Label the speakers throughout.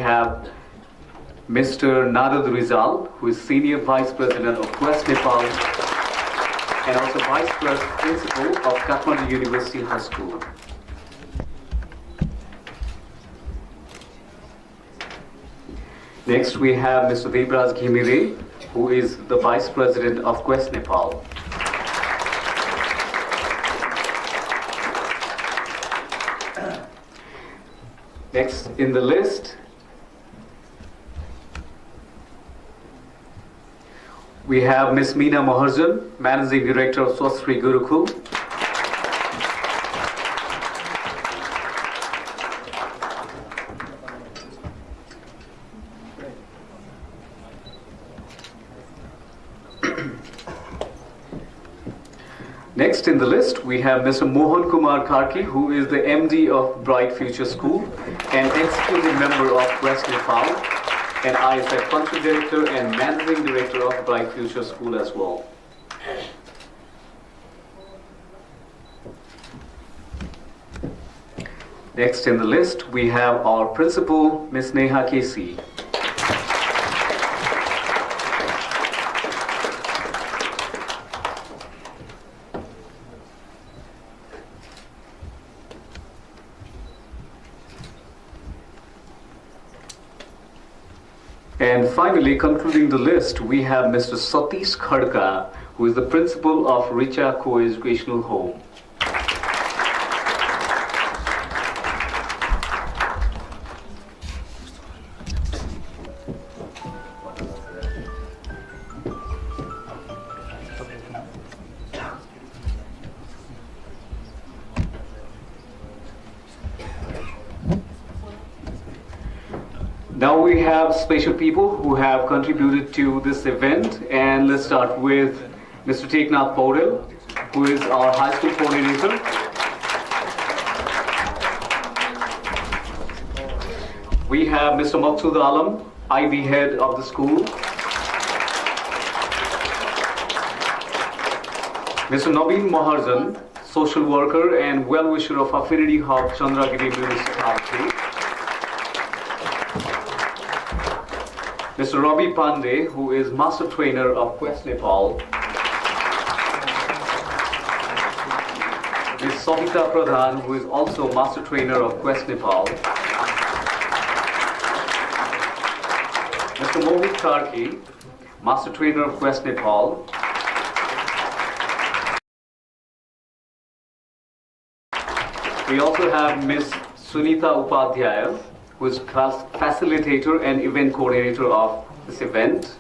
Speaker 1: have Mr. Narad Rizal, who is Senior Vice President of West Nepal and also Vice Principal of Kathmandu University High School. Next, we have Mr. Devraj Ghimire, who is the Vice President of Quest Nepal. Next in the list, we have Ms. Meena Maharjan, Managing Director of Swasthri Gurukul. Next in the list, we have Mr. Mohan Kumar Karki, who is the MD of Bright Future School and Executive Member of West Nepal, and I as a Country Director and Managing Director of Bright Future School as well. Next in the list, we have our Principal, Ms. Neha Casey. And finally, concluding the list, we have Mr. Satish Khadka, who is the principal of Richa Co-Educational Home. Now we have special people who have contributed to this event, and let's start with Mr. Teknath Paudel, who is our high school coordinator. We have Mr. Maqsood Alam, IB head of the school. Mr. Naveen Maharjan, social worker and well-wisher of Affinity Hub, Chandragiri Municipality. Mr. Ravi Pandey, who is Master Trainer of Quest Nepal. Ms. Savita Pradhan, who is also Master Trainer of Quest Nepal. Mr. Mohit Karki, Master Trainer of Quest Nepal. We also have Ms. Sunita Upadhyaya, who is facilitator and event coordinator of this event.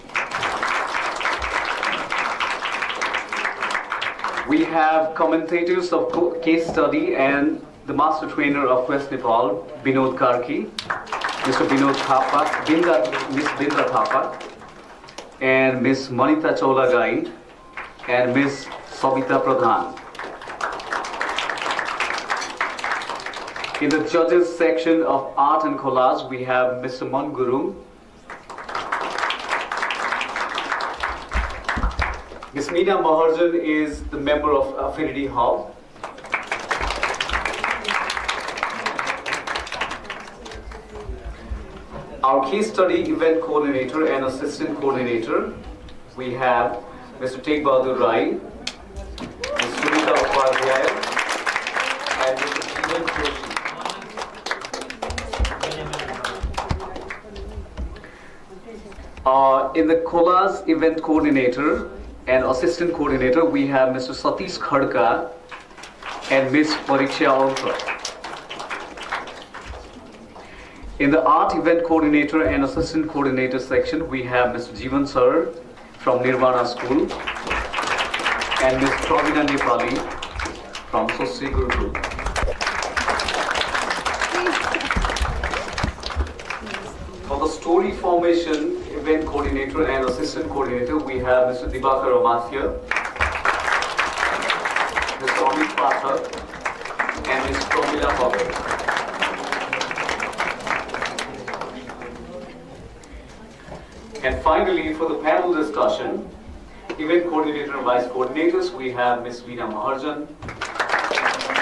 Speaker 1: We have commentators of case study and the master trainer of Quest Nepal, Binod Karki, Mr. Binod Thapa, Ms. Binda Thapa, and Ms. Manita Cholagai, and Ms. Savita Pradhan. In the judges section of art and collage, we have Mr. Manguru, Ms. Meena Maharjan is the member of Affinity Hub. Our case study event coordinator and assistant coordinator, we have Mr. Tegh Bahadur Rai, Ms. Sunita Upadhyaya, and Mr. Jeevan Joshi. In the collage event coordinator and assistant coordinator, we have Mr. Satish Khadka and Ms. Pariksha Alkar. In the art event coordinator and assistant coordinator section, we have Mr. Jeevan Sir from Nirvana School and Ms. Pravina Nepali from Swasthri Gurukul. For the story formation event coordinator and assistant coordinator, we have Mr. Dibakar Amathya, Mr. Amit Pathak, and Ms. Pramila Pavel. And finally, for the panel discussion, event coordinator and vice coordinators, we have Ms. Meena Maharjan,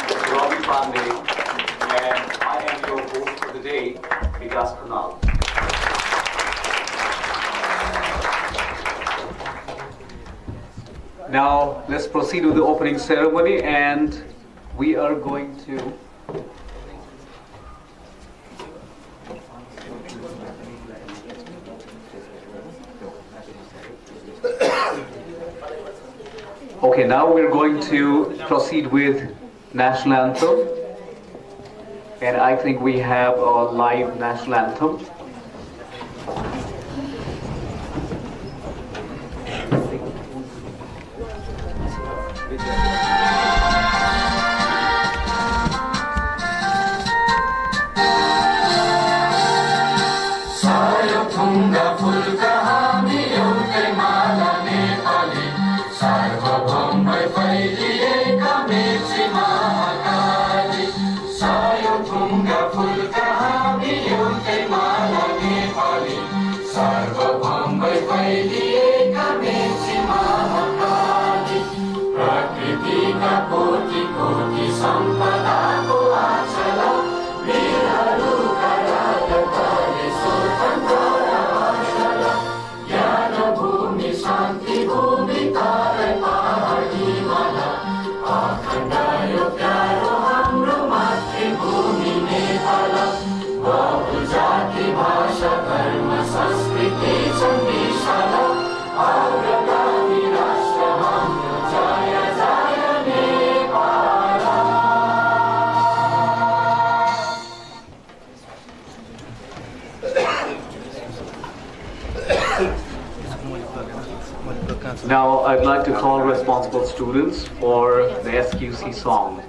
Speaker 1: Mr. Ravi Pandey, and I am your host for the day, Vikas Kunal. Now let's proceed with the opening ceremony, and we are going to okay, now we're going to proceed with national anthem, and I think we have a live national anthem. Now I'd like to call responsible students for the SQC song.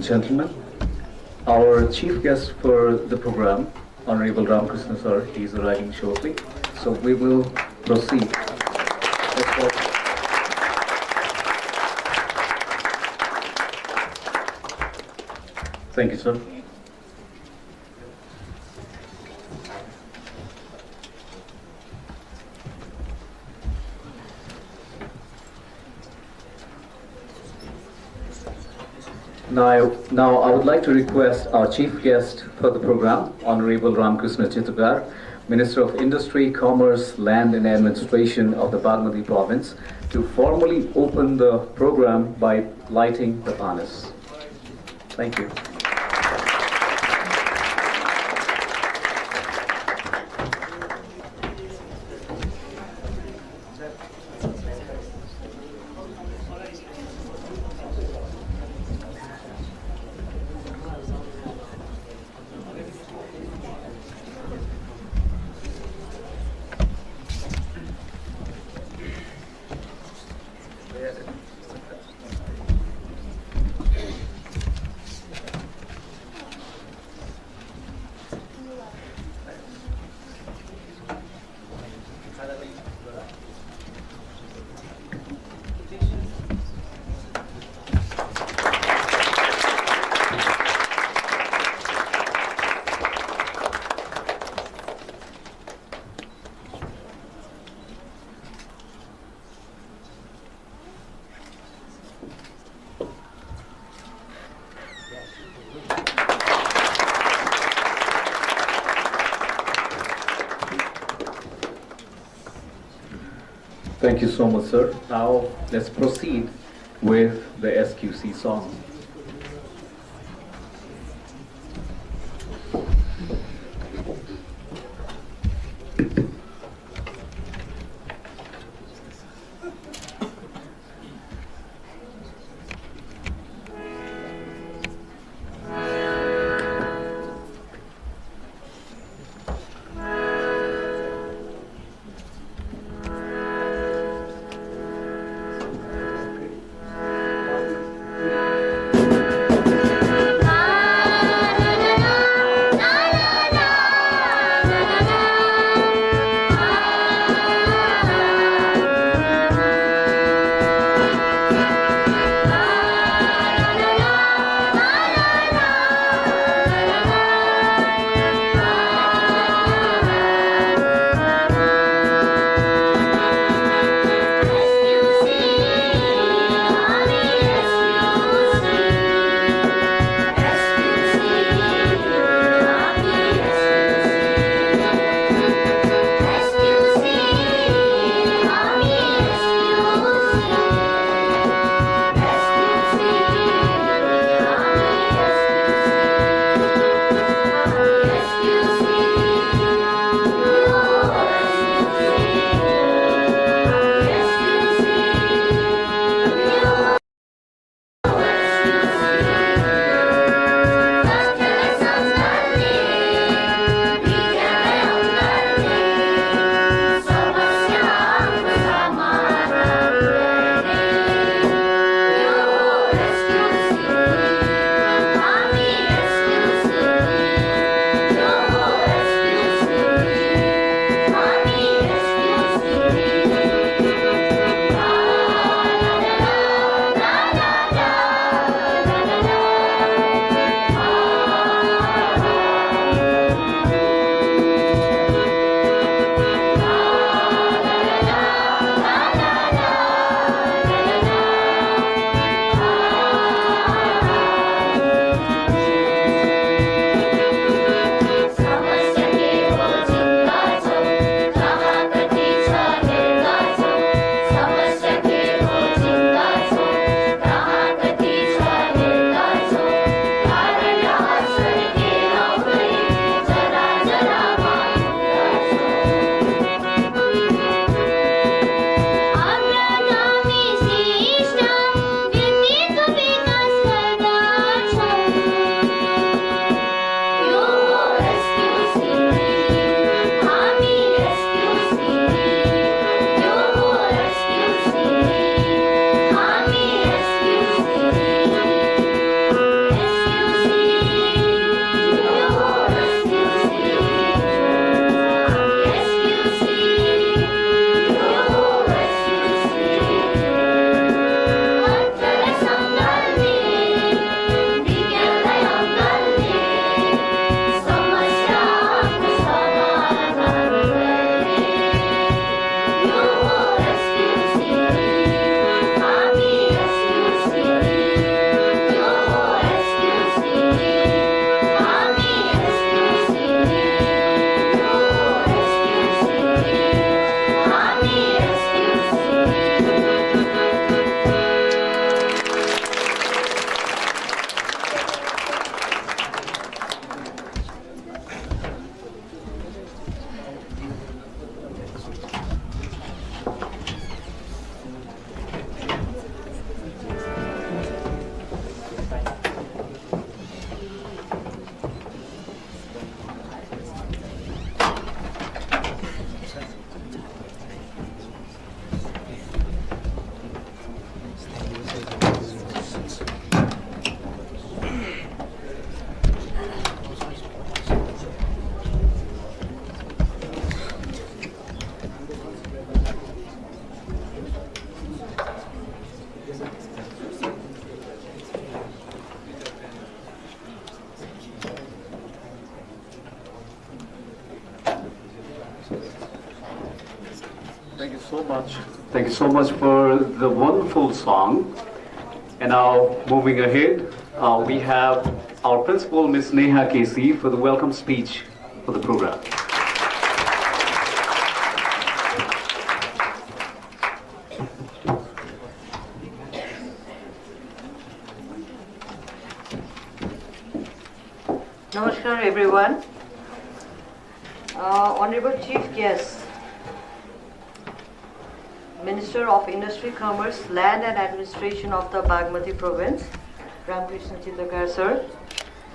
Speaker 1: and gentlemen, our chief guest for the program, Honorable Ramakrishna sir, is arriving shortly. So we will proceed. Let's welcome. Thank you, sir. Now, I would like to request our chief guest for the program, Honorable Ramakrishna Chittugar, Minister of Industry, Commerce, Land and Administration of the Bagmati Province, to formally open the program by lighting the panas. Thank you. Thank you so much, sir. Now, let's proceed with the SQC song.
Speaker 2: so much.
Speaker 1: Thank you so much for the wonderful song. And now, moving ahead, we have our principal, Ms. Neha Casey, for the welcome speech for the program.
Speaker 3: Namaskar everyone. Honorable Chief Guest, Minister of Industry, Commerce, Land and Administration of the Bagmati Province, Ramkrishna Chitakar sir,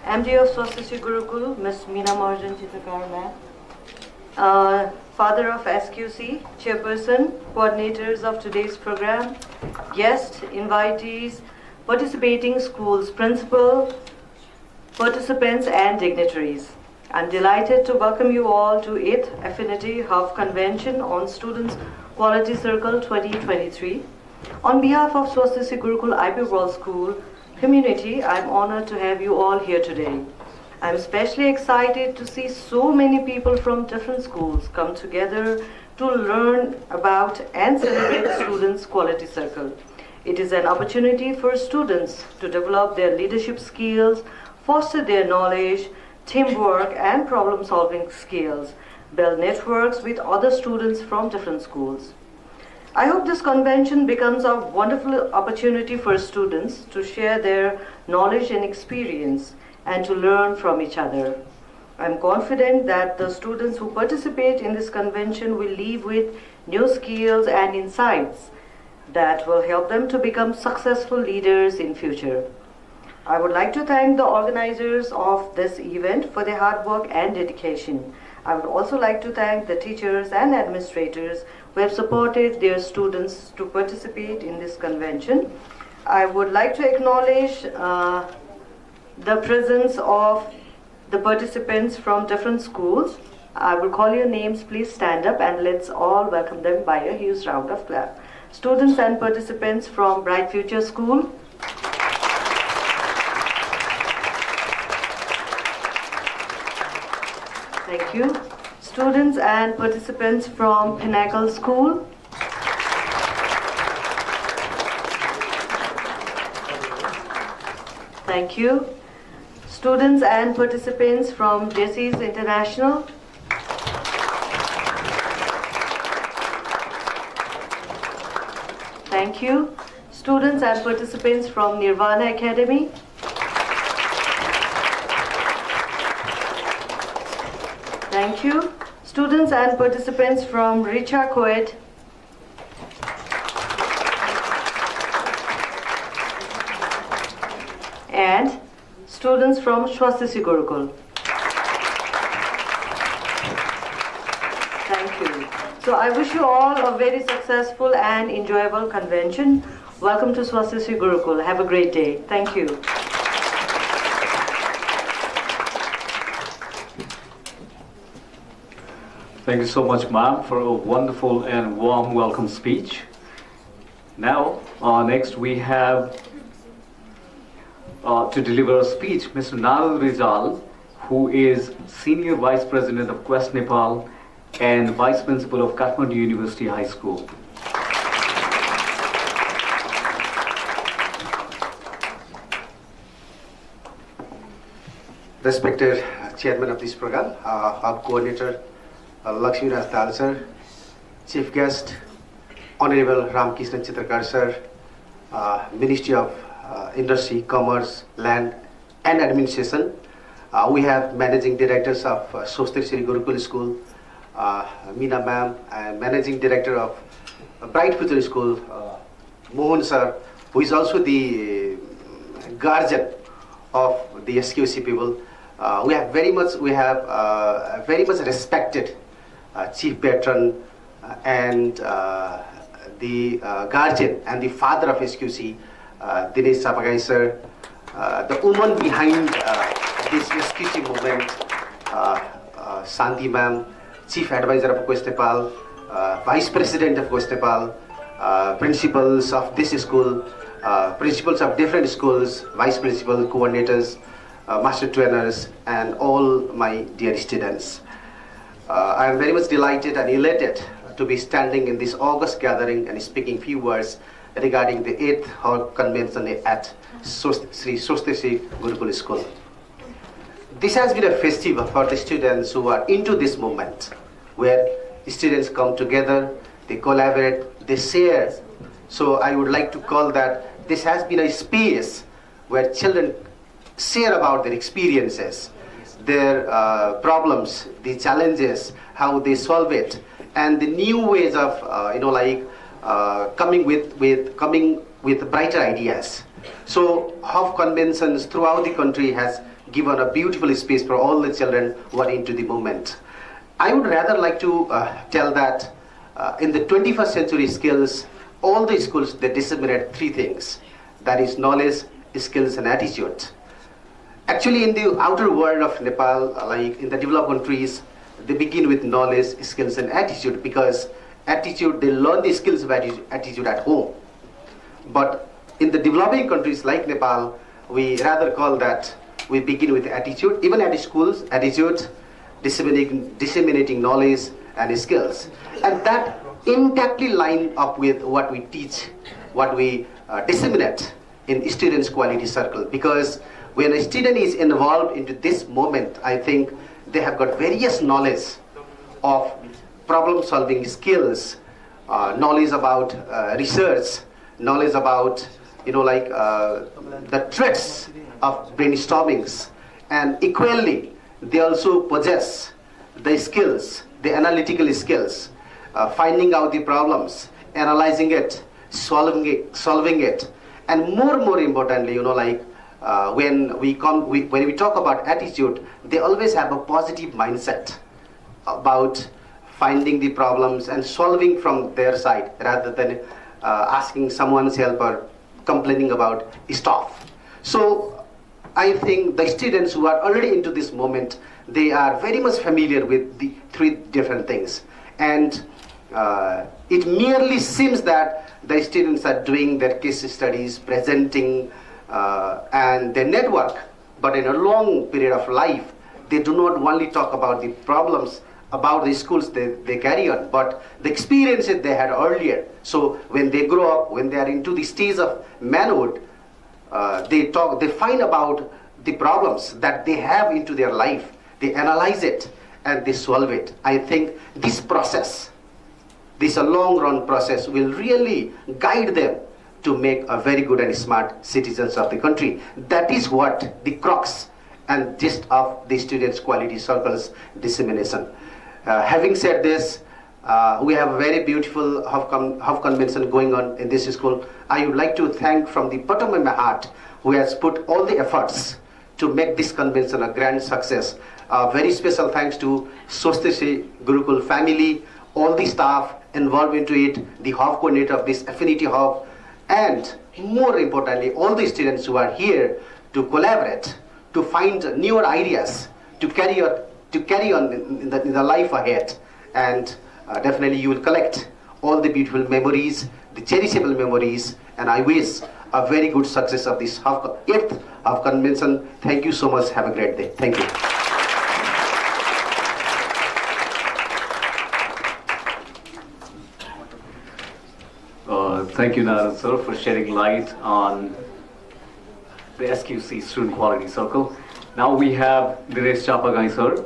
Speaker 3: MD of Swasthya Gurukul, Ms. Meena Mahajan Chitakar ma'am, Father of SQC, Chairperson, coordinators of today's program, guests, invitees, participating schools, principal, participants and dignitaries. I'm delighted to welcome you all to 8th Affinity Hub Convention on Students Quality Circle 2023. On behalf of Swasthya Gurukul IB World School community, I'm honored to have you all here today. I'm especially excited to see so many people from different schools come together to learn about and celebrate Students Quality Circle. It is an opportunity for students to develop their leadership skills, foster their knowledge, teamwork and problem-solving skills, build networks with other students from different schools. I hope this convention becomes a wonderful opportunity for students to share their knowledge and experience and to learn from each other. I'm confident that the students who participate in this convention will leave with new skills and insights that will help them to become successful leaders in future. I would like to thank the organizers of this event for their hard work and dedication. I would also like to thank the teachers and administrators who have supported their students to participate in this convention. I would like to acknowledge the presence of the participants from different schools. I will call your names. Please stand up and let's all welcome them by a huge round of clap. Students and participants from Bright Future School. Thank you. Students and participants from Pinnacle School. Thank you. Students and participants from Jesse's International. Thank you. Students and participants from Nirvana Academy. Thank you. Students and participants from Richa Coed. And students from Swasthya Gurukul. Thank you. So I wish you all a very successful and enjoyable convention. Welcome to Swasthya Gurukul. Have a great day. Thank you.
Speaker 1: Thank you so much, ma'am, for a wonderful and warm welcome speech. Now, next we have to deliver a speech, Mr. Nal Rizal, who is Senior Vice President of Quest Nepal and Vice Principal of Kathmandu University High School.
Speaker 4: Respected Chairman of this program, our Coordinator, Lakshmi Raj Dal sir, Chief Guest, Honorable Ramkrishna Chitakar sir, Ministry of Industry, Commerce, Land and Administration. We have Managing Directors of Swasthya Gurukul School, Meena ma'am, and Managing Director of Bright Future School, Mohan sir, who is also the guardian of the SQC people. We have very much respected Chief Patron and the guardian and the father of SQC, Dinesh Sapagai sir, the woman behind this SQC movement, Shanti ma'am, Chief Advisor of Quest Nepal, Vice President of Quest Nepal, principals of this school, principals of different schools, vice principal, coordinators, master trainers, and all my dear students. I am very much delighted and elated to be standing in this August gathering and speaking few words regarding the 8th Hub Convention at Sri Swastisi Gurukul School. This has been a festival for the students who are into this movement, where students come together, they collaborate, they share. So I would like to call that this has been a space where children share about their experiences, their problems, the challenges, how they solve it, and the new ways of coming with brighter ideas. So Hub conventions throughout the country has given a beautiful space for all the children who are into the movement. I would rather like to tell that in the 21st century skills, all the schools, they disseminate three things. That is knowledge, skills, and attitude. Actually, in the outer world of Nepal, like in the developed countries, they begin with knowledge, skills, and attitude, because attitude, they learn the skills of attitude at home. But in the developing countries like Nepal, we rather call that we begin with attitude. Even at schools, attitude, disseminating knowledge and skills. And that intactly line up with what we teach, what we disseminate in students' quality circle. Because when a student is involved into this moment, I think they have got various knowledge of problem-solving skills, knowledge about research, knowledge about the threats of brainstormings, and equally they also possess the skills, the analytical skills, finding out the problems, analyzing it, solving it, and more importantly, when we talk about attitude, they always have a positive mindset about finding the problems and solving from their side, rather than asking someone's help or complaining about stuff. So I think the students who are already into this moment, they are very much familiar with the three different things. And it merely seems that the students are doing their case studies, presenting, and their network, but in a long period of life, they do not only talk about the problems about the schools they carry on, but the experiences they had earlier. So when they grow up, when they are into the stage of manhood, they find about the problems that they have into their life, they analyze it, and they solve it. I think this process, this long run process, will really guide them to make a very good and smart citizens of the country. That is what the crux and gist of the students' quality circles dissemination. Having said this, we have a very beautiful Hub convention going on in this school. I would like to thank from the bottom of my heart who has put all the efforts to make this convention a grand success. Very special thanks to Swastisi Gurukul family, all the staff involved into it, the Hub coordinator of this Affinity Hub, and more importantly, all the students who are here to collaborate, to find newer ideas, to carry on in the life ahead. And definitely you will collect all the beautiful memories, the cherishable memories, and I wish a very good success of this 8th Hub convention. Thank you so much. Have a great day. Thank you.
Speaker 1: Thank you, Narad sir, for shedding light on the SQC Student Quality Circle. Now we have Dinesh Chapagai sir,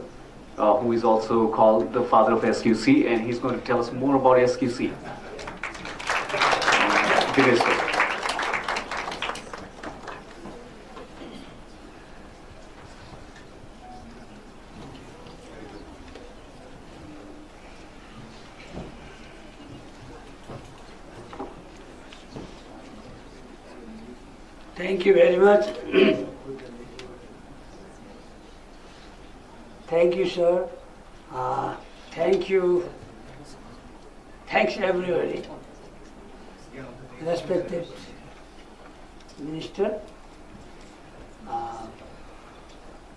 Speaker 1: who is also called the father of SQC, and he's going to tell us more about SQC. Dinesh sir.
Speaker 2: Thank you very much. Thank you, sir. Thank you. Thanks, everybody. Respected Minister,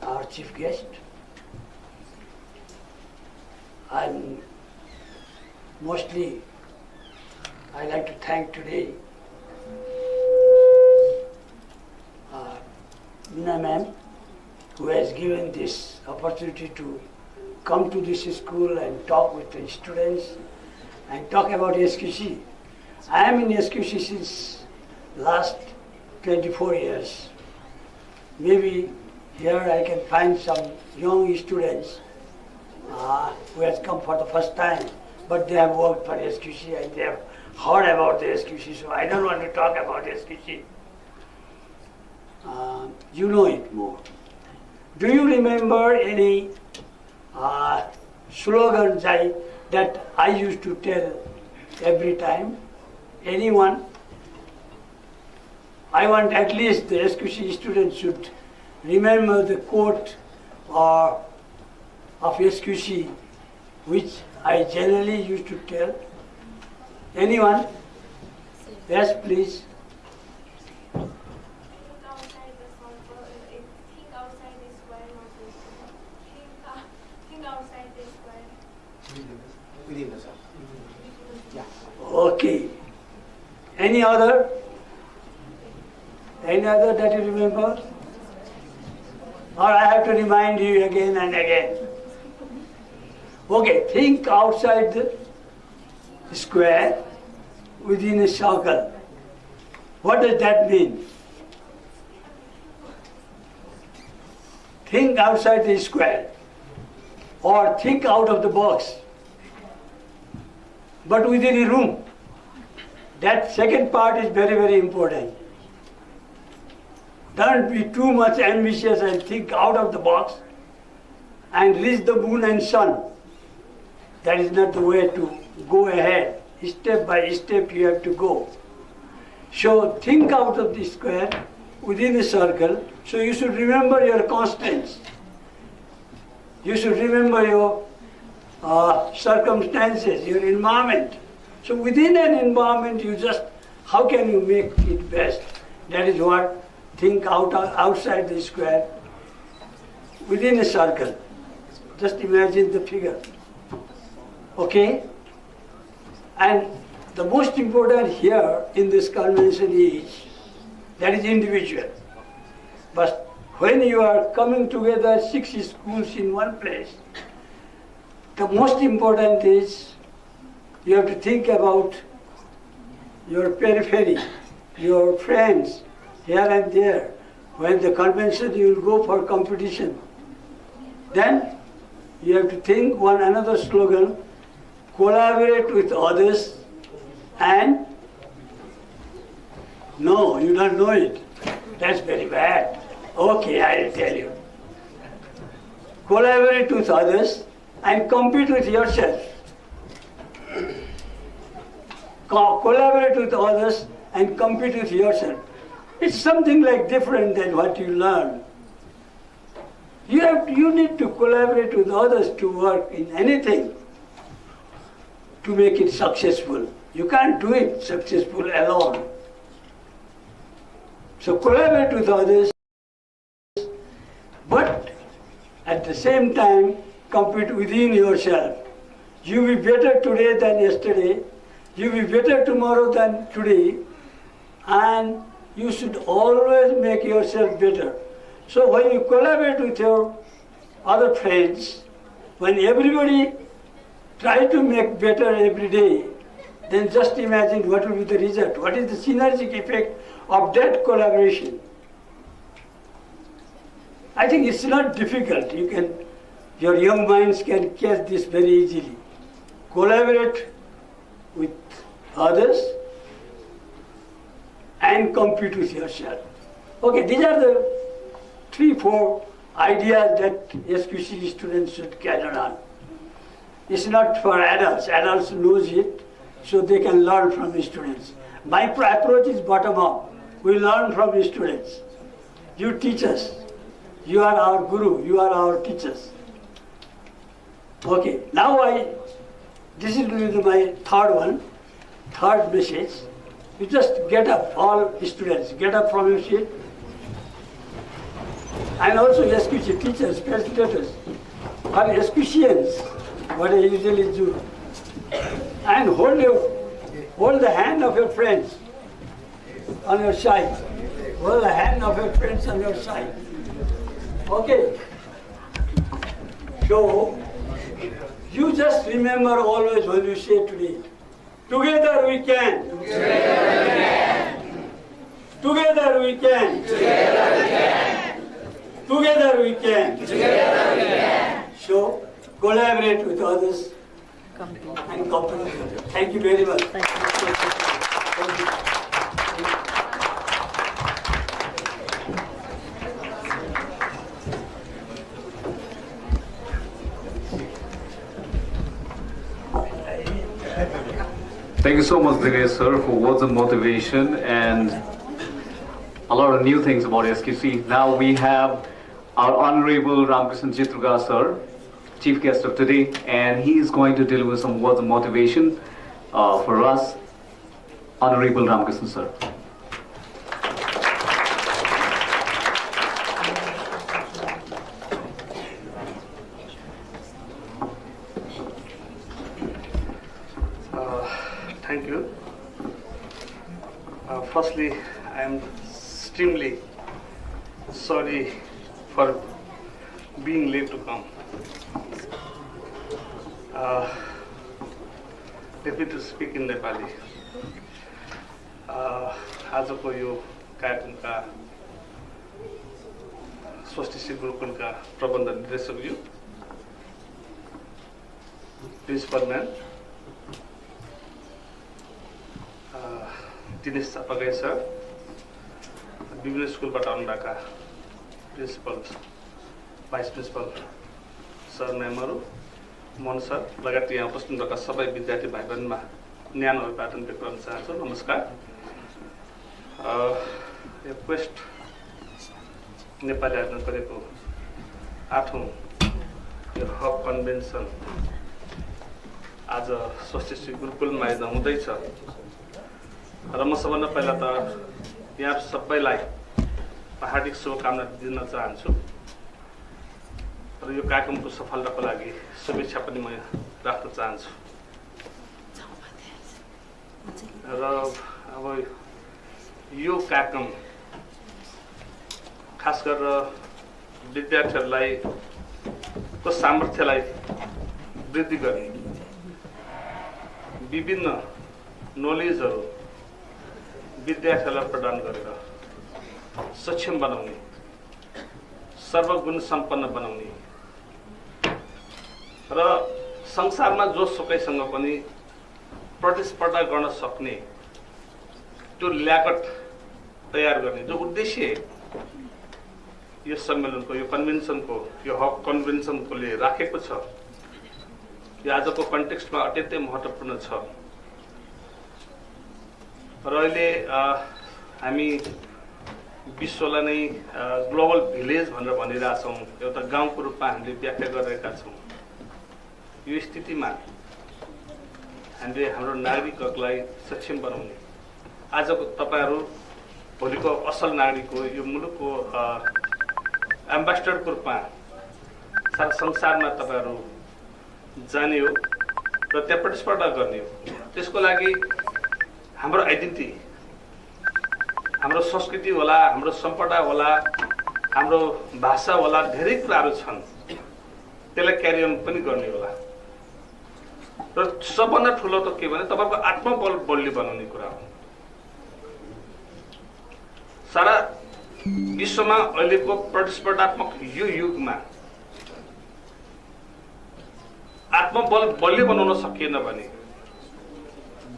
Speaker 2: our chief guest. I like to thank today Meena ma'am, who has given this opportunity to come to this school and talk with the students and talk about SQC. I am in SQC since last 24 years. Maybe here I can find some young students who has come for the first time, but they have worked for SQC and they have heard about the SQC, so I don't want to talk about SQC. You know it more. Do you remember any slogans that I used to tell every time? Anyone? I want at least the SQC students should remember the quote of SQC, which I generally used to tell. Anyone? Yes, please.
Speaker 4: Within the self. Yeah.
Speaker 2: Okay. Any other? Any other that you remember? Or I have to remind you again and again. Okay, think outside the square within a circle. What does that mean? Think outside the square or think out of the box, but within a room. That second part is very, very important. Don't be too much ambitious and think out of the box and reach the moon and sun. That is not the way to go ahead. Step by step you have to go. So think out of the square within a circle. So you should remember your constants. You should remember your circumstances, your environment. So within an environment, you just, how can you make it best? That is what, think outside the square, within a circle. Just imagine the figure. Okay? And the most important here in this convention is, that is individual. But when you are coming together 6 schools in one place, the most important is you have to think about your periphery, your friends here and there. When the convention you will go for competition. Then you have to think one another slogan, collaborate with others and no, you don't know it. That's very bad. Okay, I will tell you. Collaborate with others and compete with yourself. Collaborate with others and compete with yourself. It's something like different than what you learn. You need to collaborate with others to work in anything to make it successful. You can't do it successful alone. So collaborate with others, but at the same time compete within yourself. You will be better today than yesterday. You will be better tomorrow than today. And you should always make yourself better. So when you collaborate with your other friends, when everybody try to make better every day, then just imagine what will be the result. What is the synergic effect of that collaboration? I think it's not difficult. Your young minds can catch this very easily. Collaborate with others and compete with yourself. Okay, these are the 3-4 ideas that SQC students should carry on. It's not for adults. Adults knows it, so they can learn from the students. My approach is bottom up. We learn from the students. You teach us. You are our guru. You are our teachers. Okay, now this is my third message. You just get up, all students, get up from your seat. And also SQC teachers, facilitators, or SQCians, what I usually do. And hold the hand of your friends on your side. Hold the hand of your friends on your side. Okay. So, you just remember always when you say today, Together we can. Together we can. Together we can. So collaborate with others and companies. Thank you very much. Thank you.
Speaker 1: Thank you so much, Dinesh sir, for words of motivation and a lot of new things about SQC. Now we have our Honorable Ramkrishnan Chitragar sir, chief guest of today, and he is going to deliver some words of motivation for us. Honorable Ramkrishnan sir.
Speaker 5: Thank you. Firstly, I am extremely sorry for being late to come. Let me to speak in Nepali. आजको यो कार्यक्रमका स्वस्तिश्री गुरुकुलका प्रबन्ध निर्देशकज्यू, principal ma'am, Dinesh Chapagai sir, विभिन्न स्कुलबाट आउनुभएका principal, vice principal sir म्यामहरू, Mohan sir लगायत यहाँ उपस्थित भएका सबै विद्यार्थी भाइ बहिनीमा न्यानो अभिवादन व्यक्त गर्न चाहन्छु। नमस्कार। यो क्वेस्ट नेपाली आयोजन गरेको 8औं यो हब कन्भेन्सन आज स्वस्तिश्री गुरुकुलमा आयोजना हुँदैछ र म सबभन्दा पहिला त यहाँ सबैलाई हार्दिक शुभकामना दिन चाहन्छु र यो कार्यक्रमको सफलताको लागि शुभेच्छा पनि म राख्न चाहन्छु। र अब यो कार्यक्रम खास गरेर विद्यार्थीहरूलाई को सामर्थ्यलाई वृद्धि गर्ने, विभिन्न नलेजहरू विद्यार्थीहरूलाई प्रदान गरेर सक्षम बनाउने, सर्वगुण सम्पन्न बनाउने र संसारमा जोसुकैसँग पनि प्रतिस्पर्धा गर्न सक्ने त्यो ल्याकत तयार गर्ने जो उद्देश्य यो सम्मेलनको, यो कन्भेन्सनको, यो हब कन्भेन्सनकोले राखेको छ, यो आजको कन्टेक्स्टमा अत्यन्तै महत्त्वपूर्ण छ। र अहिले हामी विश्वलाई नै ग्लोबल भिलेज भनेर भनिरहेछौँ, एउटा गाउँको रूपमा हामीले व्याख्या गरिरहेका छौँ। यो स्थितिमा हामीले हाम्रो नागरिकहरूलाई सक्षम बनाउने, आजको तपाईँहरू भोलिको असल नागरिक हो, यो मुलुकको एम्बेसडरको रूपमा सारा संसारमा तपाईँहरू जाने हो र त्यहाँ प्रतिस्पर्धा गर्ने हो। त्यसको लागि हाम्रो आइडेन्टिटी, हाम्रो संस्कृति होला, हाम्रो सम्पदा होला, हाम्रो भाषा होला, धेरै कुराहरू छन्, त्यसलाई क्यारी अन पनि गर्ने होला। र सबभन्दा ठुलो त के भने तपाईँको आत्मबल बलियो बनाउने कुरा हो। सारा विश्वमा अहिलेको प्रतिस्पर्धात्मक यो युगमा आत्मबल बलियो बनाउन सकिएन भने,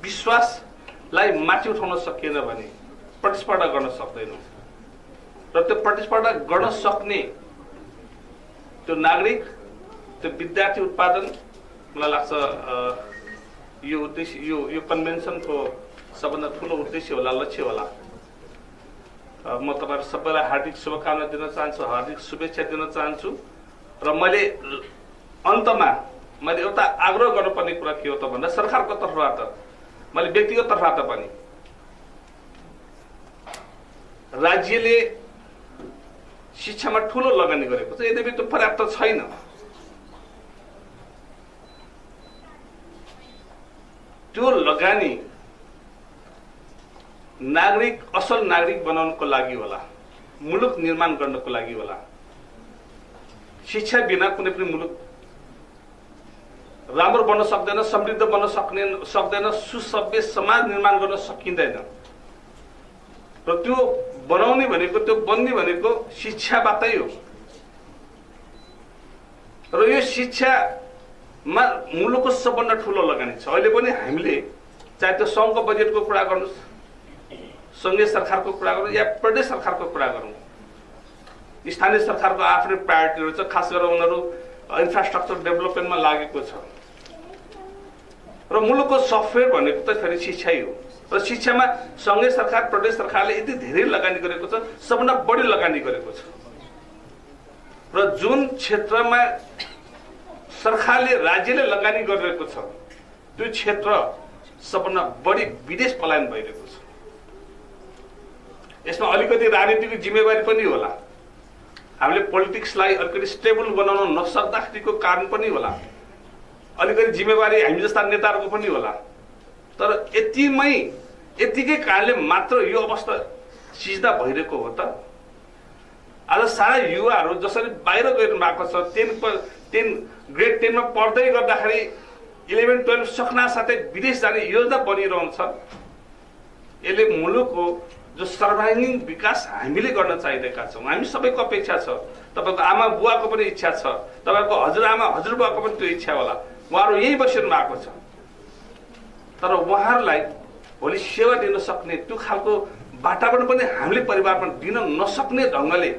Speaker 5: विश्वासलाई माथि उठाउन सकिएन भने प्रतिस्पर्धा गर्न सक्दैनौँ। र त्यो प्रतिस्पर्धा गर्न सक्ने त्यो नागरिक, त्यो विद्यार्थी उत्पादन, मलाई लाग्छ यो उद्देश्य, यो कन्भेन्सनको सबभन्दा ठुलो उद्देश्य होला, लक्ष्य होला। म तपाईँहरू सबैलाई हार्दिक शुभकामना दिन चाहन्छु, हार्दिक शुभेच्छा दिन चाहन्छु। र मैले अन्तमा मैले एउटा आग्रह गर्नुपर्ने कुरा के हो त भन्दा सरकारको तर्फबाट, मैले व्यक्तिगत तर्फबाट पनि राज्यले शिक्षामा ठुलो लगानी गरेको छ, यद्यपि त्यो पर्याप्त छैन। त्यो लगानी नागरिक, असल नागरिक बनाउनको लागि होला, मुलुक निर्माण गर्नको लागि होला। शिक्षा बिना कुनै पनि मुलुक राम्रो बन्न सक्दैन, समृद्ध बन्न सक्दैन, सुसभ्य समाज निर्माण गर्न सकिँदैन। र त्यो बनाउने भनेको, त्यो बन्ने भनेको शिक्षाबाटै हो। र यो शिक्षामा मुलुकको सबभन्दा ठुलो लगानी छ। अहिले पनि हामीले चाहे त्यो सङ्घको बजेटको कुरा गर्नुहोस्, सङ्घीय सरकारको कुरा गरौँ या प्रदेश सरकारको कुरा गरौँ, स्थानीय सरकारको आफ्नै प्रायोरिटीहरू छ। खास गरेर उनीहरू इन्फ्रास्ट्रक्चर डेभलपमेन्टमा लागेको छ। र मुलुकको सफ्टवेयर भनेको त फेरि शिक्षै हो। र शिक्षामा सङ्घीय सरकार, प्रदेश सरकारले यति धेरै लगानी गरेको छ, सबभन्दा बढी लगानी गरेको छ। र जुन क्षेत्रमा सरकारले, राज्यले लगानी गरिरहेको छ, त्यो क्षेत्र सबभन्दा बढी विदेश पलायन भइरहेको छ। यसमा अलिकति राजनीतिको जिम्मेवारी पनि होला, हामीले पोलिटिक्सलाई अलिकति स्टेबल बनाउन नसक्दाखेरिको कारण पनि होला, अलिकति जिम्मेवारी हामी जस्ता नेताहरूको पनि होला। तर यतिकै कारणले मात्र यो अवस्था सिज्दा भइरहेको हो त। आज सारा युवाहरू जसरी बाहिर गइरहनु भएको छ, 10 ग्रेड 10 मा पढ्दै गर्दाखेरि 11-12 सक्ना साथै विदेश जाने योजना बनिरहन्छ। यसले मुलुकको जो सर्वाङ्गीण विकास हामीले गर्न चाहिरहेका छौँ, हामी सबैको अपेक्षा छ। तपाईँको आमा बुवाको पनि इच्छा छ, तपाईँको हजुरआमा हजुरबुवाको पनि त्यो इच्छा होला। उहाँहरू यही बसिरहनु भएको छ। तर उहाँहरूलाई भोलि सेवा दिन सक्ने त्यो खालको वातावरण पनि हामीले परिवारमा दिन नसक्ने ढङ्गले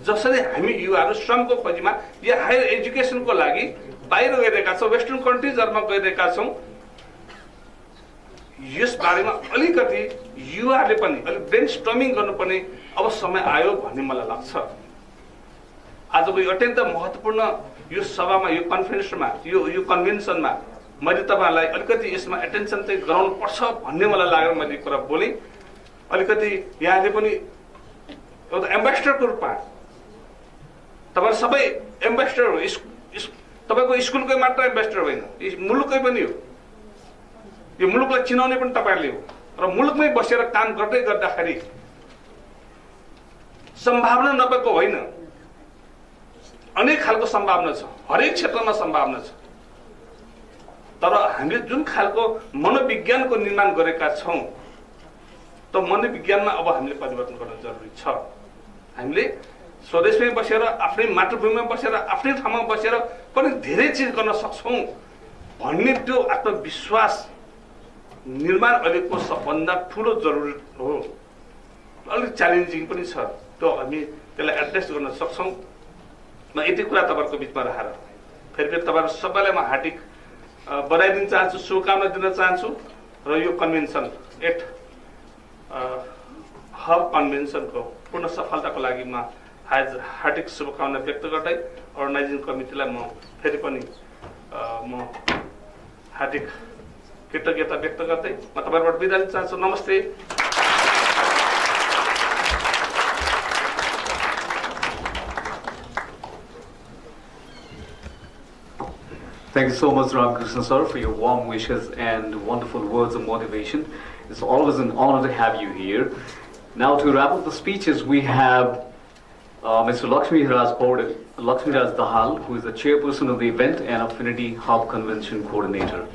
Speaker 5: जसरी हामी युवाहरू श्रमको खोजीमा या हायर एजुकेसनको लागि बाहिर गइरहेका छौँ, वेस्टर्न कन्ट्रिजहरूमा गइरहेका छौँ, यस बारेमा अलिकति युवाहरूले पनि अलिक ब्रेन स्टर्मिङ गर्नुपर्ने अब समय आयो भन्ने मलाई लाग्छ। आजको यो अत्यन्त महत्त्वपूर्ण यो सभामा, यो कन्फरेन्समा, यो कन्भेन्सनमा मैले तपाईँहरूलाई अलिकति यसमा एटेन्सन चाहिँ गराउनु पर्छ भन्ने मलाई लागेर मैले कुरा बोलेँ। अलिकति यहाँले पनि एउटा एम्बेसडरको रूपमा, तपाईँ सबै एम्बेसडर हो। तपाईँको स्कुलकै मात्र एम्बेसडर होइन, मुलुकै पनि हो। यो मुलुकलाई चिनाउने पनि तपाईँहरूले हो। र मुलुकमै बसेर काम गर्दै गर्दाखेरि सम्भावना नभएको होइन, अनेक खालको सम्भावना छ, हरेक क्षेत्रमा सम्भावना छ। तर हामीले जुन खालको मनोविज्ञानको निर्माण गरेका छौँ, त्यो मनोविज्ञानमा अब हामीले परिवर्तन गर्न जरुरी छ। हामीले स्वदेशमै बसेर, आफ्नै मातृभूमिमा बसेर, आफ्नै ठाउँमा बसेर पनि धेरै चिज गर्न सक्छौँ भन्ने त्यो आत्मविश्वास निर्माण अहिलेको सबभन्दा ठुलो जरुरी हो। अलिक च्यालेन्जिङ पनि छ, त्यो हामी त्यसलाई एड्रेस गर्न सक्छौँ। म यति कुरा तपाईँहरूको बिचमा राखेर फेरि तपाईँहरू सबैलाई म हार्दिक बधाई दिन चाहन्छु, शुभकामना दिन चाहन्छु। र यो कन्भेन्सन 8 हब कन्भेन्सनको पूर्ण सफलताको लागि म हार्दिक शुभकामना व्यक्त गर्दै अर्गनाइजिङ कमिटीलाई म फेरि पनि म हार्दिक कृतज्ञता व्यक्त गर्दै म तपाईँबाट बिदा लिन चाहन्छु। नमस्ते।
Speaker 1: Thank you so much, Ramakrishna sir, for your warm wishes and wonderful words of motivation. It's always an honor to have you here. Now, to wrap up the speeches, we have Mr. Lakshmi Raj Dahal, who is the chairperson of the event and Affinity Hub Convention Coordinator.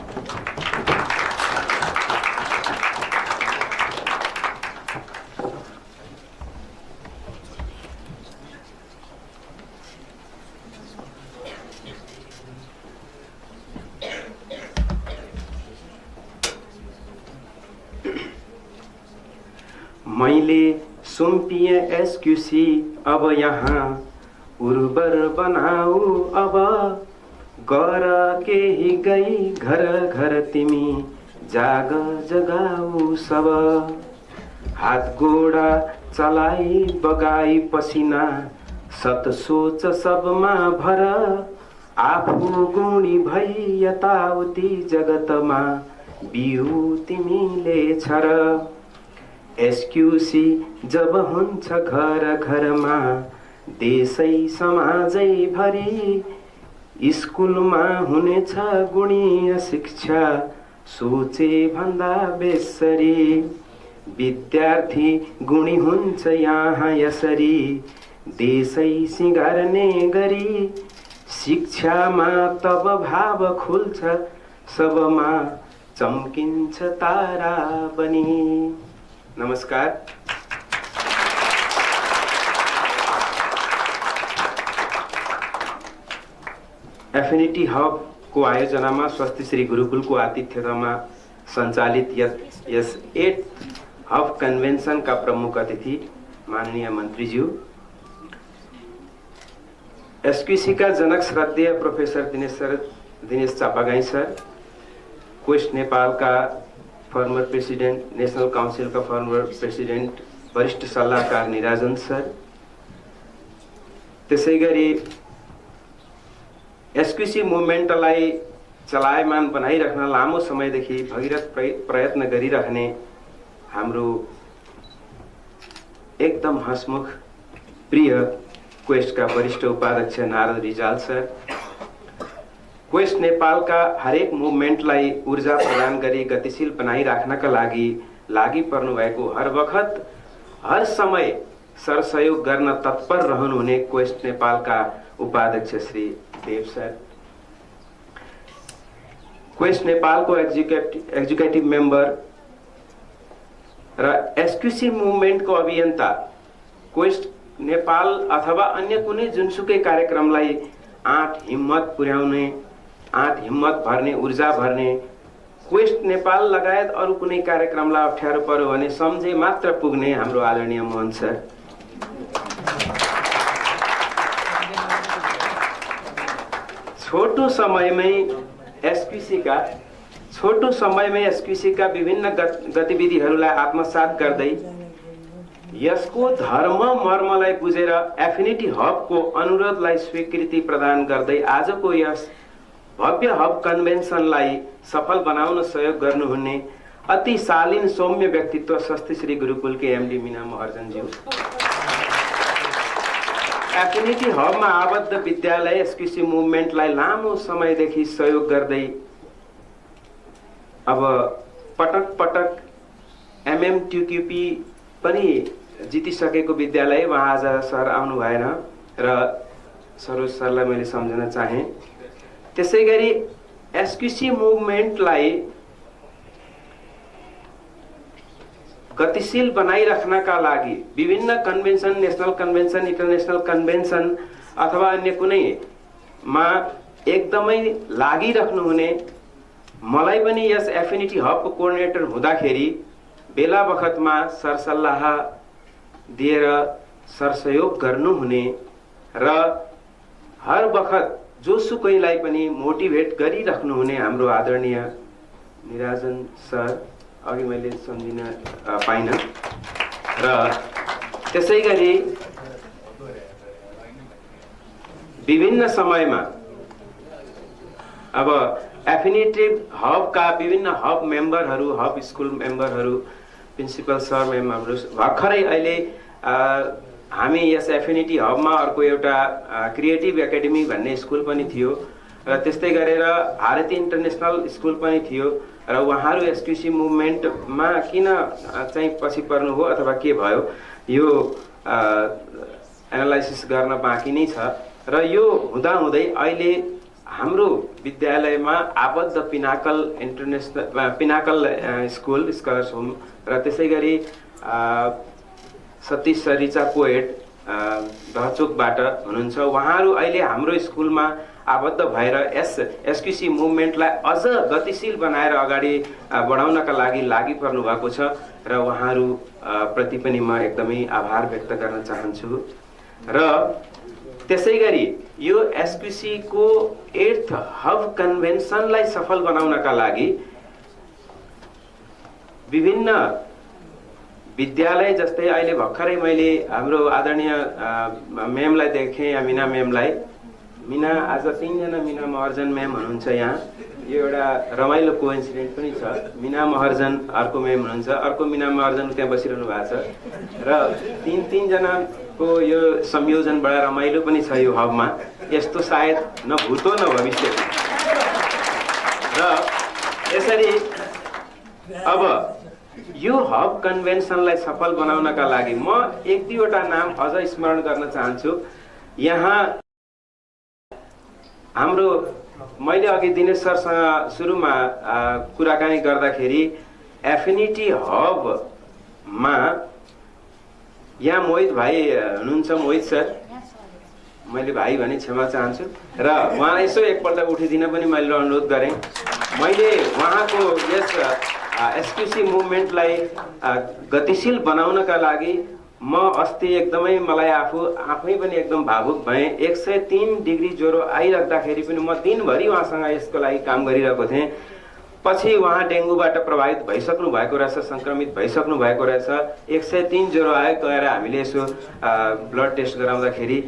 Speaker 6: मैले सुम्पिए SQC अब यहाँ उर्वर बनाऊ, अब गर केही गई घर घर तिमी जाग जगाऊ सब। हात गोडा चलाई बगाई पसिना सत सोच सबमा भर, आफू गुणी भई यताउति जगतमा बिउ तिमीले छर। SQC जब हुन्छ घर घरमा देशै समाजै भरि, स्कुलमा हुनेछ गुणीय शिक्षा सोचे भन्दा बेसरी। विद्यार्थी गुणी हुन्छ यहाँ यसरी देशै सिँगार्ने गरी, शिक्षामा तब भाव खुल्छ सबमा चम्किन्छ तारा बनी। नमस्कार। एफिनिटी हब को आयोजनामा स्वस्तिश्री गुरुकुलको आतिथ्यतामा सञ्चालित यस 8th हब कन्भेन्सनका प्रमुख अतिथि माननीय मन्त्रीज्यू, SQC का जनक श्रद्धेय professor Dinesh Chapagai sir, quest Nepal का फर्मर प्रेसिडेंट, नेशनल काउंसिल का फर्मर प्रेसिडेंट वरिष्ठ सल्लाहकार निराजन सर, त्यसैगरी SQC मुभमेन्टलाई चलायमान बनाइराख्न लामो समयदेखि भगीरथ प्रयत्न गरिरहने हाम्रो एकदम हसमुख प्रिय क्वेस्टका वरिष्ठ उपाध्यक्ष नारद रिजाल सर, क्वेस्ट नेपालका हरेक मुभमेन्टलाई ऊर्जा प्रदान गरी गतिशील बनाइराख्नका लागि पर्नुभएको हर वखत हर समय सरसहयोग गर्न तत्पर रहनुहुने क्वेस्ट नेपालका उपाध्यक्ष श्री देव सर, क्वेस्ट नेपालको एक्जिक्युटिभ मेम्बर र SQC मुभमेन्टको अभियन्ता, क्वेस्ट नेपाल अथवा अन्य कुनै जुनसुकै कार्यक्रमलाई आँट हिम्मत पुर्याउने, आँट हिम्मत भर्ने, ऊर्जा भर्ने, क्वेस्ट नेपाल लगायत अरू कुनै कार्यक्रमलाई अप्ठ्यारो पर्यो भने सम्झे मात्र पुग्ने हाम्रो आदरणीय मोहन सर, छोटो समयमै SQC का विभिन्न गतिविधिहरूलाई आत्मसात गर्दै यसको धर्म मर्मलाई बुझेर एफिनिटी हबको अनुरोधलाई स्वीकृति प्रदान गर्दै आजको यस भव्य हब कन्भेन्सनलाई सफल बनाउन सहयोग गर्नुहुने अति शालीन सौम्य व्यक्तित्व स्वस्तिश्री गुरुकुलकी MD मीना महर्जनज्यू, एफिनिटी हबमा आबद्ध विद्यालय SQC मुभमेन्टलाई लामो समयदेखि सहयोग गर्दै अब पटक पटक MMTQP पनि जितिसकेको विद्यालय, उहाँ आज सर आउनु भएन र सरोज सरलाई मैले सम्झन चाहे। त्यसैगरी SQC मुभमेन्टलाई गतिशील बनाइराख्नका लागि विभिन्न convention, national convention, international convention अथवा अन्य कुनैमा एकदमै लागिराख्नुहुने, मलाई पनि यस एफिनिटी हबको कोअर्डिनेटर हुँदाखेरि बेला बखतमा सरसल्लाह दिएर सरसहयोग गर्नुहुने र हर बखत जोसुकैलाई पनि मोटिभेट गरिराख्नुहुने हाम्रो आदरणीय निराजन सर, अघि मैले सम्झिन पाइन, र त्यसैगरी विभिन्न समयमा अब एफिनिटी हबका विभिन्न हब मेम्बरहरू, हब स्कुल मेम्बरहरू, प्रिन्सिपल सर मेम्बरहरू भर्खरै अहिले हामी यस एफिनिटी हबमा अर्को एउटा क्रिएटिभ एकाडेमी भन्ने स्कुल पनि थियो र त्यस्तै गरेर भारतीय इन्टरनेसनल स्कुल पनि थियो र उहाँहरू SQC मुभमेन्टमा किन चाहिँ पछि पर्नु हो अथवा के भयो यो एनालाइसिस गर्न बाँकी नै छ र यो हुँदाहुँदै अहिले हाम्रो विद्यालयमा आबद्ध पिनाकल स्कुल स्कलर्स होम र त्यसैगरी सतीश सरिचा पोएट दहचोकबाट हुनुहुन्छ, उहाँहरू अहिले हाम्रो स्कुलमा आबद्ध भएर SQC मुभमेन्टलाई अझ गतिशील बनाएर अगाडि बढाउनका लागि पर्नु भएको छ र उहाँहरू प्रति पनि म एकदमै आभार व्यक्त गर्न चाहन्छु। र त्यसैगरी यो SQC को 8th हब कन्भेन्सनलाई सफल बनाउनका लागि विभिन्न विद्यालय, जस्तै अहिले भर्खरै मैले हाम्रो आदरणीय म्यामलाई देखेँ, मीना म्यामलाई। मीना आज 3 जना मीना महर्जन म्याम हुनुहुन्छ यहाँ, यो एउटा रमाइलो कोइन्सिडेन्ट पनि छ। मीना महर्जन अर्को म्याम हुनुहुन्छ, अर्को मीना महर्जन त्यहाँ बसिरहनु भएको छ र 3 जनाको यो संयोजन बडा रमाइलो पनि छ यो हबमा। यस्तो सायद न भूतो न भविष्य। र यसरी अब यो हब कन्भेन्सनलाई सफल बनाउनका लागि म 1-2 वटा नाम अझ स्मरण गर्न चाहन्छु। यहाँ हाम्रो मैले अघि दिनेश सरसँग सुरुमा कुराकानी गर्दाखेरि एफिनिटी हबमा यहाँ मोहित भाइ हुनुहुन्छ, मोहित सर, मैले भाइ भने क्षमा चाहन्छु, र उहाँ यसो एकपल्ट उठिदिन पनि मैले अनुरोध गरेँ। मैले उहाँको यस एसक्युसी मुभमेन्टलाई गतिशील बनाउनका लागि म अस्ति एकदमै मलाई आफै पनि एकदम भावुक भएँ। 103 डिग्री ज्वरो आइराख्दाखेरि पनि म दिनभरि उहाँसँग यसको लागि काम गरिरहेको थिएँ। पछि उहाँ डेङ्गुबाट प्रभावित भइसक्नु भएको रहेछ, सङ्क्रमित भइसक्नु भएको रहेछ। 103 ज्वरो आयो, गएर हामीले यसो ब्लड टेस्ट गराउँदाखेरि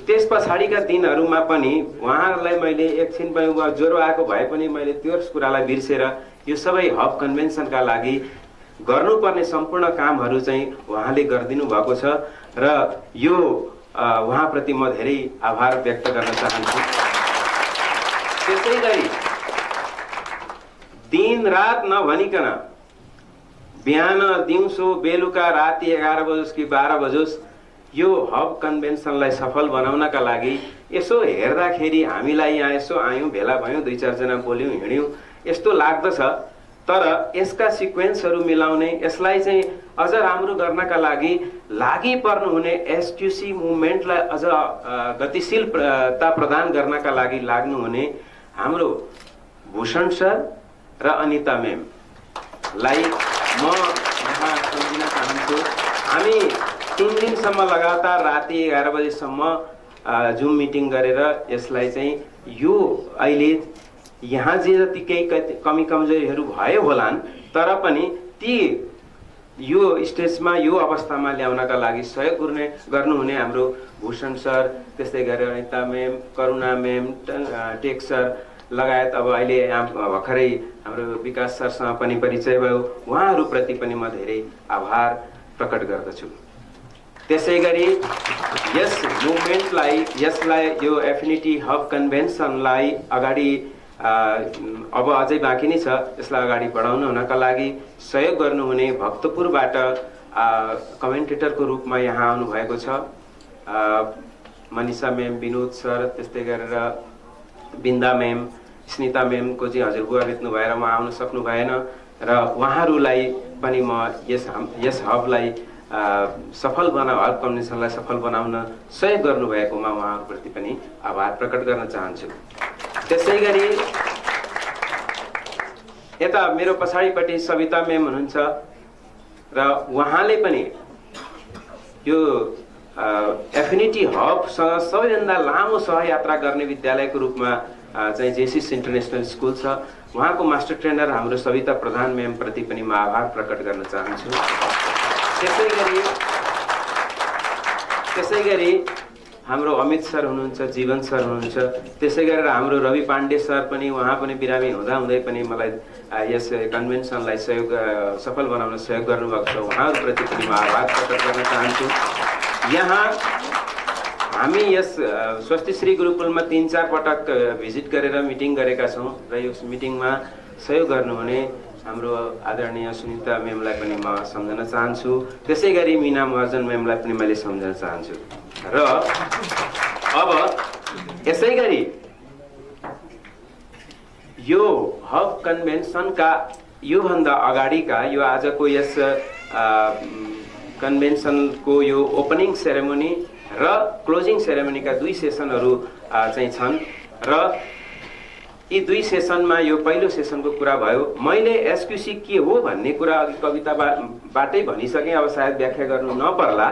Speaker 6: त्यस पछाडिका दिनहरूमा पनि उहाँहरूलाई मैले एकछिन पनि ज्वरो आएको भए पनि मैले त्यो कुरालाई बिर्सेर यो सबै हब कन्भेन्सनका लागि गर्नुपर्ने सम्पूर्ण कामहरू चाहिँ उहाँले गरिदिनु भएको छ र यो उहाँप्रति म धेरै आभार व्यक्त गर्न चाहन्छु। त्यसै गरी दिन रात नभनिकन बिहान दिउँसो बेलुका राति 11 बजोस् कि 12 बजोस् यो हब कन्भेन्सनलाई सफल बनाउनका लागि यसो हेर्दाखेरि हामीलाई यहाँ यसो आयौँ, भेला भयौँ, 2-4 जना बोल्यौँ, हिँड्यौँ यस्तो लाग्दछ। तर यसका सिक्वेन्सहरू मिलाउने, यसलाई चाहिँ अझ राम्रो गर्नका लागि लागि पर्नुहुने एसक्युसी मुभमेन्टलाई अझ गतिशीलता प्रदान गर्नका लागि लाग्नुहुने हाम्रो भूषण सर र अनिता म्यामलाई म यहाँ सम्झिन चाहन्छु। हामी 3 दिनसम्म लगातार राति 11 बजेसम्म जुम मिटिङ गरेर यसलाई चाहिँ यो अहिले यहाँ जे जति केही कमी कमजोरीहरू भयो होलान् तर पनि ती यो स्टेजमा यो अवस्थामा ल्याउनका लागि सहयोग गर्नुहुने हाम्रो भूषण सर, त्यस्तै गरेर अनिता म्याम, करुणा म्याम, टेक सर लगायत अब अहिले यहाँ भर्खरै हाम्रो विकास सरसँग पनि परिचय भयो, उहाँहरूप्रति पनि म धेरै आभार प्रकट गर्दछु। त्यसै गरी यस मुभमेन्टलाई, यसलाई यो एफिनिटी हब कन्भेन्सनलाई अगाडि अब अझै बाँकी नै छ, यसलाई अगाडि बढाउन हुनका लागि सहयोग गर्नुहुने भक्तपुरबाट कमेन्टेटरको रूपमा यहाँ आउनुभएको छ मनिषा म्याम, विनोद सर, त्यस्तै गरेर बिन्दा म्याम, स्निता म्यामको चाहिँ हजुरबुवा बित्नु भएर म आउन सक्नु भएन र उहाँहरूलाई पनि म यस हबलाई सफल हब कन्भेन्सनलाई सफल बनाउन सहयोग गर्नुभएकोमा उहाँहरूप्रति पनि आभार प्रकट गर्न चाहन्छु। त्यसै गरी यता मेरो पछाडिपट्टि सविता म्याम हुनुहुन्छ र उहाँले पनि यो एफिनिटी हबसँग सबैभन्दा लामो सहयात्रा गर्ने विद्यालयको रूपमा चाहिँ जेसिस इन्टरनेसनल स्कुल छ, उहाँको मास्टर ट्रेनर हाम्रो सविता प्रधान म्याम प्रति पनि म आभार प्रकट गर्न चाहन्छु। त्यसै गरी हाम्रो अमित सर हुनुहुन्छ, जीवन सर हुनुहुन्छ, त्यसै गरेर हाम्रो रवि पाण्डे सर पनि, उहाँ पनि बिरामी हुँदै पनि मलाई यस कन्भेन्सनलाई सफल बनाउन सहयोग गर्नुभएको छ, उहाँहरूप्रति पनि म आभार प्रकट गर्न चाहन्छु। यहाँ हामी यस स्वस्तिश्री गुरुकुलमा 3-4 पटक भिजिट गरेर मिटिङ गरेका छौँ र यो मिटिङमा सहयोग गर्नुहुने हाम्रो आदरणीय सुनिता म्यामलाई पनि म सम्झन चाहन्छु। त्यसै गरी मिना महर्जन म्यामलाई पनि मैले सम्झन चाहन्छु। र अब यसै गरी यो हब कन्भेन्सनका योभन्दा अगाडिका यो आजको यस कन्भेन्सनको यो ओपनिङ सेरेमोनी र क्लोजिङ सेरेमोनीका 2 सेसनहरू चाहिँ छन् र यी 2 सेसनमा यो पहिलो सेसनको कुरा भयो। मैले एसक्युसी के हो भन्ने कुरा अघि कविताबाटै भनिसकेँ, अब सायद व्याख्या गर्नु नपर्ला।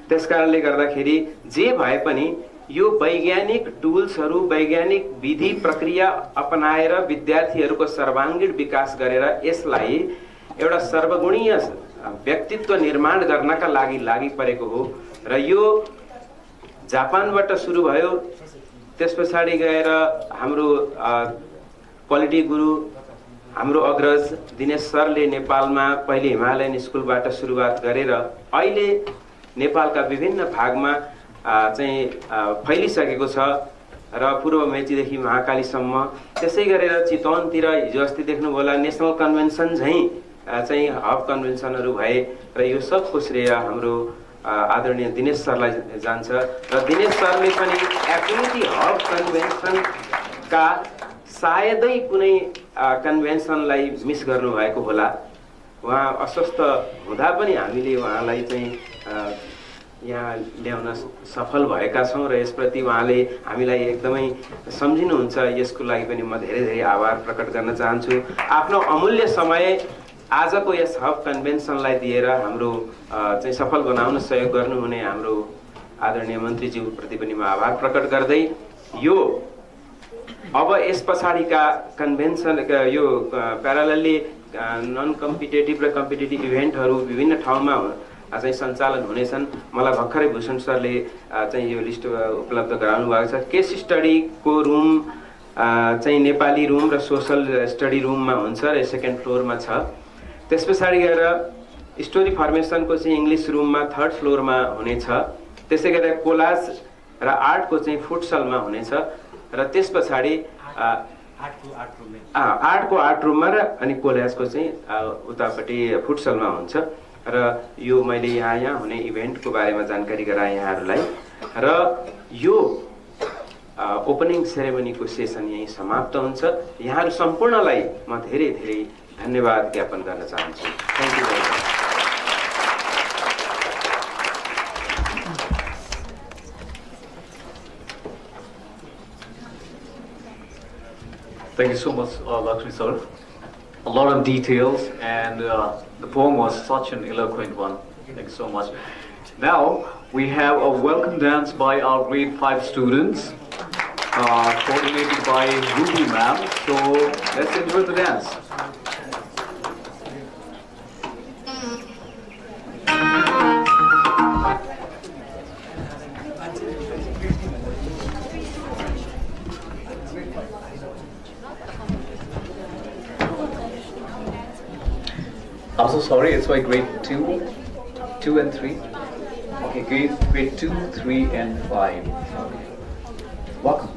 Speaker 6: त्यसकारणले गर्दाखेरि जे भए पनि यो वैज्ञानिक टुल्सहरू, वैज्ञानिक विधि प्रक्रिया अपनाएर विद्यार्थीहरूको सर्वाङ्गीण विकास गरेर यसलाई एउटा सर्वगुणीय व्यक्तित्व निर्माण गर्नका लागि परेको हो र यो जापानबाट सुरु भयो। त्यस पछाडि गएर हाम्रो क्वालिटी गुरु, हाम्रो अग्रज दिनेश सरले नेपालमा पहिले हिमालयन स्कुलबाट सुरुवात गरेर अहिले नेपालका विभिन्न भागमा चाहिँ फैलिसकेको छ र पूर्व मेचीदेखि महाकालीसम्म। त्यसै गरेर चितवनतिर हिजो अस्ति देख्नुभयो होला नेसनल कन्भेन्सन झैँ चाहिँ हब कन्भेन्सनहरू भए र यो सबको श्रेय हाम्रो आदरणीय दिनेश सरलाई जान्छ र दिनेश सरले पनि एफिनिटी हब कन्भेन्सन का सायदै कुनै कन्भेन्सनलाई मिस गर्नुभएको होला। उहाँ अस्वस्थ हुँदा पनि हामीले उहाँलाई चाहिँ यहाँ ल्याउन सफल भएका छौँ र यसप्रति उहाँले हामीलाई एकदमै सम्झिनुहुन्छ। यसको लागि पनि म धेरै धेरै आभार प्रकट गर्न चाहन्छु। आफ्नो अमूल्य समय आजको यस हब कन्भेन्सनलाई दिएर हाम्रो चाहिँ सफल बनाउन सहयोग गर्नुहुने हाम्रो आदरणीय मन्त्रीज्यूप्रति पनि म आभार प्रकट गर्दै यो अब यस पछाडिका कन्भेन्सन यो प्यारालली नन कम्पिटेटिभ र कम्पिटेटिभ इभेन्टहरू विभिन्न ठाउँमा चाहिँ सञ्चालन हुनेछन्। मलाई भर्खरै भूषण सरले चाहिँ यो लिस्ट उपलब्ध गराउनु भएको छ। केस स्टडीको रुम चाहिँ नेपाली रुम र सोसल स्टडी रुममा हुन्छ र सेकेन्ड फ्लोरमा छ। त्यस पछाडि गएर स्टोरी फर्मेसनको चाहिँ इङ्ग्लिस रुममा थर्ड फ्लोरमा हुनेछ। त्यसै गरेर कोलाज र आर्टको चाहिँ फुटसलमा हुनेछ र त्यस पछाडि आर्टको आर्ट रुममा र अनि कोलाजको चाहिँ उतापट्टि फुटसलमा हुन्छ। र यो मैले यहाँ हुने इभेन्टको बारेमा जानकारी गराएँ यहाँहरूलाई र यो ओपनिङ सेरेमनीको सेसन यही समाप्त हुन्छ। यहाँहरू सम्पूर्णलाई म धेरै धेरै धन्यवाद ज्ञापन गर्न चाहन्छु। Thank you very much.
Speaker 1: Thank you so much, Lakshmi sir. A lot of details, and the poem was such an eloquent one. Thank you so much. Now we have a welcome dance by our grade 5 students, coordinated by Ruby ma'am. So let's enjoy the dance. I'm so sorry, it's my grade 2 and 3. Okay, grade 2, 3, and 5. Okay. Welcome.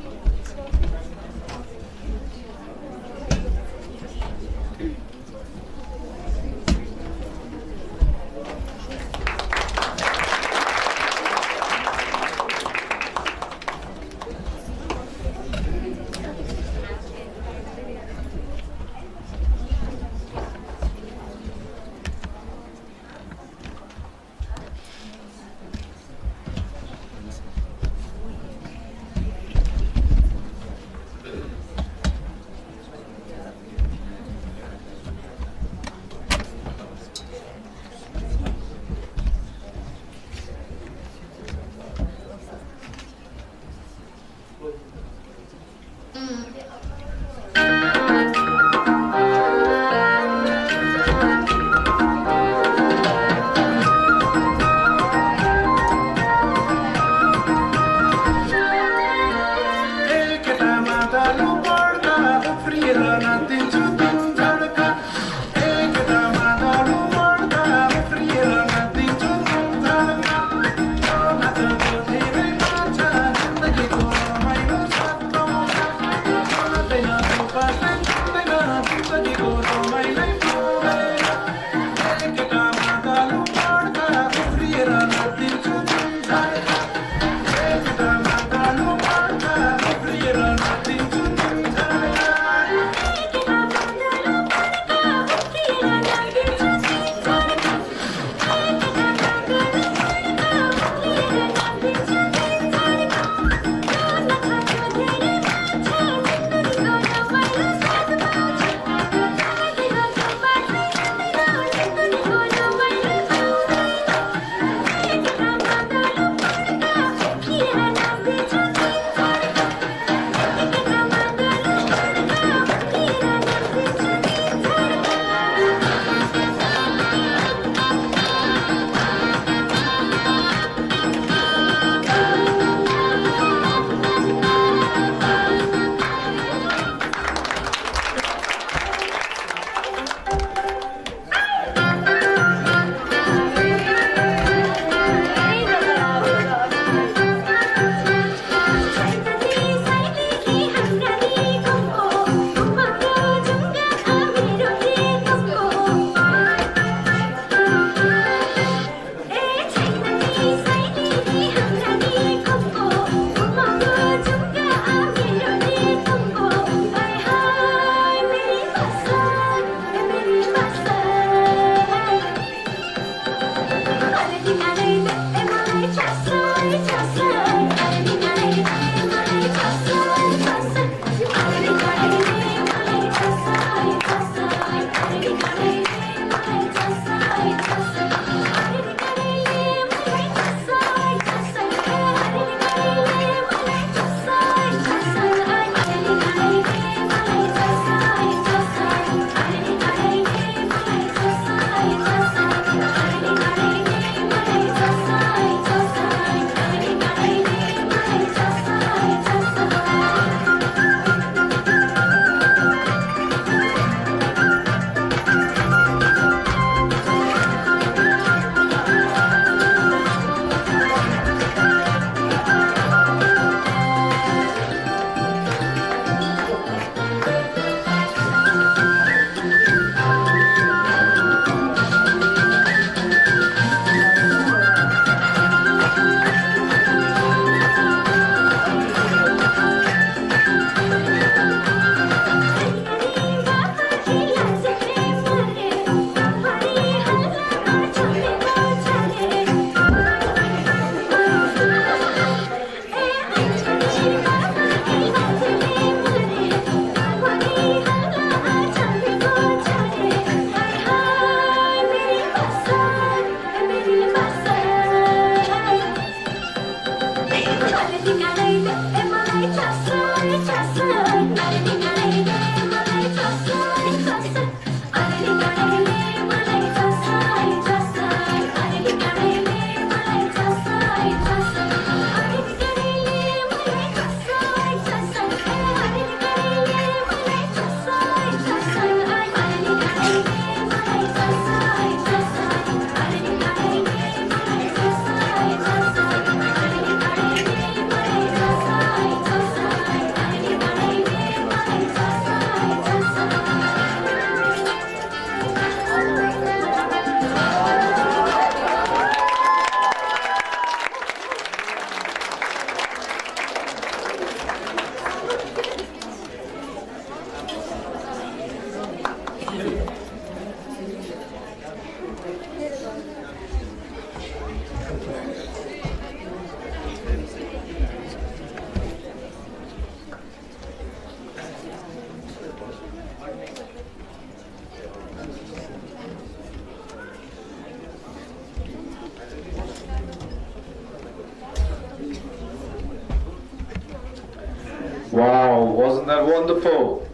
Speaker 1: Wow, wasn't that wonderful?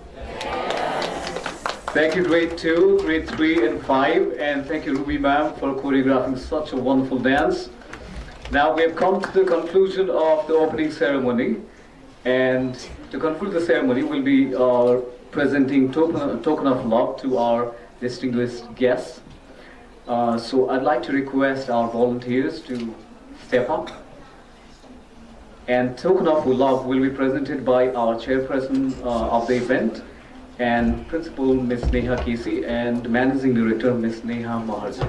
Speaker 1: Thank you grade 2, grade 3 and 5, and thank you Ruby ma'am for choreographing such a wonderful dance. Now we have come to the conclusion of the opening ceremony, and to conclude the ceremony we'll be presenting token of love to our distinguished guests. So I'd like to request our volunteers to step up. And token of love will be presented by our chairperson of the event and principal Ms. Neha Kesey and managing director Ms. Ms. Meena Maharjan.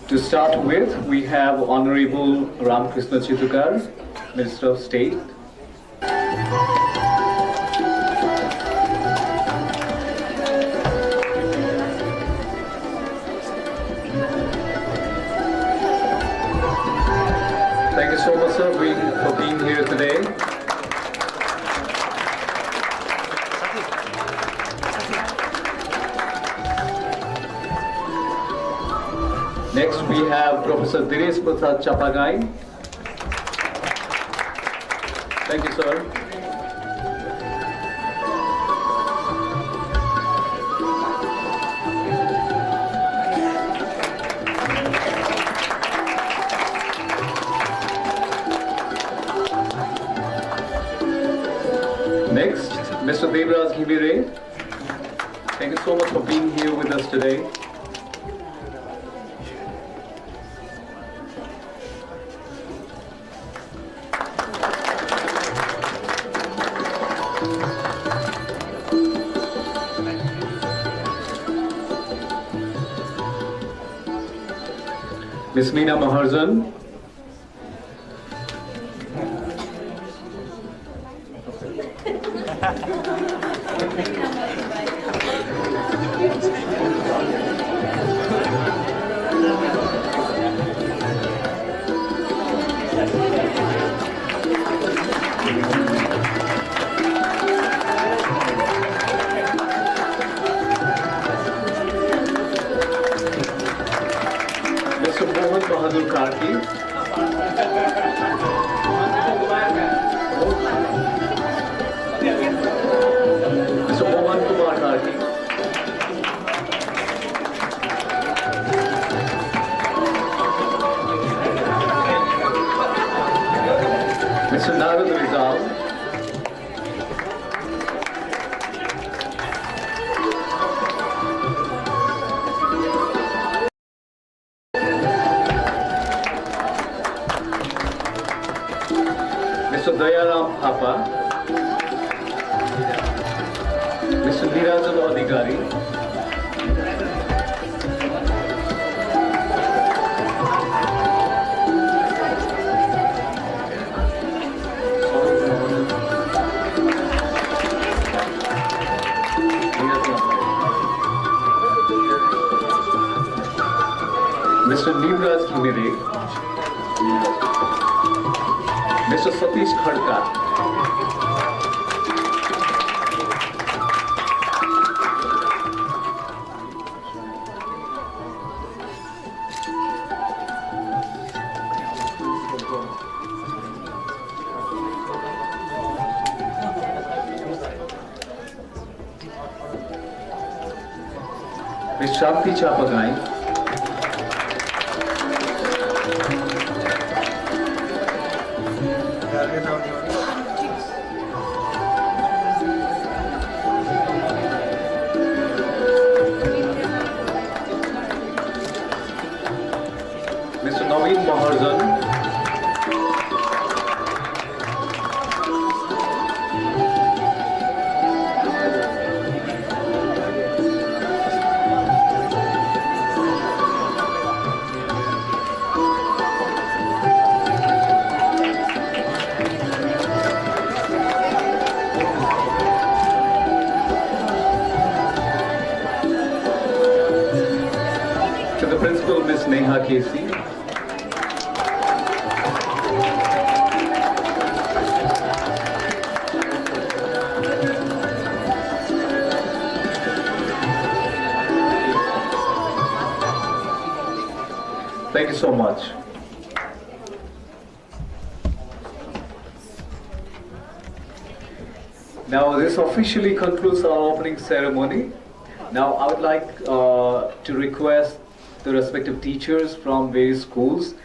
Speaker 1: To start with, we have Honorable Ramakrishna Chitukar, Minister of State. Thank you so much, sir, for being here today. Next, we have Professor Dinesh Prasad Chapagai. Thank you, sir. Next, Mr. Devraj Ghibire. Thank you so much for being here with us today. Ms. Meena Maharjan. Bahadur Karki. Mr. Mohan Kumar Karki. Mr. Narad Rizal. Mr. Dayaram Thapa, Mr. Nirajan Adhikari, Mr. Neeraj Khimere, Mr. Satish Khadka, Ms. Shanti Chapagai, Mr. Naveen Maharjan, Casey. Thank you so much. Now this officially concludes our opening ceremony. Now I would like to request the respective teachers from various schools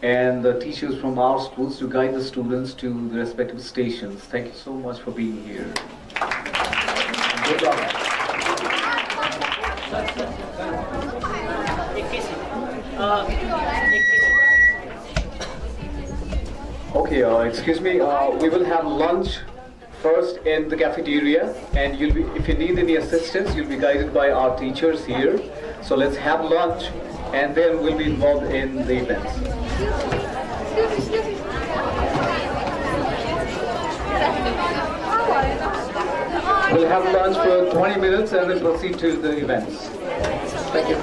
Speaker 1: and the teachers from our schools to guide the students to the respective stations. Thank you so much for being here. Good luck. Okay, excuse me, we will have lunch first in the cafeteria, and if you need any assistance, you'll be guided by our teachers here. So let's have lunch, and then we'll be involved in the events. We'll have lunch for 20 minutes and then proceed to the events. Thank you.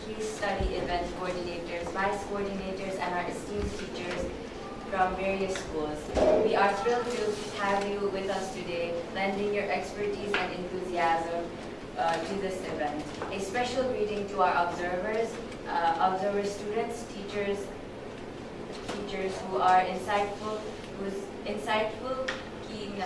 Speaker 7: Case study event coordinators, vice coordinators, and our esteemed teachers from various schools. We are thrilled to have you with us today, lending your expertise and enthusiasm to this event. A special greeting to our observers, students, teachers who are insightful, whose insightful, keen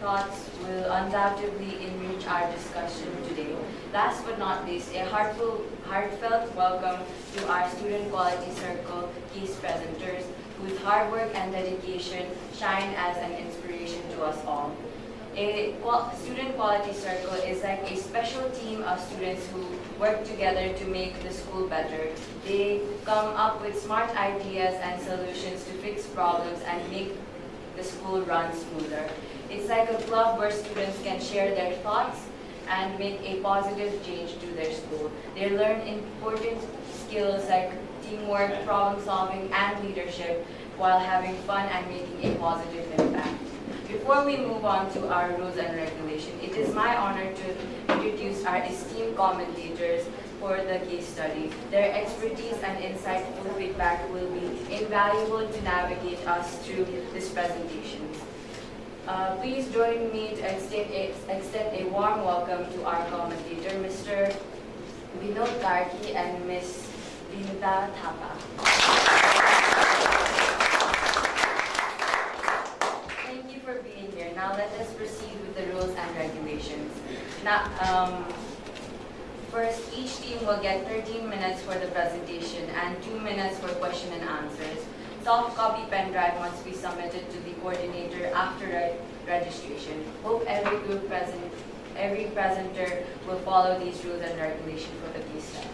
Speaker 7: thoughts will undoubtedly enrich our discussion today. Last but not least, a heartfelt welcome to our Student Quality Circle case presenters, whose hard work and dedication shine as an inspiration to us all. A Student Quality Circle is like a special team of students who work together to make the school better. They come up with smart ideas and solutions to fix problems and make the school run smoother. It's like a club where students can share their thoughts and make a positive change to their school. They learn important skills like teamwork, problem solving, and leadership while having fun and making a positive impact. Before we move on to our rules and regulations, it is my honor to introduce our esteemed commentators for the case study. Their expertise and insightful feedback will be invaluable to navigate us through this presentation. Please join me to extend a warm welcome to our commentator, Mr. Binod Karki and Ms. Binta Thapa. Thank you for being here. Now let us proceed with the rules and regulations. Now, first, each team will get 13 minutes for the presentation and 2 minutes for question and answers. Soft copy pen drive must be submitted to the coordinator after registration. Hope every presenter will follow these rules and regulations for the case study.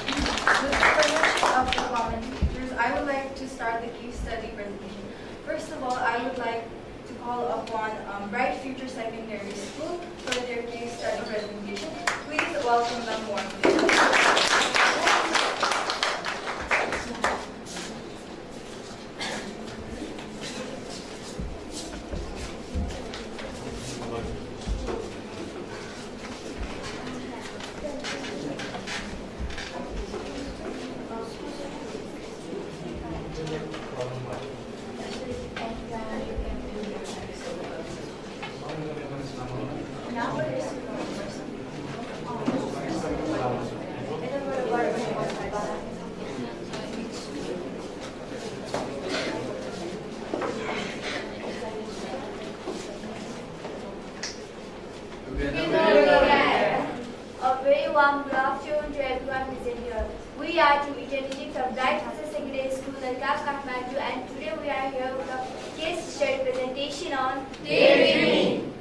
Speaker 8: With the permission of the commentators, I would like to start the case study presentation. First of all, I would like to call upon Bright Future Secondary School for their case study presentation. Please welcome them warmly.
Speaker 9: A very warm good afternoon to everyone present here. We are Team Eternity from Bright Future Secondary School, Lalkar, Kathmandu, and today we are here with a case study presentation on daydreaming.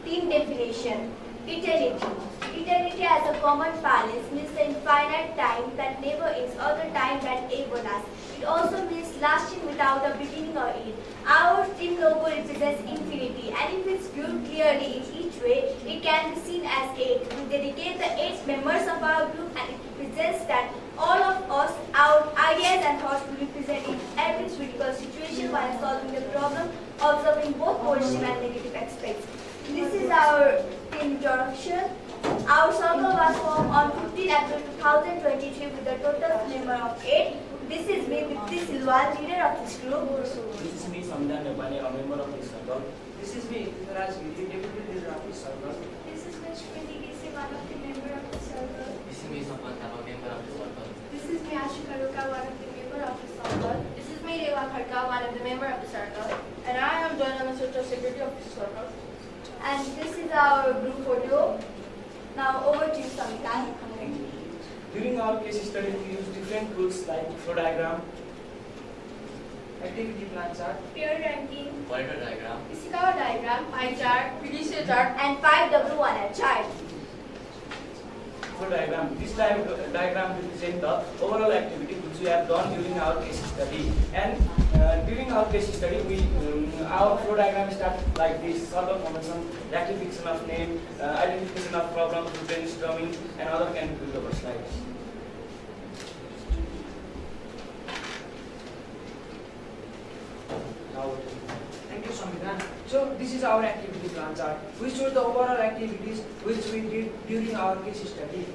Speaker 9: Team definition. Eternity. Eternity as a common parlance means the infinite time that never ends or the time that ever lasts. It also means lasting without a beginning or end. Our team logo represents infinity, and if it's viewed clearly in each way, it can be seen as 8, dedicate the 8 members of our group, and it represents that all of us, our ideas and thoughts will be present in every critical situation while solving the problem, observing both positive and negative aspects. This is our introduction. Our circle was formed on 15 April 2023 with a total number of 8. This is me, Vipti Silwan, leader of this group.
Speaker 10: This is me, Samdan Nabani, a member of this circle. This is me, Raj Giri, deputy leader of this circle.
Speaker 9: This is Ms. Shruti Gisi, one of the member of the circle.
Speaker 11: This is me, Sampan Thapa, member of the circle.
Speaker 9: This is me, Ashika Ruka, one of the member of the circle.
Speaker 8: This is me, Reva Kharka, one of the member of the circle. And I am Joanna Sutra, secretary of this circle.
Speaker 9: And this is our group photo. Now over to you, Samita.
Speaker 10: During our case study, we use different tools like flow diagram, activity plan chart,
Speaker 9: Peer ranking,
Speaker 11: Pointer diagram,
Speaker 9: Ishikawa diagram,
Speaker 8: Pie chart, PDCA chart,
Speaker 9: and 5W1L chart.
Speaker 10: flow diagram. This diagram represents the overall activity which we have done during our case study. And during our case study, our flow diagram starts like this: circle formation, rectification of name, identification of problems, brainstorming, and other can be over slides. Thank you, Samvidhan. So this is our activity plan chart. We show the overall activities which we did during our case study.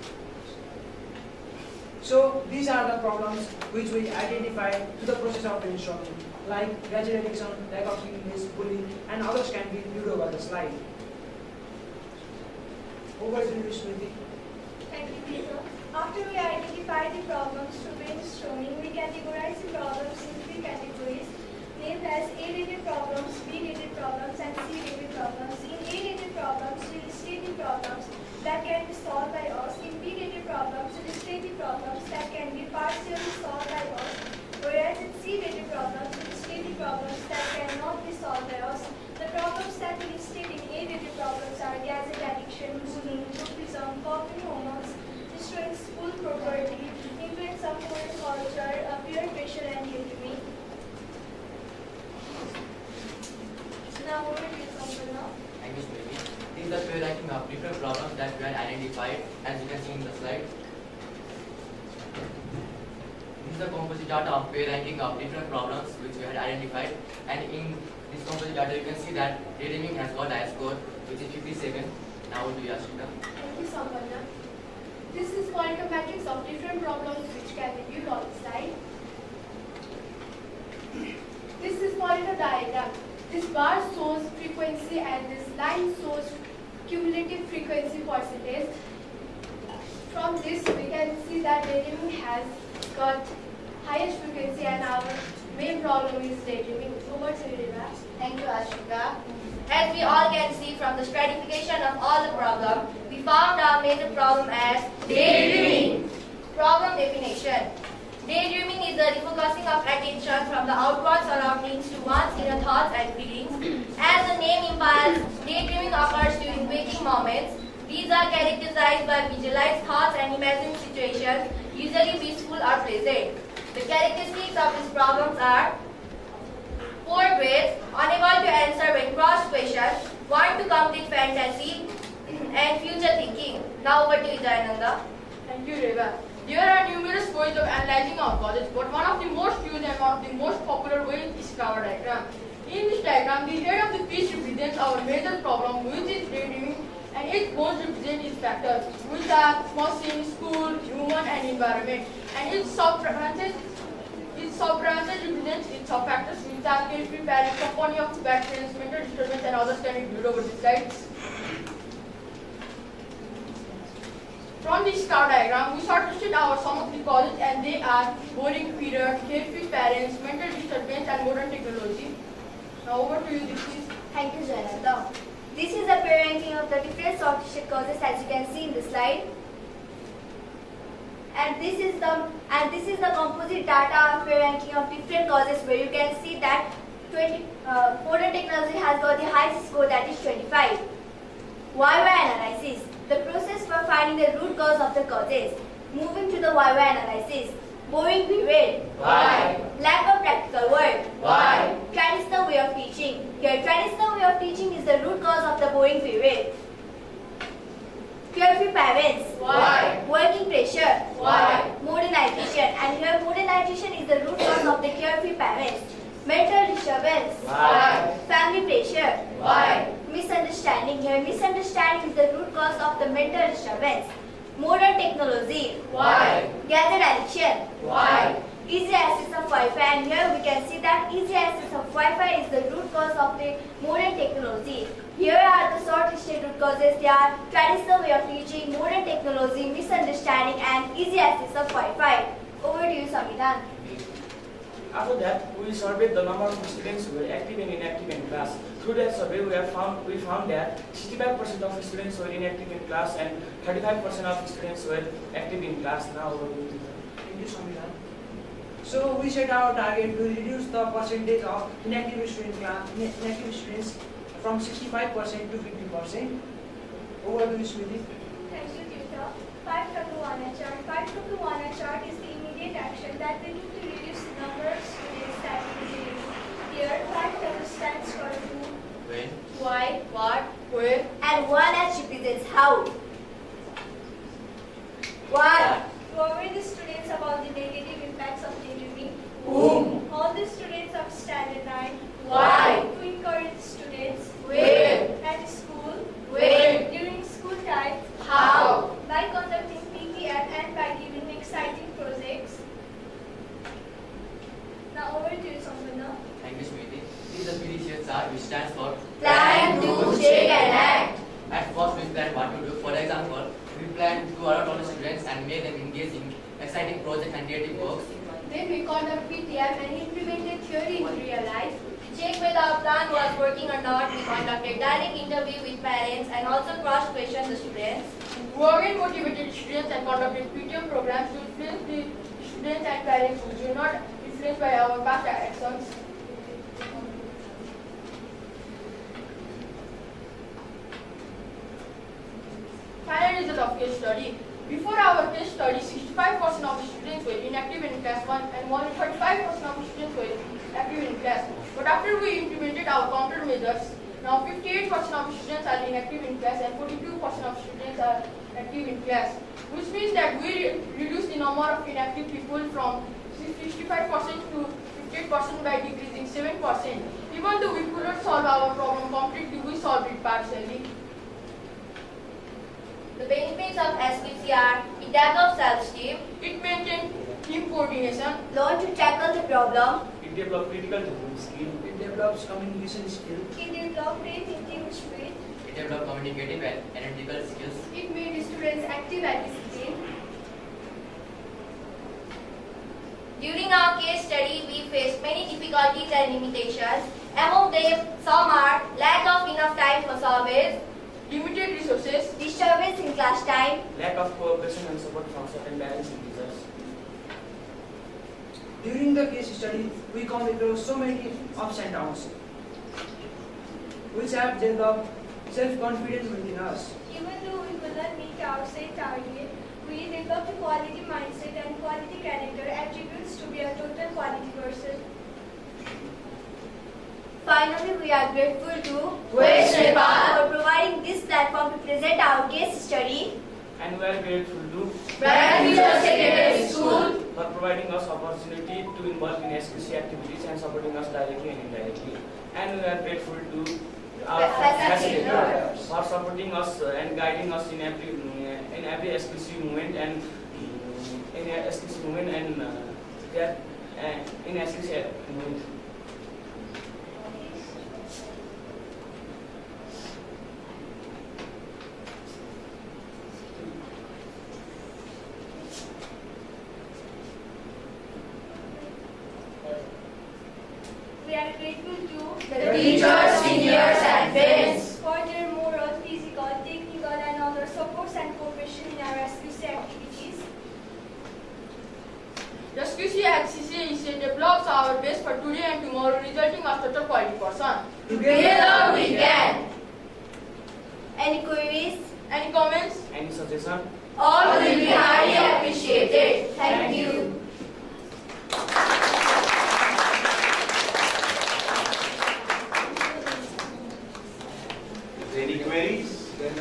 Speaker 10: So these are the problems which we identified to the process of brainstorming, like gadget addiction, lack of English, bullying, and others can be viewed over the slide. Over to you, Smriti.
Speaker 9: Thank you, Peter. After we identify the problems through brainstorming, we categorize the problems in 3 categories, named as A-rated problems, B-rated problems, and C-rated problems. In A-rated problems, we state the problems that can be solved by us. In B-rated problems, we state the problems that can be partially solved by us. Whereas in C-rated problems, we state the problems that cannot be solved by us. The problems that we state in A-rated problems are gadget addiction, bullying, groupism, copying hormones, destroying school property, influence of foreign culture, peer pressure, and daydreaming. Now over to you, Sampana.
Speaker 11: thank you, Smriti. This is the peer ranking of different problems that we had identified, as you can see in the slide. This is the composite data of peer ranking of different problems which we had identified, and in this composite data you can see that daydreaming has got a score which is 57. Now over to you, Ashika.
Speaker 9: Thank you, Sampana. This is pointer matrix of different problems which can be viewed on the slide. This is pointer diagram. This bar shows frequency and this line shows cumulative frequency percentage. From this we can see that daydreaming has got highest frequency and our main problem is daydreaming. Over to you, Reva.
Speaker 3: Thank you, Ashika. As we all can see from the stratification of all the problems, we found our major problem as daydreaming. Problem definition. Daydreaming is the refocusing of attention from the outward surroundings to one's inner thoughts and feelings. As the name implies, daydreaming occurs during waking moments. These are characterized by visualized thoughts and imagined situations, usually peaceful or pleasant. The characteristics of these problems are poor grades, unable to answer when crossed questions, want to complete fantasy, and future thinking. Now over to you, Jayananda.
Speaker 8: Thank you, Reva. There are numerous ways of analyzing our causes, but one of the most used and one of the most popular ways is Ishikawa diagram. In this diagram, the head of the fish represents our major problem, which is daydreaming, and its bones represent its factors, which are machine, school, human, and environment. And its sub-branches represents its sub-factors, which are carefree parents, company of bad friends, mental disturbance, and others can be viewed over the slides. From this star diagram, we shortlisted our some of the causes, and they are boring period, carefree parents, mental disturbance, and modern technology. Now over to you, Dixit.
Speaker 9: Thank you, Janata. This is a peer ranking of the different shortlisted causes as you can see in the slide. And this is the composite data of peer ranking of different causes, where you can see that modern technology has got the highest score, that is 25. YY analysis. The process for finding the root cause of the causes. Moving to the YY analysis. Boring period.
Speaker 11: Why?
Speaker 9: Lack of practical work.
Speaker 11: Why?
Speaker 9: Traditional way of teaching. Here, traditional way of teaching is the root cause of the boring period. Carefree parents.
Speaker 8: Why?
Speaker 9: Working pressure.
Speaker 8: Why?
Speaker 9: Modernization. And here modernization is the root cause of the carefree parents. Mental disturbance.
Speaker 8: Why?
Speaker 9: Family pressure.
Speaker 8: Why?
Speaker 9: Misunderstanding. Here misunderstanding is the root cause of the mental disturbance. Modern technology.
Speaker 8: Why?
Speaker 9: Gadget addiction.
Speaker 8: Why?
Speaker 9: Easy access of Wi-Fi, and here we can see that easy access of Wi-Fi is the root cause of the modern technology. Here are the short-listed root causes. They are traditional way of teaching, modern technology, misunderstanding, and easy access of Wi-Fi. Over to you, Samidhan.
Speaker 10: After that, we surveyed the number of students who were active and inactive in class. Through that survey, we found that 65% of students were inactive in class and 35% of students were active in class. Now, thank you, Samidhan.
Speaker 12: So we set our target to reduce the percentage of inactive students from 65% to 50%. Over to you, Smriti.
Speaker 9: Thank you, tutor. 5W1 chart. 5W1 chart is the immediate action that we do to reduce the number of students that we need. Here, 5W stands for who,
Speaker 11: When?
Speaker 9: why, what, where, and 1H represents how. Why? To worry the students about the negative impacts of daydreaming.
Speaker 8: Whom?
Speaker 9: All the students of Standard 9.
Speaker 8: Why?
Speaker 9: To encourage students.
Speaker 8: Where?
Speaker 9: At school.
Speaker 8: When?
Speaker 9: During school time.
Speaker 8: How?
Speaker 9: By conducting PPM and by giving exciting projects. Now over to you, Sampana.
Speaker 11: Thank you, Smriti. This is the PDCA chart, which stands for
Speaker 8: Plan, do, check and act.
Speaker 11: At first, we plan what to do. For example, we plan to allow all the students and make them engage in exciting projects and creative works.
Speaker 9: Then we conduct PPM and implemented theory in real life.
Speaker 7: To check whether our plan was working or not, we conducted direct interview with parents and also cross-questioned the students.
Speaker 8: We again motivated students and conducted PTM programs to influence the students and parents who were not influenced by our past actions. Final result of case study. Before our case study, 65% of the students were inactive in class 1 and only 35% of the students were active in class. But after we implemented our countermeasures, now 58% of the students are inactive in class and 42% of students are active in class, which means that we reduced the number of inactive people from 65% to 58% by decreasing 7%. Even though we couldn't solve our problem completely, we solved it partially.
Speaker 7: The benefits of SQC are: it develops self-esteem,
Speaker 8: It maintained team coordination,
Speaker 9: Learn to tackle the problem.
Speaker 10: It develops critical thinking skill.
Speaker 12: It develops communication skill.
Speaker 9: It develops creativity with spirit.
Speaker 11: It develops communicative and analytical skills.
Speaker 9: It made students active and disciplined.
Speaker 7: During our case study, we faced many difficulties and limitations. Among them, some are lack of enough time for surveys,
Speaker 8: limited resources,
Speaker 9: Disturbance in class time.
Speaker 10: Lack of cooperation and support from certain parents and teachers.
Speaker 12: During the case study, we come across so many ups and downs, which have developed self-confidence within us.
Speaker 9: Even though we will not meet our set target, we developed a quality mindset and quality character attributes to be a total quality person. Finally, we are grateful to
Speaker 8: West Nepal
Speaker 9: for providing this platform to present our case study.
Speaker 10: And we are grateful to
Speaker 8: Bright Future Secondary School
Speaker 10: for providing us opportunity to involve in SQC activities and supporting us directly and indirectly. And we are grateful to our facilitators for supporting us and guiding us in every SQC movement and in SQC movement.
Speaker 9: We are grateful to
Speaker 8: the teachers, seniors and friends
Speaker 9: for their moral, physical, technical and other supports and cooperation in our SQC activities.
Speaker 8: The SQC at CCA develops our best for today and tomorrow, resulting as total quality person. Together we can.
Speaker 9: Any queries?
Speaker 8: Any comments?
Speaker 10: Any suggestion?
Speaker 8: All will be highly appreciated.
Speaker 9: Thank you.
Speaker 13: Any queries? Okay.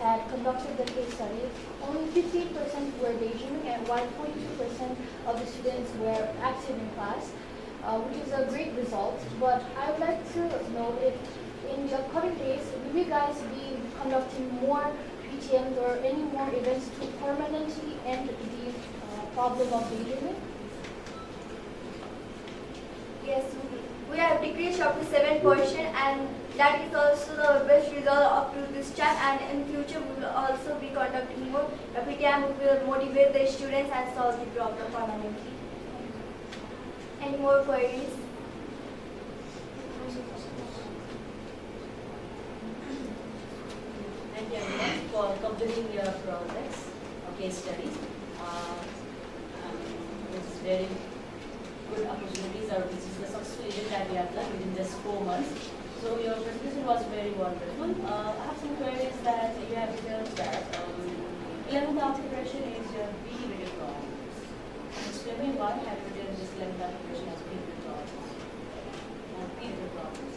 Speaker 9: had conducted the case study, only 15% were daydreaming and while 42% of the students were active in class, which is a great result. But I would like to know if in the upcoming days, will you guys be conducting more PTMs or any more events to permanently end the problem of daydreaming?
Speaker 13: Yes, we have decreased up to 7%, and that is also the best result up to this time. And in future, we will also be conducting more PTM. We will motivate the students and solve the problem permanently. Any more queries?
Speaker 14: Thank you everyone for completing your projects or case studies. This is very good opportunities, or this is the successful event that we have done within just 4 months. So your presentation was very wonderful. I have some queries that you have written that 11th hour preparation is your B-rated problem. Explain me why have you written this 11th hour preparation as B-rated problems? B-rated problems.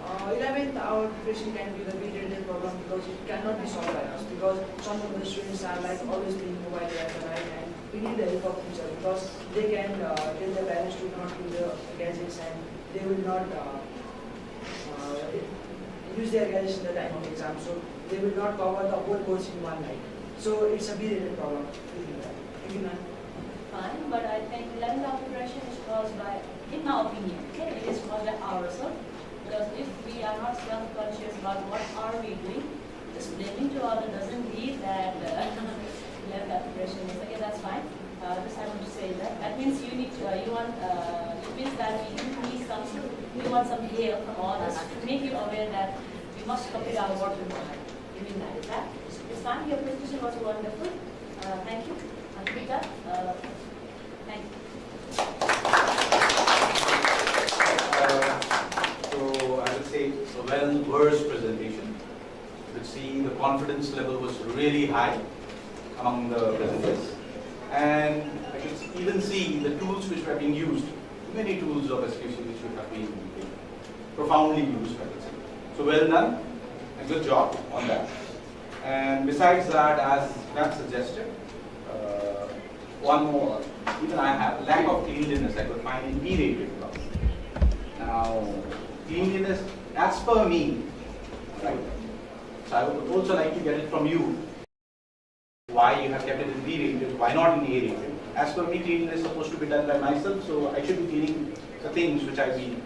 Speaker 12: 11th hour preparation can be the B-rated problem because it cannot be solved by us, because some of the students are like always being mobile at the night, and we need the help of teacher because they can tell the parents to not use the gadgets, and they will not use their gadgets in the time of exam, so they will not cover the whole course in one night. So it's a B-rated problem. Thank you, ma'am.
Speaker 14: Fine, but I think 11th hour preparation is caused by, in my opinion, okay, it is caused by ourselves. Because if we are not self-conscious about what are we doing, just blaming to others doesn't mean that 11th hour preparation is okay. That's fine. Just I want to say that. That means you need it means that we want some help from others to make you aware that we must complete our work in time. You mean that? Is that? It's fine. Your presentation was wonderful. Thank you. Ankita, thank you.
Speaker 15: So I would say it's a well-versed presentation. You could see the confidence level was really high among the presenters. And I could even see the tools which were being used, many tools of SQC which have been profoundly used, I would say. So well done and good job on that. And besides that, as Grant suggested, one more, even I have lack of cleanliness I could find in B-rated class. Now, cleanliness, as per me, right? So I would also like to get it from you. Why you have kept it in B-rated, why not in A-rated? As per me, cleanliness is supposed to be done by myself, so I should be cleaning the things which I've been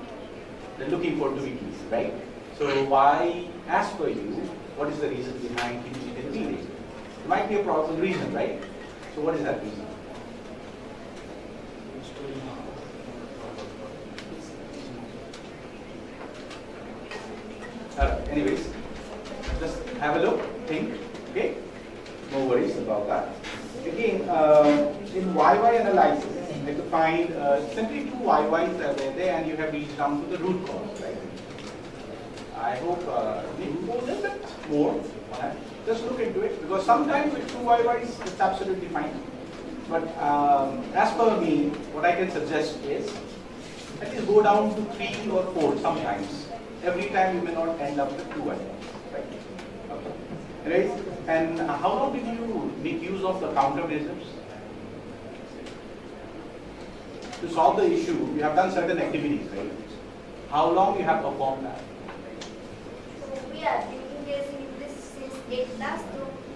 Speaker 15: looking for to be clean, right? So why, as per you, what is the reason behind keeping it in B-rated? There might be a probable reason, right? So what is that reason? Anyways, just have a look, think, okay? No worries about that. Again, in YY analysis, I could find simply 2 YYs that were there, and you have reached down to the root cause, right? I hope we go a little bit more on that. Just look into it, because sometimes with 2 YYs, it's absolutely fine. But as per me, what I can suggest is, at least go down to 3 or 4 sometimes. Every time you may not end up with 2 YYs, right? Okay. Anyways, and how long did you make use of the countermeasures? To solve the issue, you have done certain activities, right? How long you have performed that?
Speaker 13: So we have been engaging in this since 8th class.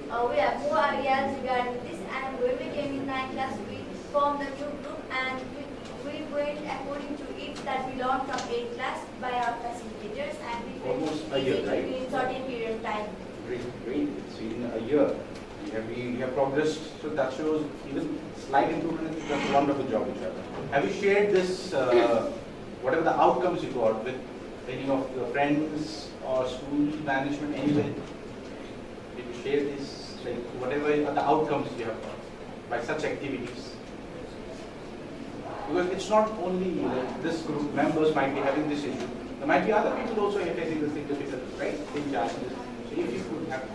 Speaker 13: So we have more ideas regarding this, and when we came in 9th class, we formed a new group, and we went according to it that we learned from 8th class by our facilitators, and we
Speaker 15: Almost a year, right?
Speaker 13: in certain period of time.
Speaker 15: Great. It's been a year. You have progressed, so that shows even slight improvement. That's a wonderful job which you have done. Have you shared this, whatever the outcomes you got, with any of your friends or school management anywhere? Did you share this, like whatever are the outcomes you have got by such activities? Because it's not only that this group members might be having this issue. There might be other people also facing the same difficulties, right? Same challenges. So if you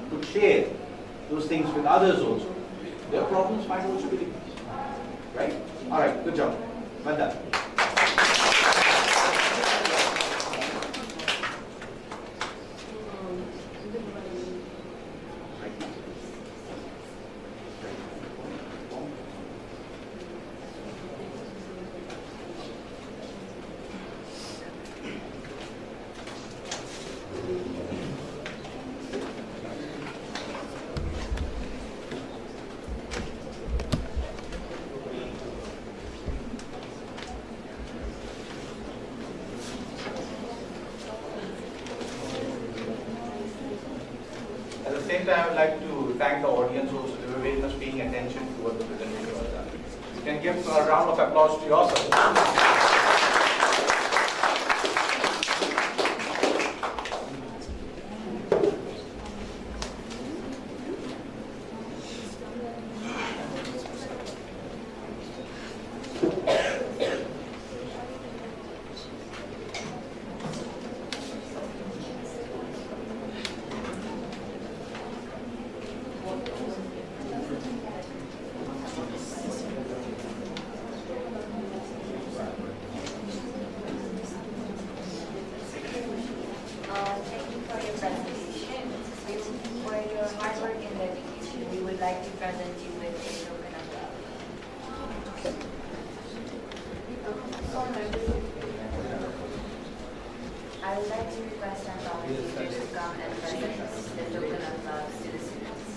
Speaker 15: could share those things with others also, their problems might also be reduced, right? All right, good job. Well done. I'd like to thank the audience also. They were very much paying attention to what the presentation was done. You can give a round of applause to yourself.
Speaker 7: Thank you for your presentation. For your hard work and dedication, we would like to present you with a token of love. I would like to request our volunteers to come and present the token of love to the students.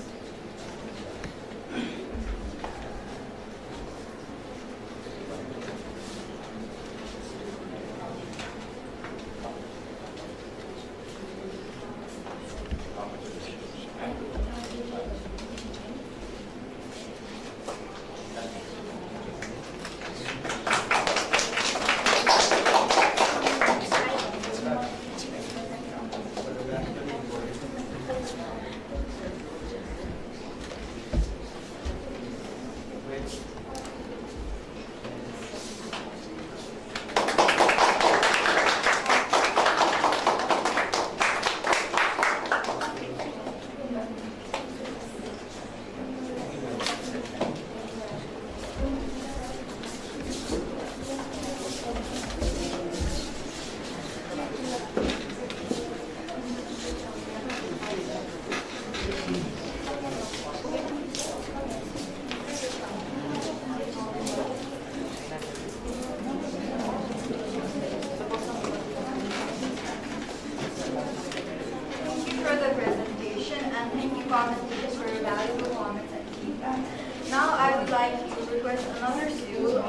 Speaker 8: commentators for your valuable comments and feedback. Now I would like to request another school,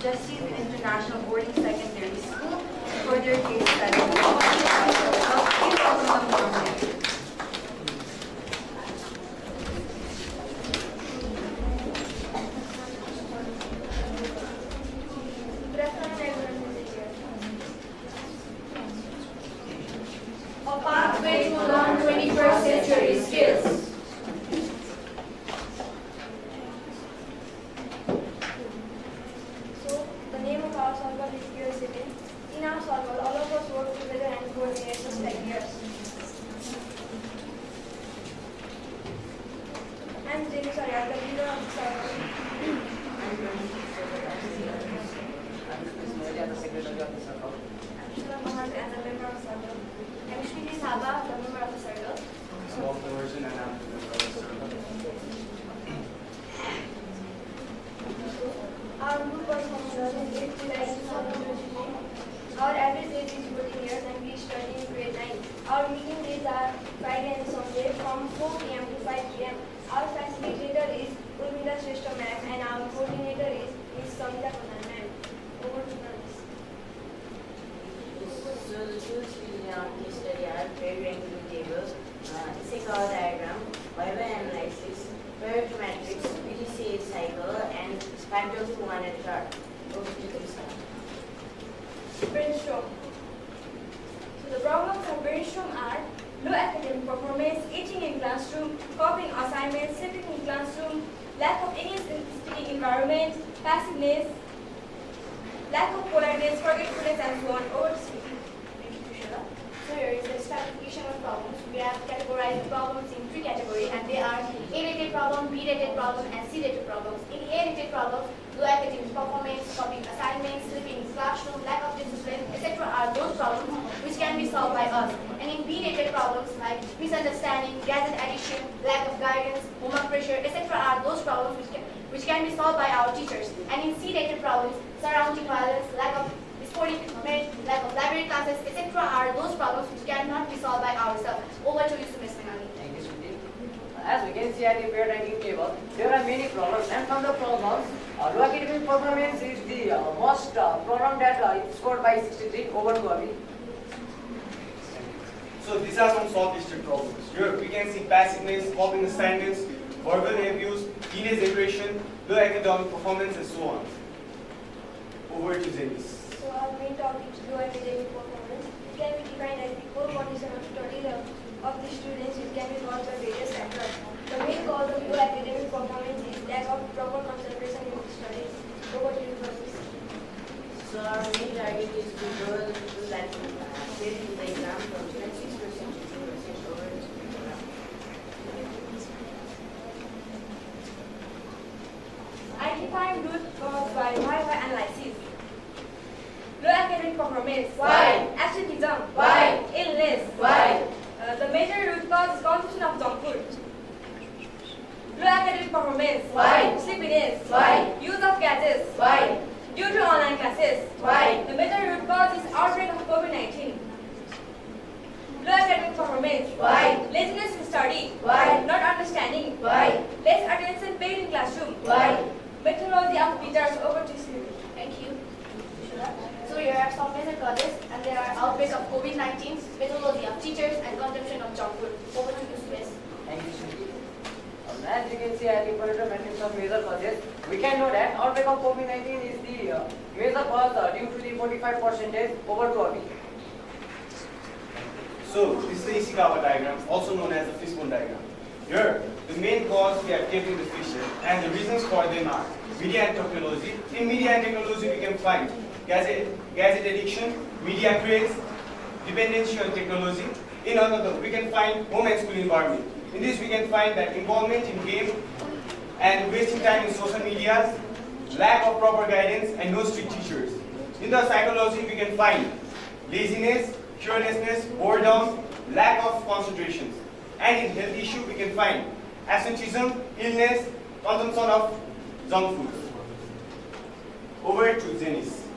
Speaker 8: Justice International Boarding Secondary School, for their case study. Please welcome them warmly.
Speaker 9: A pathway to learn 21st century skills. So, the name of our circle is curiosity. In our circle, all of us work together and coordinate just like years. I'm Jenny Saryat, the leader of the circle. I'm the secretary of the circle. I'm Shura Mohan, and a member of the circle. I'm Shruti Thaba, the member of the circle.
Speaker 10: I'm of the version and I'm the member of the circle.
Speaker 9: Our group was from 2008 to 2015. Our average age is 14 years and we study in grade 9. Our meeting days are Friday and Sunday from 4 p.m. to 5 p.m. Our facilitator is Urmila Shrestha ma'am and our coordinator is Ms. Samita Pradhan ma'am. Over to Ms.
Speaker 16: So the tools used in our case study are trade ranking tables, SQC diagram, Viva analysis, product matrix, PDCA cycle, and factor to one and chart. Over to Lisa.
Speaker 9: Brainstorm. So the problems of brainstorm are low academic performance, eating in classroom, copying assignments, sleeping in classroom, lack of any speaking environment, passiveness, lack of politeness, forgetfulness, and so on. Over to speaking.
Speaker 13: So here is the stratification of problems. We have categorized problems in three categories, and they are A-rated problem, B-rated problem, and C-rated problems. In A-rated problems, low academic performance, copying assignments, sleeping in classroom, lack of discipline, etc. are those problems which can be solved by us. And in B-rated problems like misunderstanding, gadget addiction, lack of guidance, homework pressure, etc. are those problems which can be solved by our teachers. And in C-rated problems, surrounding violence, lack of sporting equipment, lack of library classes, etc. are those problems which cannot be solved by ourselves. Over to you, Ms. Menani.
Speaker 17: Thank you, Shruti. As we can see at the pair ranking table, there are many problems, and from the problems, low academic performance is the most problem that is scored by 63. Over to Abhi.
Speaker 10: So
Speaker 18: So these are some solved district problems. Here we can see passiveness, coping assignments, verbal abuse, teenage aggression, low academic performance, and so on. Over to Zenis.
Speaker 9: So our main topic is low academic performance. It can be defined as the core condition of study of the students. It can be caused by various factors. The main cause of low academic performance is lack of proper concentration in studies. Over to you, Francis.
Speaker 16: So our main target is to go to that state in the exam from 26% to 2% over this program.
Speaker 9: Identifying root cause by why analysis. Low academic performance.
Speaker 16: Why?
Speaker 9: Absenteeism.
Speaker 16: Why?
Speaker 9: Illness.
Speaker 16: Why?
Speaker 9: The major root cause is consumption of junk food. Low academic performance.
Speaker 16: Why?
Speaker 9: Sleepiness.
Speaker 16: Why?
Speaker 9: Use of gadgets.
Speaker 16: Why?
Speaker 9: Due to online classes.
Speaker 16: Why?
Speaker 9: The major root cause is outbreak of COVID-19. Low academic performance.
Speaker 16: Why?
Speaker 9: Laziness in study.
Speaker 16: Why?
Speaker 9: Not understanding.
Speaker 16: Why?
Speaker 9: Less attention paid in classroom.
Speaker 16: Why?
Speaker 9: Methodology of teachers. Over to Smith.
Speaker 13: Thank you. So here are some major causes, and there are outbreak of COVID-19, methodology of teachers, and consumption of junk food. Over to you, Suresh.
Speaker 17: Thank you, Shruti. As you can see, I think the matrix of major causes. We can know that outbreak of COVID-19 is the major cause due to the 45% over to Abi.
Speaker 18: So this is the Ishikawa diagram, also known as the fishbone diagram. Here, the main cause we are keeping the fishes, and the reasons for them are media and technology. In media and technology, we can find gadget addiction, media craze, dependency on technology. In another, we can find home and school environment. In this, we can find that involvement in game and wasting time in social media, lack of proper guidance, and no strict teachers. In the psychology, we can find laziness, carelessness, boredom, lack of concentration. And in health issue, we can find absenteeism, illness, consumption of junk food. Over to Zenis.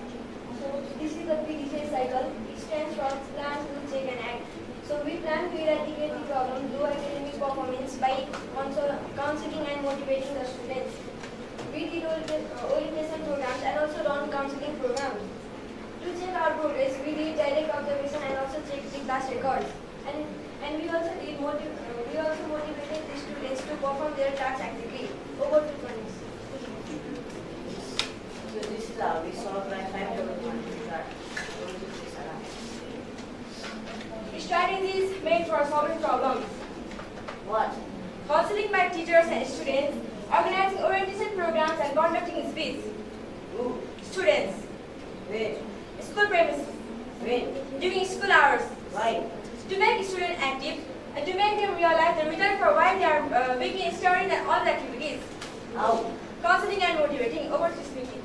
Speaker 9: So this is the PDCA cycle. It stands for plan, do, check, and act. So we plan to eradicate the problem low academic performance by counseling and motivating the students. We did orientation programs and also run counseling programs. To check our progress, we did direct observation and also check the class records. And we also motivated the students to perform their tasks actively. Over to Pranis.
Speaker 16: So this is how we solve like 5 development.
Speaker 9: Strategies made for solving problems.
Speaker 16: What?
Speaker 9: Counseling by teachers and students, organizing orientation programs and conducting speech.
Speaker 16: Who?
Speaker 9: Students.
Speaker 16: Where?
Speaker 9: School premises.
Speaker 16: When?
Speaker 9: During school hours.
Speaker 16: Why?
Speaker 9: To make students active and to make them realize the reason for why they are making studying and all the activities.
Speaker 16: How?
Speaker 9: Counseling and motivating. Over to speaking.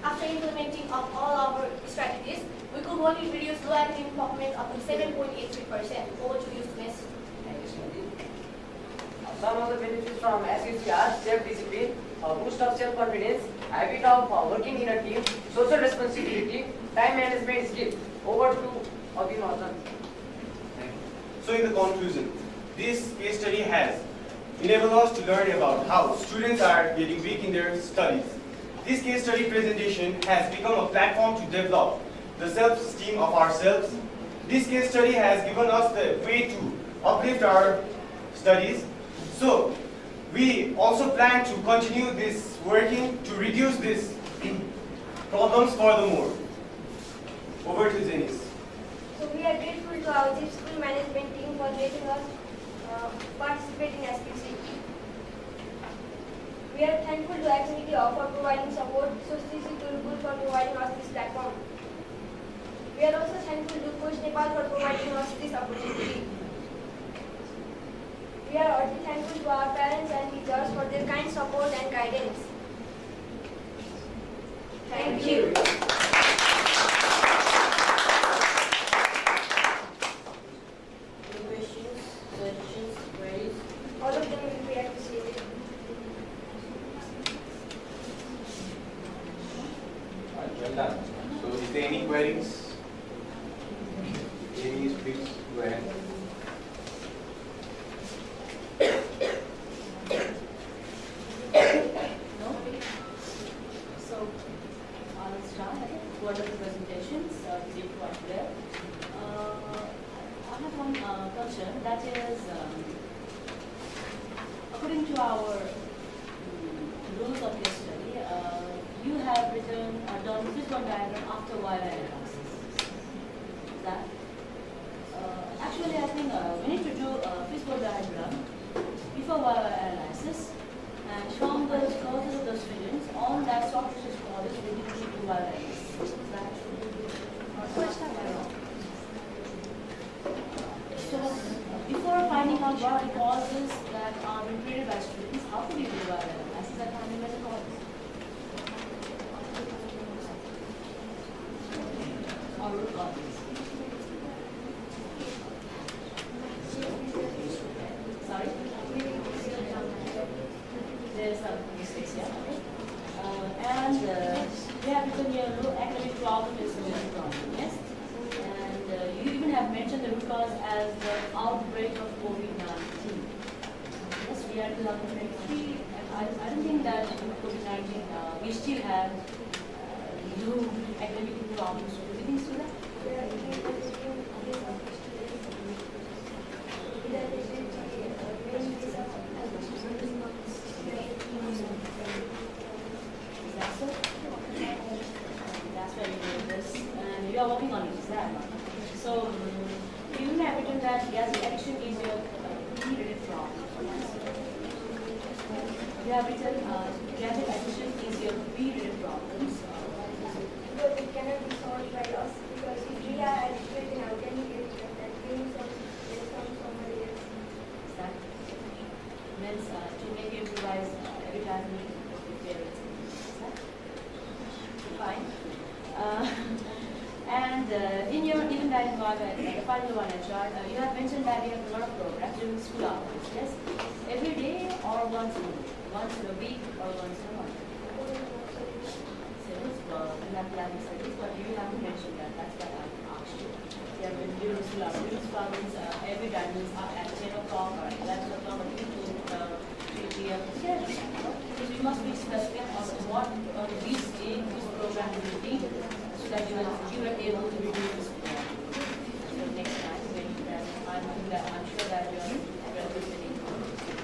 Speaker 13: After implementing of all our strategies, we could only reduce low academic performance up to 7.83%. Over to you, Suresh.
Speaker 17: Thank you, Shruti. Some of the benefits from SQC are self-discipline, boost of self-confidence, habit of working in a team, social responsibility, time management skill. Over to Abhinandan.
Speaker 18: So in the conclusion, this case study has enabled us to learn about how students are getting weak in their studies. This case study presentation has become a platform to develop the self-esteem of ourselves. This case study has given us the way to uplift our studies. So we also plan to continue this working to reduce these problems furthermore. Over to Zenis.
Speaker 9: So we are grateful to our chief school management team for letting us participate in SQC. We are thankful to Affinity Hub for providing support, SQC Gurukul for providing us this platform. We are also thankful to Coach Nepal for providing us this opportunity. We are also thankful to our parents and teachers for their kind support and guidance. Thank you.
Speaker 16: Any questions, suggestions, queries?
Speaker 9: All of them will be appreciated.
Speaker 15: Well done. So is there any queries? Any, please go ahead.
Speaker 14: So, let's start. Moving to our rules of case study, you have written a done fishbone diagram after YY analysis. That actually, I think we need to do a fishbone diagram before YY analysis, and from the causes of the students on that soft tissue causes we need to do YY analysis. So before finding out what the causes that are repeated by students, how could you do YY analysis and finding the causes? Or root causes? Sorry? There's some mistakes here. And we have written here, no academic problem is a major problem, yes? And you even have mentioned the root cause as the outbreak of COVID-19. Yes, we are in 2023, and I don't think that in COVID-19 we still have new academic problems. Do you think so? That? That's why we did this, and we are working on it. So, you have written that gas addiction is your key-related problem. You have written gas addiction is your key-related problems.
Speaker 9: Because it cannot be solved by us, because if we are adequate in organic agent, that means somebody else.
Speaker 14: Exactly. Means to make you improvise every time you prepare it. Fine. And in your given diet environment, the final one HR, you have mentioned that you have a lot of programs during school hours. Yes? Every day or once in a week or once in a month. So in that planning studies, but you haven't mentioned that. That's why I asked you. You have been during school hours. During school hours, every time is at 10 o'clock or 11 o'clock or 3 p.m. Yes. So you must be specific on what which day this program will be, so that you are able to review this program. So next time when you I'm sure that you are representing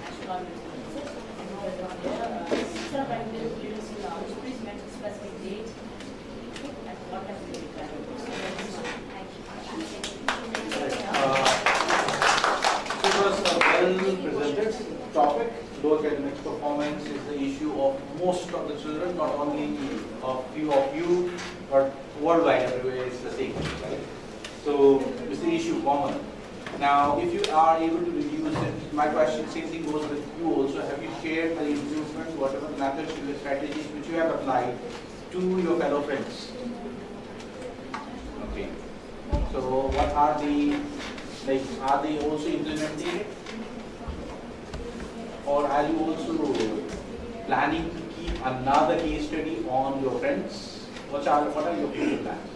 Speaker 14: national organizations. Instead of writing the during school hours, please mention specific date and what has been required. So that is fine.
Speaker 15: It was a well-presented topic. Low academic performance is the issue of most of the children, not only a few of you, but worldwide everywhere it's the same. Right? So it's the issue common. Now, if you are able to reduce it, my question, same thing goes with you also. Have you shared the improvements, whatever methods, strategies which you have applied to your fellow friends? Okay. So what are are they also implementing it? Or are you also planning to keep another case study on your friends? What are your future plans?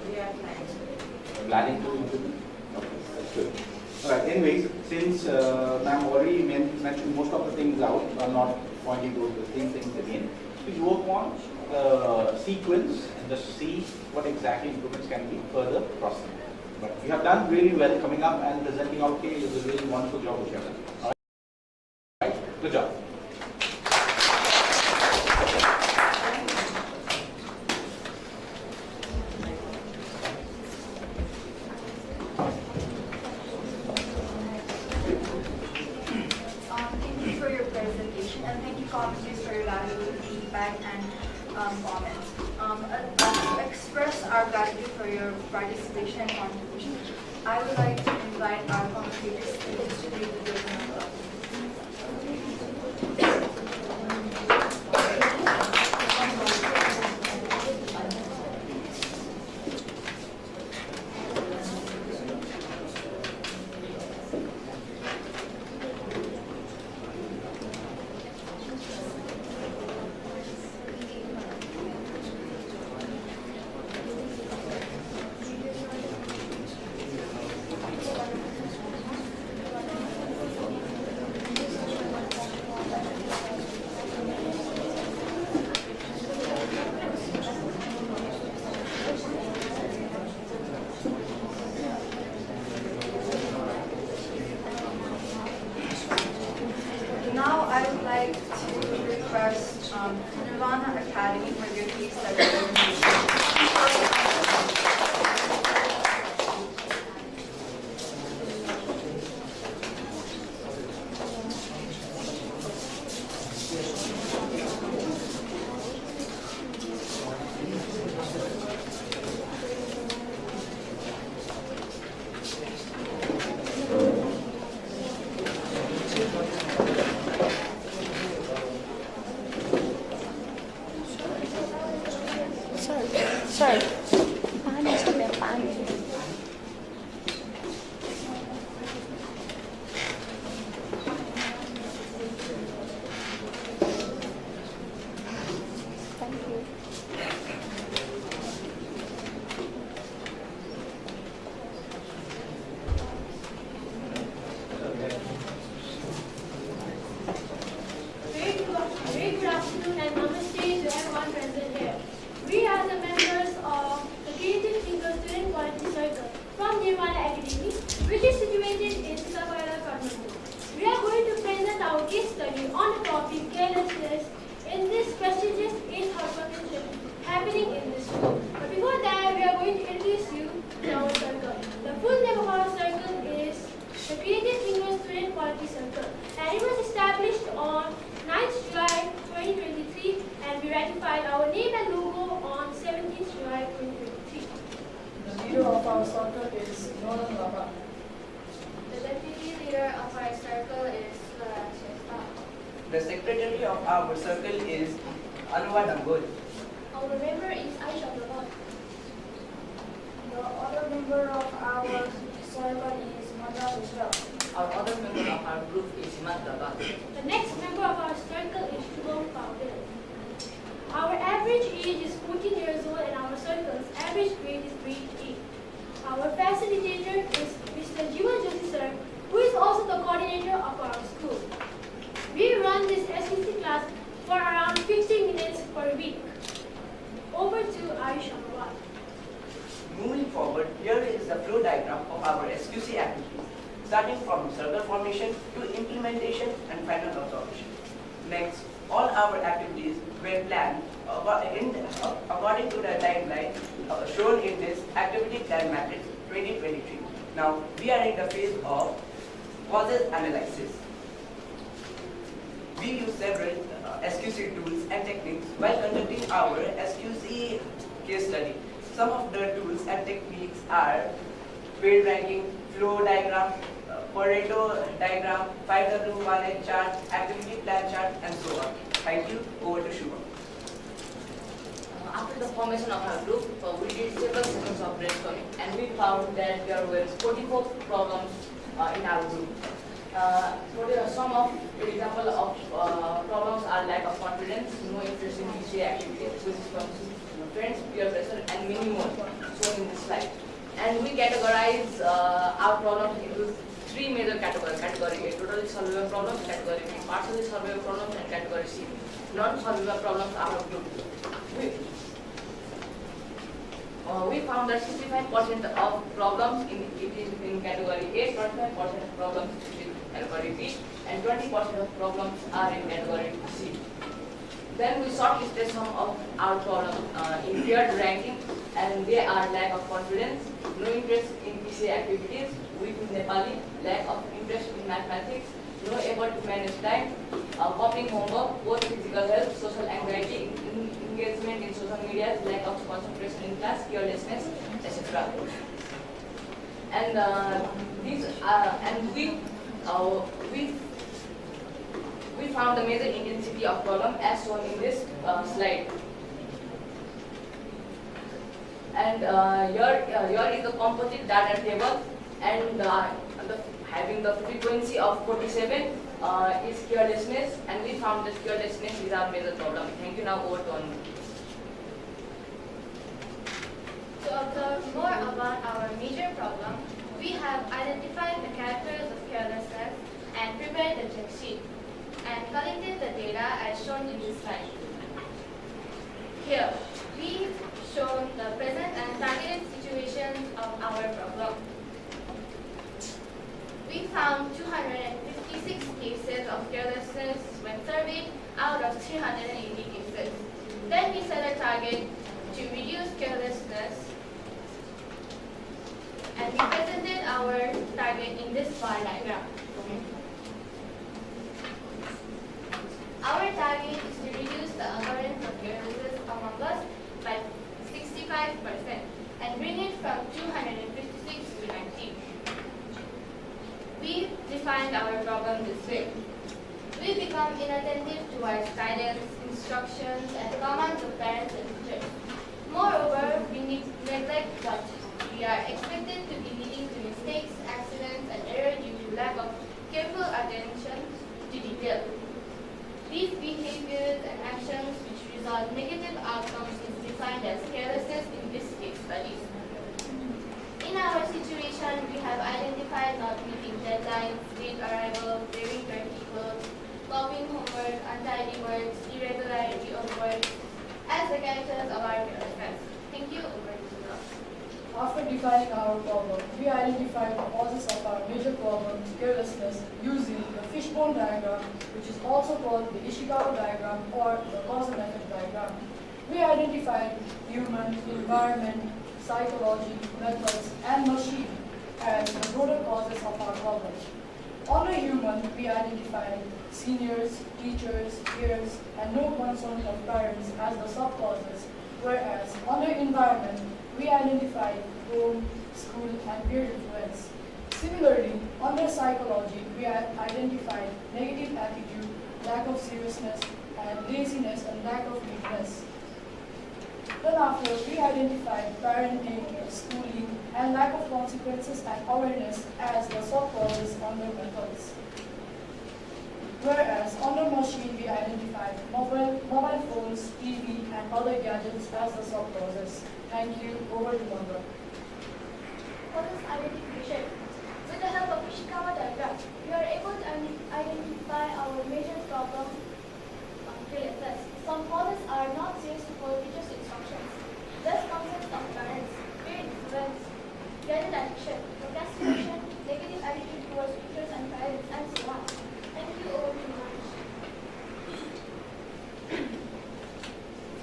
Speaker 16: We are
Speaker 15: Planning to implement? Okay, that's good. Alright, anyways, since ma'am already mentioned most of the things out, I'm not pointing those the same things again. Please work on the sequence and just see what exactly improvements can be further processed. But you have done really well coming up and presenting out. Okay, it was a really wonderful job which you have done. All right, good job.
Speaker 8: Thank you for your presentation, and thank you, colleagues, for your valuable feedback and comments. To express our gratitude for your participation and contribution, I would like to invite our commentators to distribute the journal. request Nirvana Academy for their case study presentation.
Speaker 9: Sorry. Paano sabi? Paano? Thank you.
Speaker 13: Very good afternoon and namaste to everyone present here. We are the members of the Creative Thinker Student Quality Circle from Nirvana Academy, which is situated in Savaira, Kathmandu. We are going to present our case study on the topic carelessness in this prestigious 8th Hub convention happening in this school. But before that, we are going to introduce you to our circle. The full name of our circle is the Creative Thinker Student Quality Circle, and it was established on 9th July 2023, and we ratified our name and logo on 17th July 2023.
Speaker 12: The leader of our circle is Nolan Lapa.
Speaker 13: The deputy leader of our circle is Shesta.
Speaker 17: The secretary of our circle is Anuva Dangol.
Speaker 13: Our member is Aisha Prabhat.
Speaker 9: The other member of our circle is Madra Vishra.
Speaker 11: Our other member of our group is Himant Prabhat.
Speaker 13: The next member of our circle is Shubham Pavel. Our average age is 14 years old and our circle's average grade is grade 8. Our facilitator is Mr. Jivan Joshi sir, who is also the coordinator of our school. We run this SQC class for around 15 minutes per week. Over to Aisha Prabhat.
Speaker 17: Moving forward, here is the flow diagram of our SQC activities, starting from circle formation to implementation and final observation. Next, all our activities were planned according to the timeline shown in this activity plan matrix 2023. Now, we are in the phase of causes analysis. We use several SQC tools and techniques while conducting our SQC case study. Some of the tools and techniques are field ranking, flow diagram, Pareto diagram, 5W1H chart, activity plan chart, and so on. Thank you. Over to Shubham.
Speaker 11: After the formation of our group, we did several sessions of brainstorming, and we found that there were 44 problems in our group. Some of the example of problems are lack of confidence, no interest in PCA activities, which is from friends, peer pressure, and many more shown in this slide. And we categorize our problems into 3 major categories. Category A, totally solvable problems; category B, partially solvable problems; and category C, non-solvable problems are grouped. We found that 65% of problems in category A, 25% of problems in category B, and 20% of problems are in category C. Then we shortlisted some of our problems in tiered ranking, and they are lack of confidence, no interest in PCA activities, weak in Nepali, lack of interest in mathematics, no able to manage time, copying homework, both physical health, social anxiety, engagement in social media, lack of concentration in class, carelessness, etc. And we found the major intensity of problem as shown in this slide. And here is the composite data table, and having the frequency of 47 is carelessness, and we found that carelessness is our major problem. Thank you. Now over to Anu.
Speaker 13: To observe more about our major problem, we have identified the characters of carelessness and prepared a check sheet and collected the data as shown in this slide. Here, we've shown the present and targeted situations of our problem. We found 256 cases of carelessness when surveyed,
Speaker 9: out of 380 cases. Then we set a target to reduce carelessness, and we presented our target in this bar diagram. Our target is to reduce the occurrence of carelessness among us by 65% and bring it from 256 to 19. We defined our problem this way. We become inattentive towards guidance, instructions, and commands of parents and teachers. Moreover, we neglect what we are expected to be, leading to mistakes, accidents, and error due to lack of careful attention to detail. These behaviors and actions which result negative outcomes is defined as carelessness in this case study. In our situation, we have identified not meeting deadlines, late arrival, wearing dirty clothes, copying homework, untidy works, irregularity of work as the characters of our carelessness. Thank you. Over to you.
Speaker 19: After defining our problem, we identified the causes of our major problem, carelessness, using the fishbone diagram, which is also called the Ishikawa diagram or the cause and effect diagram. We identified human, environment, psychology, methods, and machine as the broader causes of our problem. Under human, we identified seniors, teachers, peers, and no concern of parents as the sub-causes, whereas under environment, we identified home, school, and peer influence. Similarly, under psychology, we identified negative attitude, lack of seriousness, and laziness, and lack of neatness. Then after, we identified parenting, schooling, and lack of consequences and awareness as the sub-causes under methods. Whereas under machine, we identified mobile phones, TV, and other gadgets as the sub-causes. Thank you. Over to Mandra.
Speaker 9: For this identification, with the help of Ishikawa diagram, we are able to identify our major problem of carelessness. Some causes are not serious to follow teachers' instructions. This consists of parents, peer influence, gadget addiction, procrastination, negative attitude towards teachers and parents, and so on. Thank you. Over to Manish.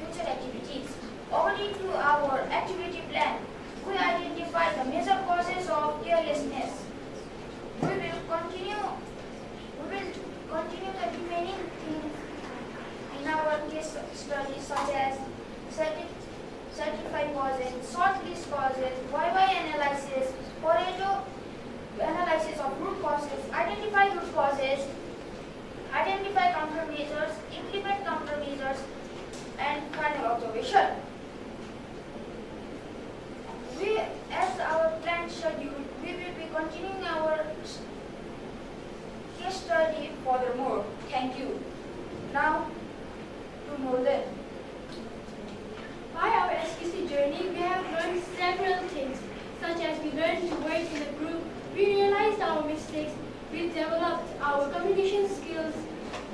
Speaker 13: Future activities. According to our activity plan, we identify the major causes of carelessness. We will continue the remaining things in our case study, such as certified causes, shortlist causes, YY analysis, Pareto analysis of root causes, identify root causes, identify countermeasures, implement countermeasures, and final observation. As our planned schedule, we will be continuing our case study furthermore. Thank you. Now, to Northern.
Speaker 9: By our SQC journey, we have learned several things, such as we learned to work in a group, we realized our mistakes, we developed our communication skills,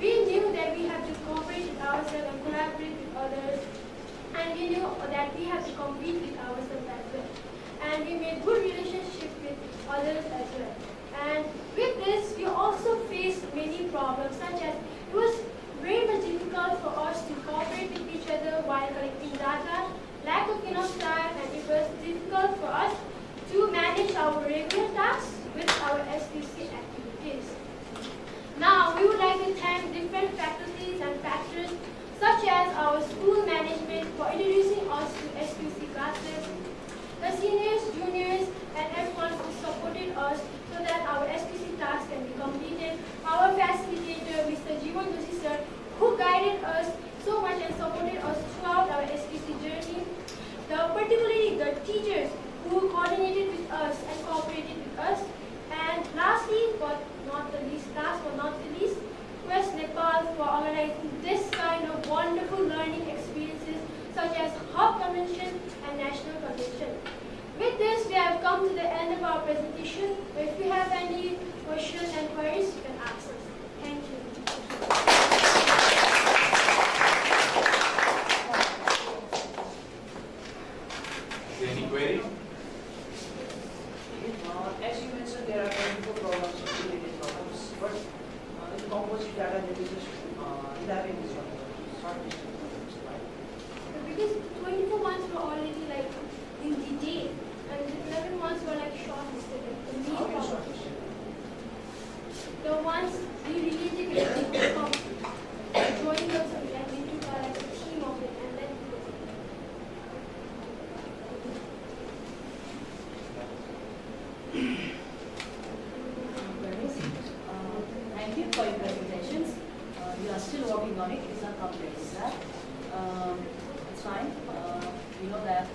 Speaker 9: we knew that we have to cooperate with ourselves and collaborate with others, and we knew that we have to compete with ourselves as well. And we made good relationships with others as well. And with this, we also faced many problems, such as it was very much difficult for us to cooperate with each other while collecting data, lack of enough time, and it was difficult for us to manage our regular tasks with our SQC activities. Now, we would like to thank different faculties and factors, such as our school management for introducing us to SQC classes, the seniors, juniors, and everyone who supported us so that our SQC tasks can be completed, our facilitator, Mr. Jeevan Doshi sir, who guided us so much and supported us throughout our SQC journey, particularly the teachers who coordinated with us and cooperated with us, and lastly but not the least, Quest Nepal for organizing this kind of wonderful learning experiences such as Hub Convention and National Convention. With this, we have come to the end of our presentation. If you have any questions and queries, you can ask us. Thank you.
Speaker 15: Any query?
Speaker 12: As you mentioned, there are 24 problems, related problems, but in composite data, there is just 11
Speaker 9: once we really take a big from joining the subject into like a team of it and then
Speaker 14: Thank you for your presentations. You are still working on it. It's not complete, is that? It's fine. We know that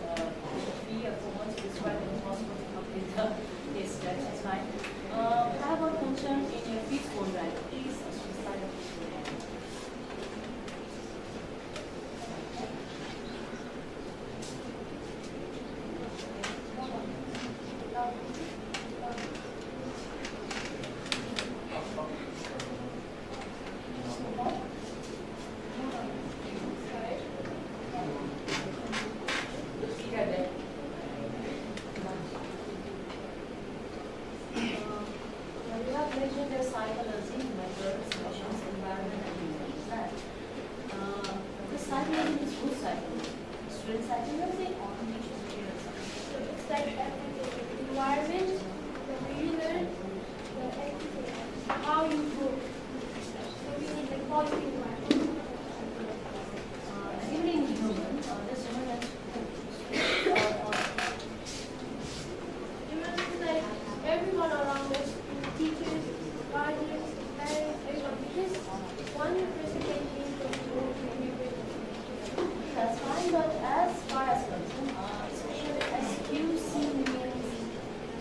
Speaker 14: we should be a 4 months. It's quite impossible to complete the case study. It's fine. How about concern in your feed phone drive? Please slide up to the end. You have mentioned their psychology, methods, emotions, environment, and human. Is that? This psychology is whose psychology? Student psychology or teacher's psychology?
Speaker 9: so it's like everything. The environment, the way you learn, the everything, how you grow. So we need the quality environment.
Speaker 14: Even in human, this human has
Speaker 9: Human is like everyone around us, teachers, guardians, parents, everyone. Because one person can change the whole community.
Speaker 14: that's fine, but as far as concerned, especially SQC means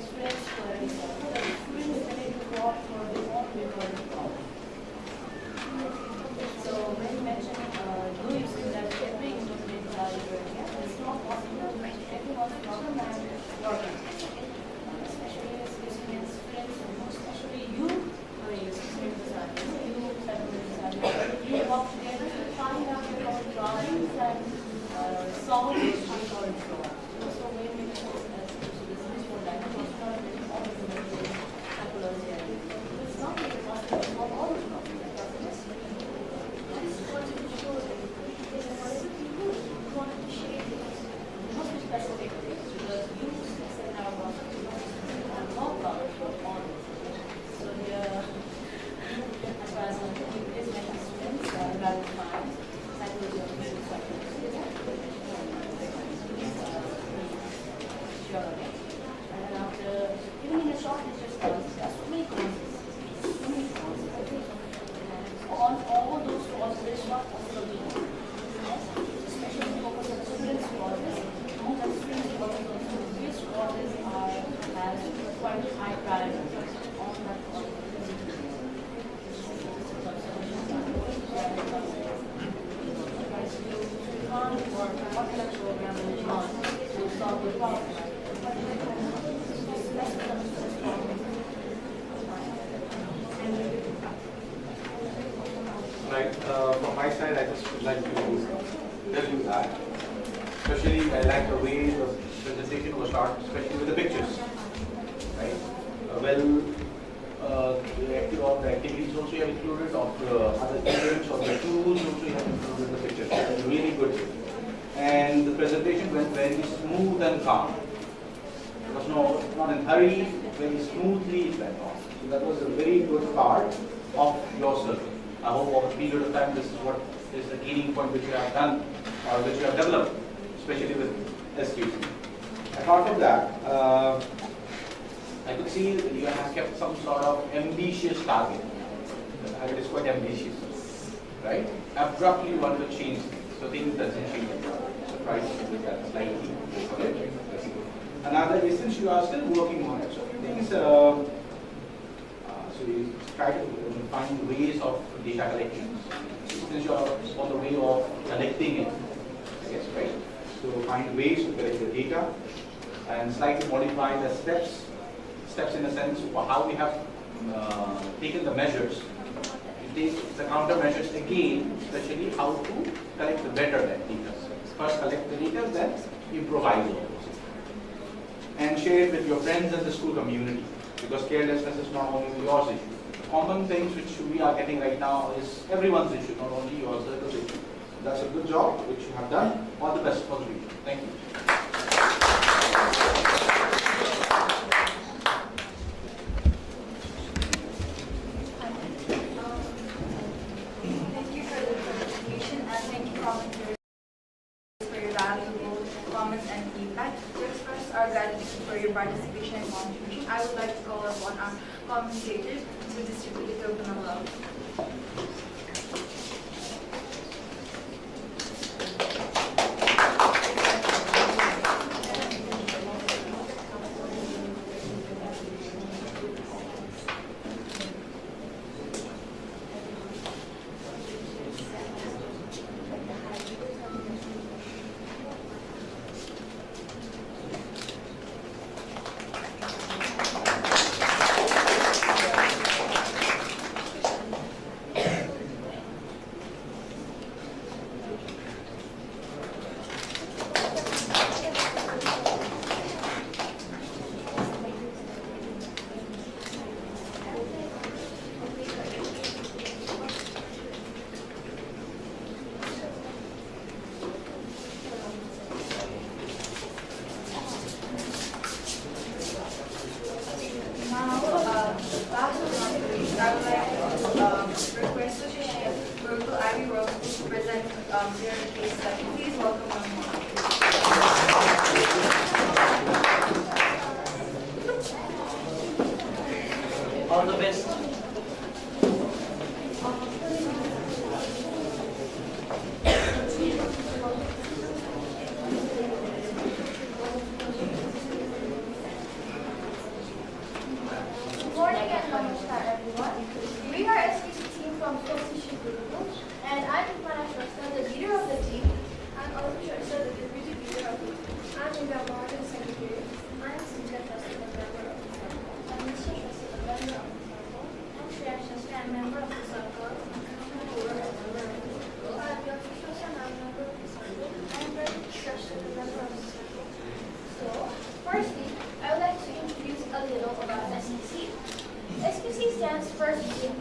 Speaker 14: stress queries, the students need to go out for their own recording problem. So when you mention do you see that every student is learning, it's not possible to mention everyone's problem and working. Especially SQC means students, and most especially you, students are you, you work together to find out your own problems and solve those recording problems. So when we mention this one language, it's not really possible to mention psychology and it's not really possible to solve all the problems.
Speaker 9: I just wanted to show that there's a lot of people who want to share this.
Speaker 14: Must be specific because you said our problems, you have more problems on. So here, as far as you please mention students, rather fine, psychology of business psychology. Sure, okay. And then after, even in a short research course, there are so many courses. So many courses. On all those courses, it's not possible to know. Especially focus on students' courses. Most of the students' courses, these courses have quite high priority on that course. Or what kind of program will you want to solve your problem?
Speaker 15: Right, from my side, I just would like to tell you that, especially I like the way the presentation was started, especially with the pictures, right? The activities also you have included, of the other events, of the tools also you have included in the pictures. That is really good. And the presentation went very smooth and calm. There was not in hurry, very smoothly it went on. So that was a very good part of yourself. I hope over a period of time this is what is the gaining point which you have done or which you have developed, especially with SQC. Apart from that, I could see that you have kept some sort of ambitious target. It is quite ambitious, right? Abruptly you want to change things, so things doesn't change. Surprise with that slightly. Okay? Another is, since you are still working on it, so things. So you try to find ways of data collection. Since you are on the way of collecting it, I guess, right? So find ways to collect the data and slightly modify the steps in a sense of how we have taken the measures. You take the countermeasures again, especially how to collect the better data. First collect the data, then improvise on those. And share it with your friends and the school community, because carelessness is not only yours issue. Common things which we are getting right now is everyone's issue, not only your circle's issue. That's a good job which you have done. All the best for the future. Thank you.
Speaker 8: commentators to distribute the token of love.
Speaker 10: All the best.
Speaker 9: Good morning and namaskar everyone. We are SQC team from SQC Group and I'm Himana Shrestha, the leader of the team. I'm also Shrestha, the deputy leader of the team. I'm Inga Martin, secretary. I'm Cynthia Shrestha, the member of the circle. I'm Mr. Shrestha, the member of the circle. I'm Shreya Shrestha, I'm member of the circle. I'm Pura, a member of the circle. I'm Yossi Shrestha, I'm a member of the circle. I'm Pradeep Shrestha, the member of the circle. So, firstly, I would like to introduce a little about SQC. SQC stands for Student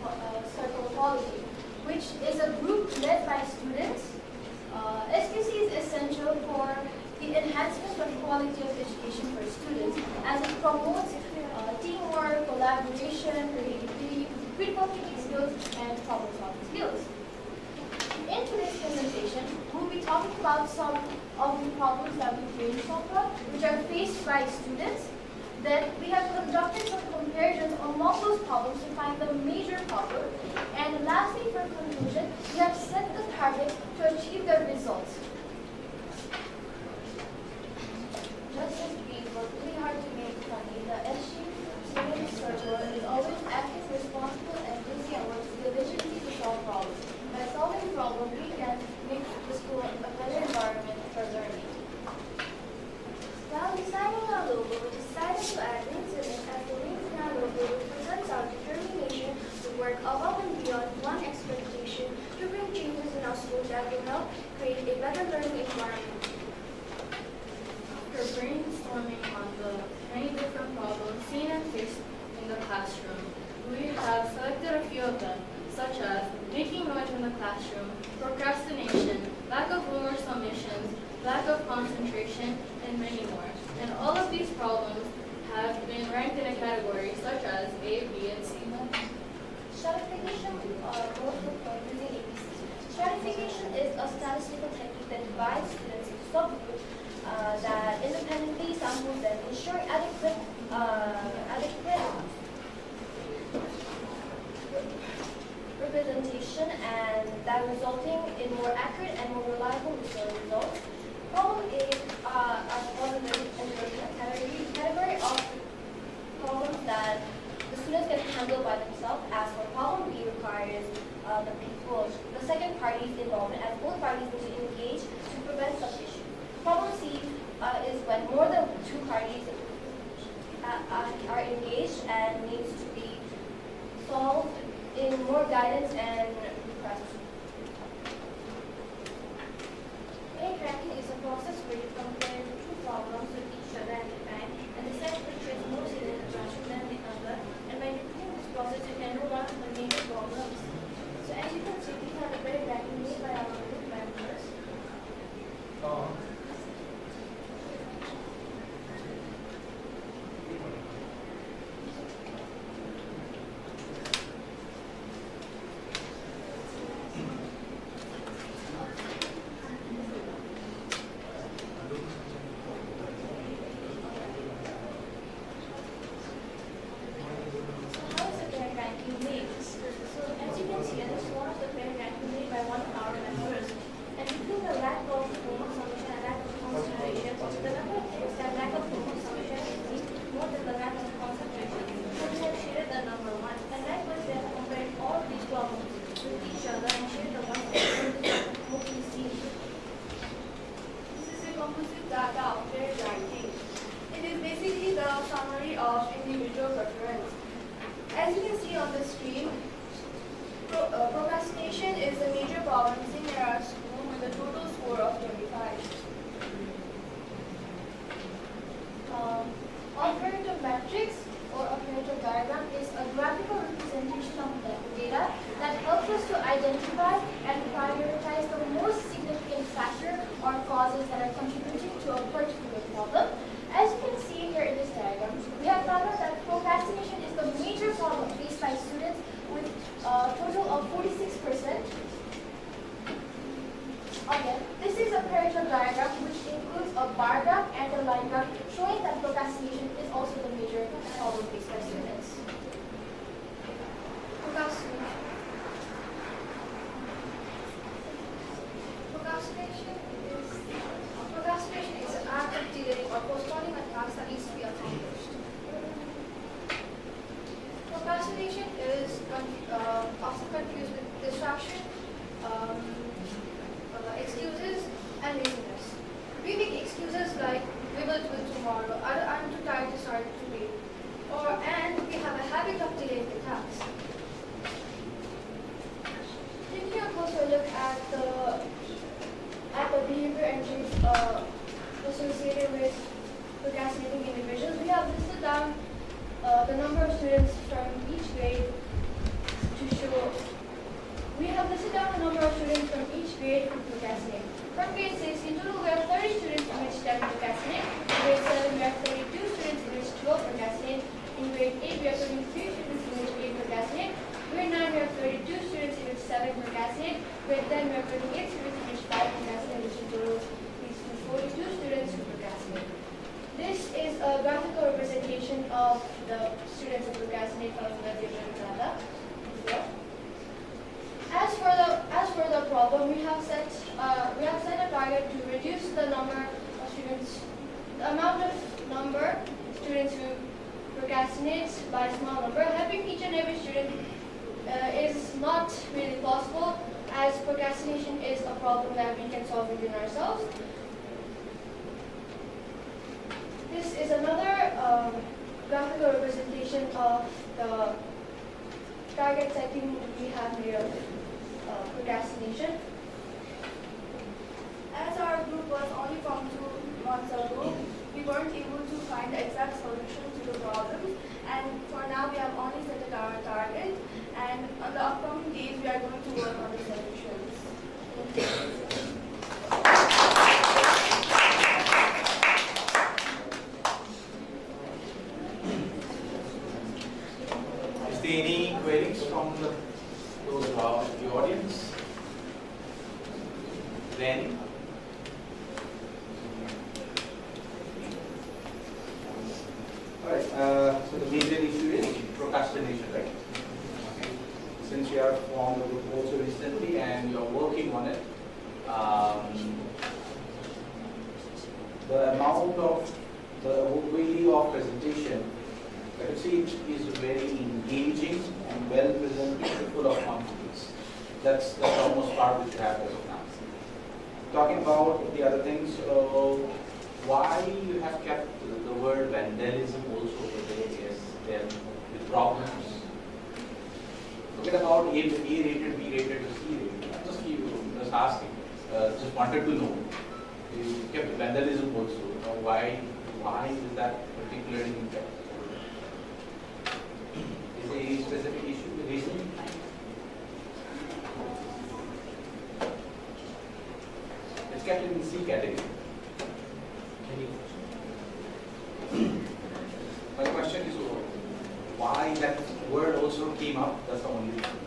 Speaker 9: Circle Quality, which is a group led by students. SQC is essential for the enhancement of quality of education for students as it promotes teamwork, collaboration, creativity, critical thinking skills, and problem-solving skills. In today's presentation, we'll be talking about some of the problems that we brainstormed on, which are faced by students. Then we have conducted some comparisons among those problems to find the major problem. And lastly, for conclusion, we have set the target to achieve the results. Just as we work really hard to make money, the SG student circle is always active, responsible, and busy and works diligently to solve problems. By solving problems, we can make the school a better environment for learning. While designing our logo, we decided to add links in it as the links in our logo represents our determination to work above and beyond one expectation to bring changes in our school that will help create a better learning environment.
Speaker 20: After brainstorming on the many different problems seen and faced in the classroom, we have selected a few of them, such as making noise in the classroom, procrastination, lack of homework submissions, lack of concentration, and many more. And all of these problems have been ranked in a category such as A, B, and C.
Speaker 9: Stratification goes for using ABCs. Stratification is a statistical technique that divides students into subgroups that independently samples them, ensuring adequate representation and that resulting in more accurate and more reliable results. Problem A falls in the category of problems that the students can handle by themselves, as for problem B requires the second party's involvement, as both parties need to engage to prevent such issues. Problem C is when more than two parties are engaged and needs to be solved in more guidance and requests. Rate ranking is a process where you compare two problems with each other at a time and decide which is more significant than the other. And by repeating this process, you can know one of the major problems. So as you can see, we have a rate ranking made by our group members. How is it Procrastination is a major problem seen in our school with a total score of 25. Operator matrix or operator diagram is a graphical representation of data that helps us to identify and prioritize the most significant factor or causes that are contributing to a particular problem. As you can see here in this diagram, we have found out that procrastination is the major problem faced by students with a total of 46%. Again, this is a Pareto diagram which includes a bar graph and a line graph showing that procrastination is also the major problem faced by students. Procrastination is an act of delaying or postponing a task that needs to be accomplished. Procrastination is often confused with distraction, excuses, and laziness. We make excuses like, we will do it tomorrow, I'm too tired to start today, and we have a habit of delaying the task. Taking a closer look at the behavior and traits associated with procrastinating individuals, we have listed down the number of students from each grade to show. We have listed down the number of students from each grade who procrastinate. From grade 6, in total we have 30 students in which 10 procrastinate. In grade 7 we have 32 students in which 12 procrastinate. In grade 8 we have 33 students in which 8 procrastinate. Grade 9 we have 32 students in which 7 procrastinate. Grade 10 we have 28 students in which 5 procrastinate, which in total leads to 42 students who procrastinate. This is a graphical representation of the students who procrastinate from the different data. As for the problem, we have set a target to reduce the number of students, the amount of students who procrastinate by a small number. Helping each and every student is not really possible, as procrastination is a problem that we can solve within ourselves. This is another graphical representation of the target setting we have here. Procrastination. As our group was only formed 2 months ago, we weren't able to find the exact solution to the problems, and for now we have only set our target, and on the upcoming days we are going to work on the solutions.
Speaker 15: Is there any queries from those the audience? Then, all right. So the major issue is procrastination, right? Okay. Since you have formed a group also recently and you are working on it, the amount of the way of presentation, I could see it is very engaging and well presented, full of confidence. That's almost part which you have as of now. Talking about the other things, why you have kept the word vandalism also over there, yes, then with problems. Forget about A rated, B rated, or C rated. I'm just asking. Just wanted to know. You kept vandalism also. Why is that particularly kept? Is there a specific issue, reason? It's kept in C category. My question is why that word also came up. That's the only reason.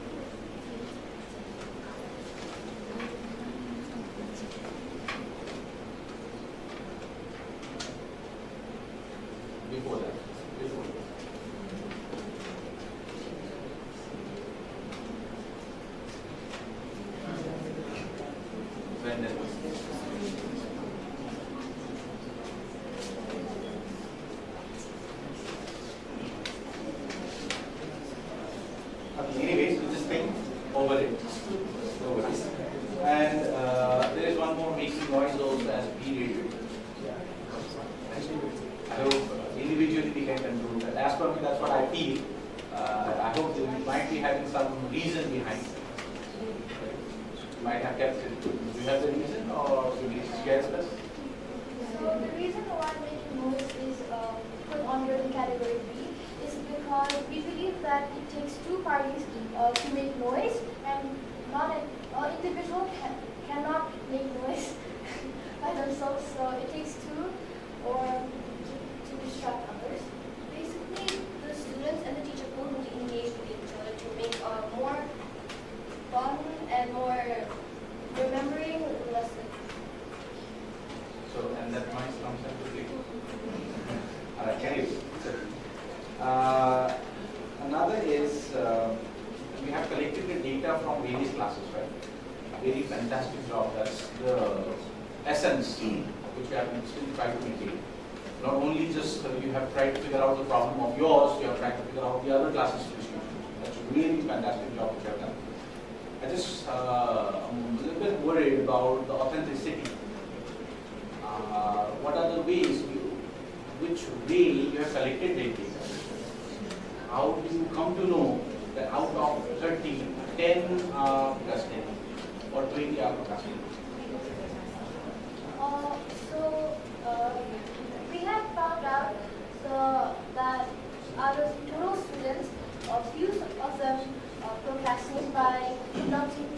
Speaker 15: Before that. Anyways, you just think over it. And there is one more making noise also as B rated. I hope individually we can control that. As for me, that's what I feel. I hope you might be having some reason behind it. You might have kept it. Do you have the reason, or should you share with us?
Speaker 9: So the reason why making noise is put under the category B is because we believe that it takes two parties to make noise, and not an individual cannot make noise by themselves. So it takes two or to distract others. Basically, the students and the teacher both need to engage with each other to make more fun and more remembering the lesson.
Speaker 15: So, and that noise comes into play. Anyway, another is we have collected the data from various classes, right? Very fantastic job. That's the essence which we have still tried to maintain. Not only just you have tried to figure out the problem of yours, you have tried to figure out the other classes' solution. That's a really fantastic job which you have done. I just I'm a little bit worried about the authenticity. What are the ways, which way you have collected the data? How do you come to know that out of 30, 10 are procrastinating or 20 are procrastinating?
Speaker 9: We have found out that out of total students, a few of them procrastinate by conducting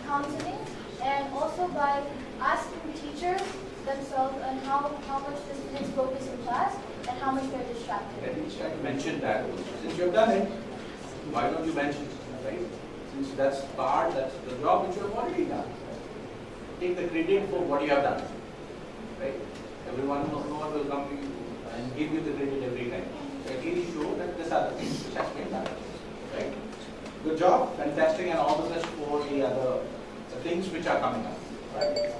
Speaker 9: counseling, and also by asking teachers themselves on how much the students focus in class and how much they're distracted.
Speaker 15: Let me try to mention that. Since you have done it, why don't you mention it, right? Since that's the job which you have already done. Take the credit for what you have done, right? Everyone, no one will come to you and give you the credit every time. At least show that these are the things which has been done, right? Good job, fantastic, and all the best for the other things which are coming up, right?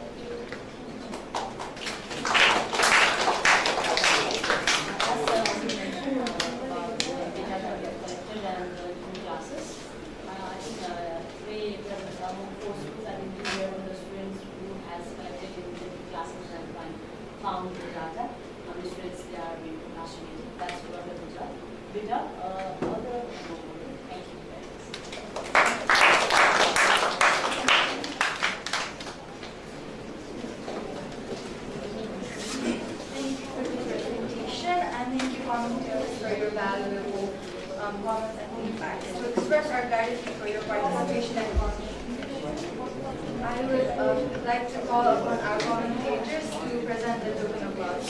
Speaker 14: Found the data, how many students they are being procrastinating. That's what the job. Data, other. Thank you very much.
Speaker 8: Thank you for the presentation, and thank you, commentators, for your valuable comments and feedback. To express our gratitude for your participation and contribution, I would like to call upon our commentators to present the token of love.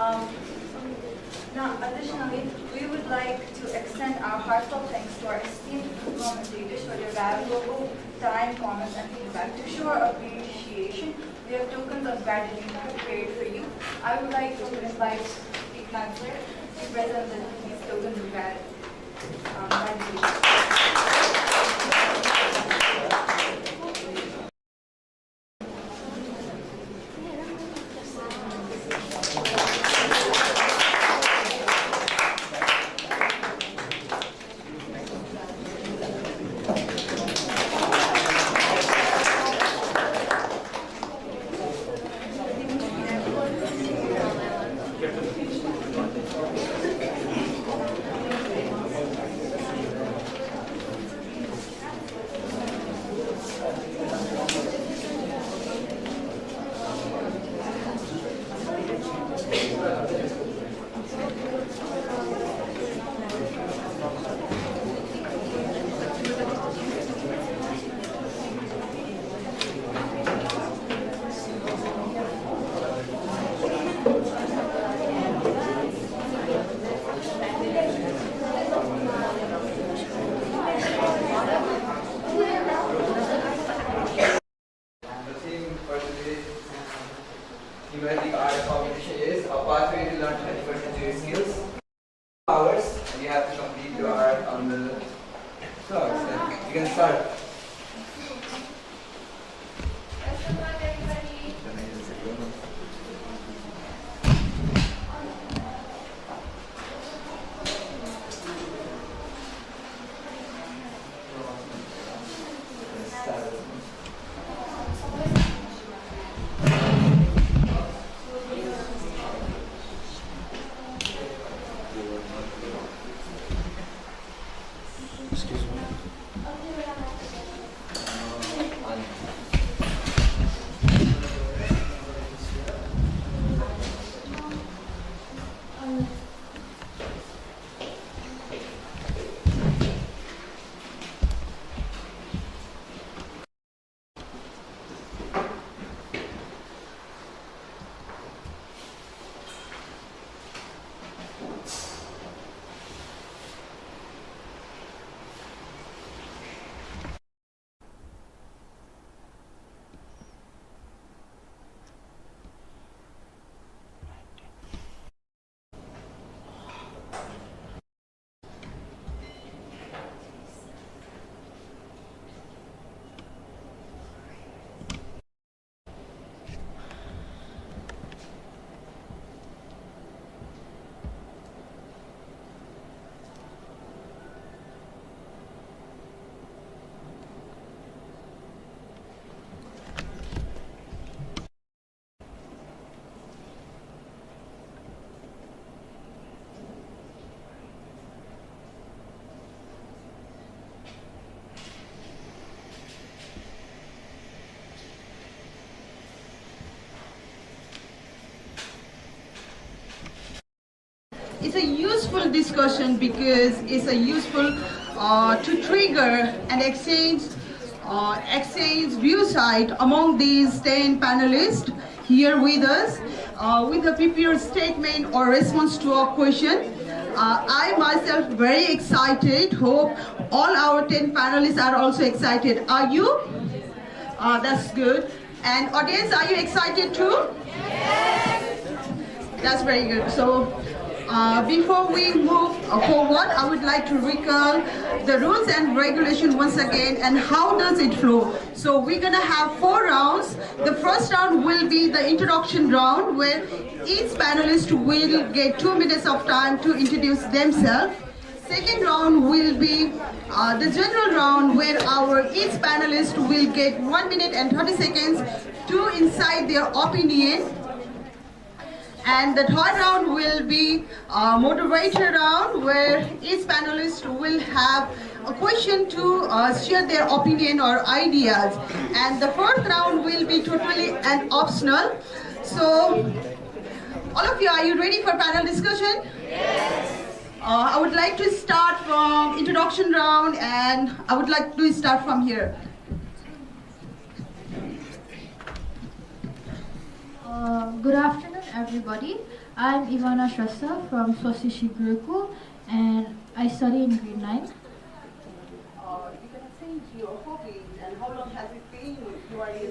Speaker 8: Now, additionally, we would like to extend our heartfelt thanks to our esteemed commentators for their valuable time, comments, and feedback. To show our appreciation, we have tokens of gratitude prepared for you. I would like to invite the counselor to present these tokens of gratitude.
Speaker 21: Thematic art competition is a pathway to learn 21st century skills. Hours, and you have to complete your art on the floor. So you can start.
Speaker 22: It's a useful discussion because it's a useful to trigger and exchange view side among these 10 panelists here with us with a prepared statement or response to a question. I myself very excited. Hope all our 10 panelists are also excited. Are you? That's good. And audience, are you excited too? Yes. That's very good. So before we move forward, I would like to recall the rules and regulation once again and how does it flow. So we're gonna have 4 rounds. The first round will be the introduction round where each panelist will get 2 minutes of time to introduce themselves. Second round will be the general round where each panelist will get 1 minute and 30 seconds to incite their opinion. And the third round will be a moderator round where each panelist will have a question to share their opinion or ideas. And the fourth round will be totally an optional. So, all of you, are you ready for panel discussion? Yes. I would like to start from introduction round and I would like to start from here.
Speaker 23: Good afternoon, everybody.
Speaker 2: I'm Ivana Shrestha from Swastika Gurukul and I study in grade 9.
Speaker 22: You can say your hobbies and how long has it been you are in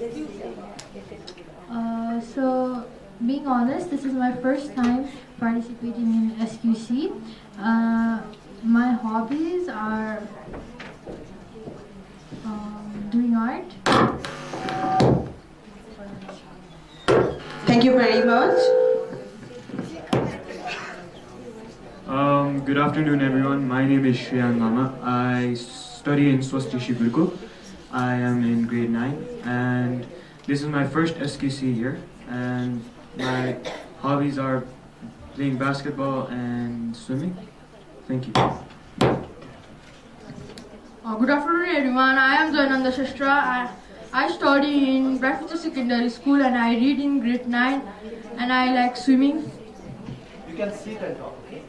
Speaker 22: SQC?
Speaker 2: So, being honest, this is my first time participating in SQC. My hobbies are doing art.
Speaker 22: Thank you very much.
Speaker 4: Good afternoon, everyone. My name is Shriyan Lama. I study in Swastika Gurukul. I am in grade 9, and this is my first SQC year. And my hobbies are playing basketball and swimming. Thank you.
Speaker 2: Good afternoon, everyone. I am Zainanda Shastra. I study in Bradford Secondary School and I read in grade 9 and I like swimming.
Speaker 18: You can sit and talk, okay?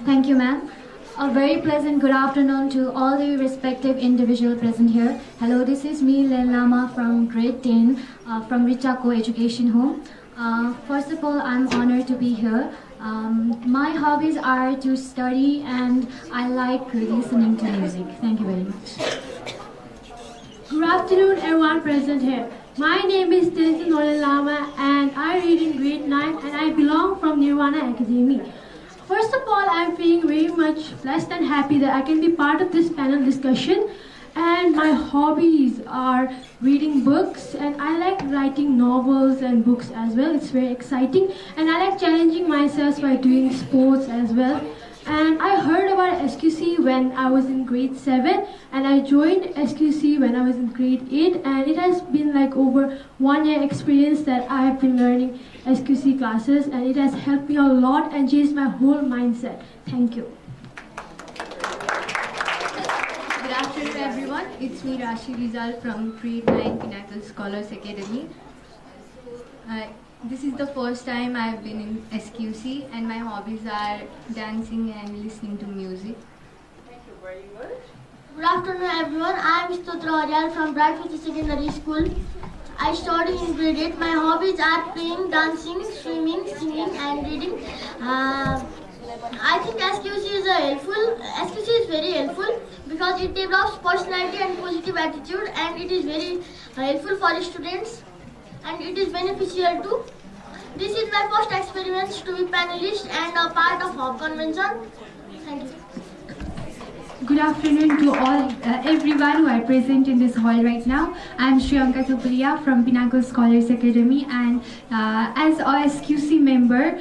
Speaker 23: Thank you, ma'am. A very pleasant good afternoon to all the respective individuals present here. Hello, this is me, Len Lama from grade 10 from Richako Education Home. First of all, I'm honored to be here. My hobbies are to study and I like listening to music. Thank you very much.
Speaker 24: Good afternoon, everyone present here. My name is Tenzin Lama and I read in grade 9 and I belong from Nirvana Academy. First of all, I'm feeling very much blessed and happy that I can be part of this panel discussion. And my hobbies are reading books and I like writing novels and books as well. It's very exciting and I like challenging myself by doing sports as well. And I heard about SQC when I was in grade 7 and I joined SQC when I was in grade 8 and it has been like over 1 year experience that I have been learning SQC classes and it has helped me a lot and changed my whole mindset. Thank you.
Speaker 25: Good afternoon, everyone. It's me, Rashi Rizal from grade 9 Pinnacle Scholars Academy. This is the first time I've been in SQC and my hobbies are dancing and listening to music.
Speaker 22: Thank you very much.
Speaker 9: Good afternoon, everyone. I am Stotra Aryal from Bradford Secondary School. I study in grade 8. My hobbies are playing, dancing, swimming, singing and reading. I think SQC is very helpful because it develops personality and positive attitude and it is very helpful for the students and it is beneficial too. This is my first experience to be panelist and a part of Hub Convention. Thank you.
Speaker 24: Good afternoon to all, everyone who are present in this hall right now. I am Shriyanka Thupulia from Pinnacle Scholars Academy and as a SQC member,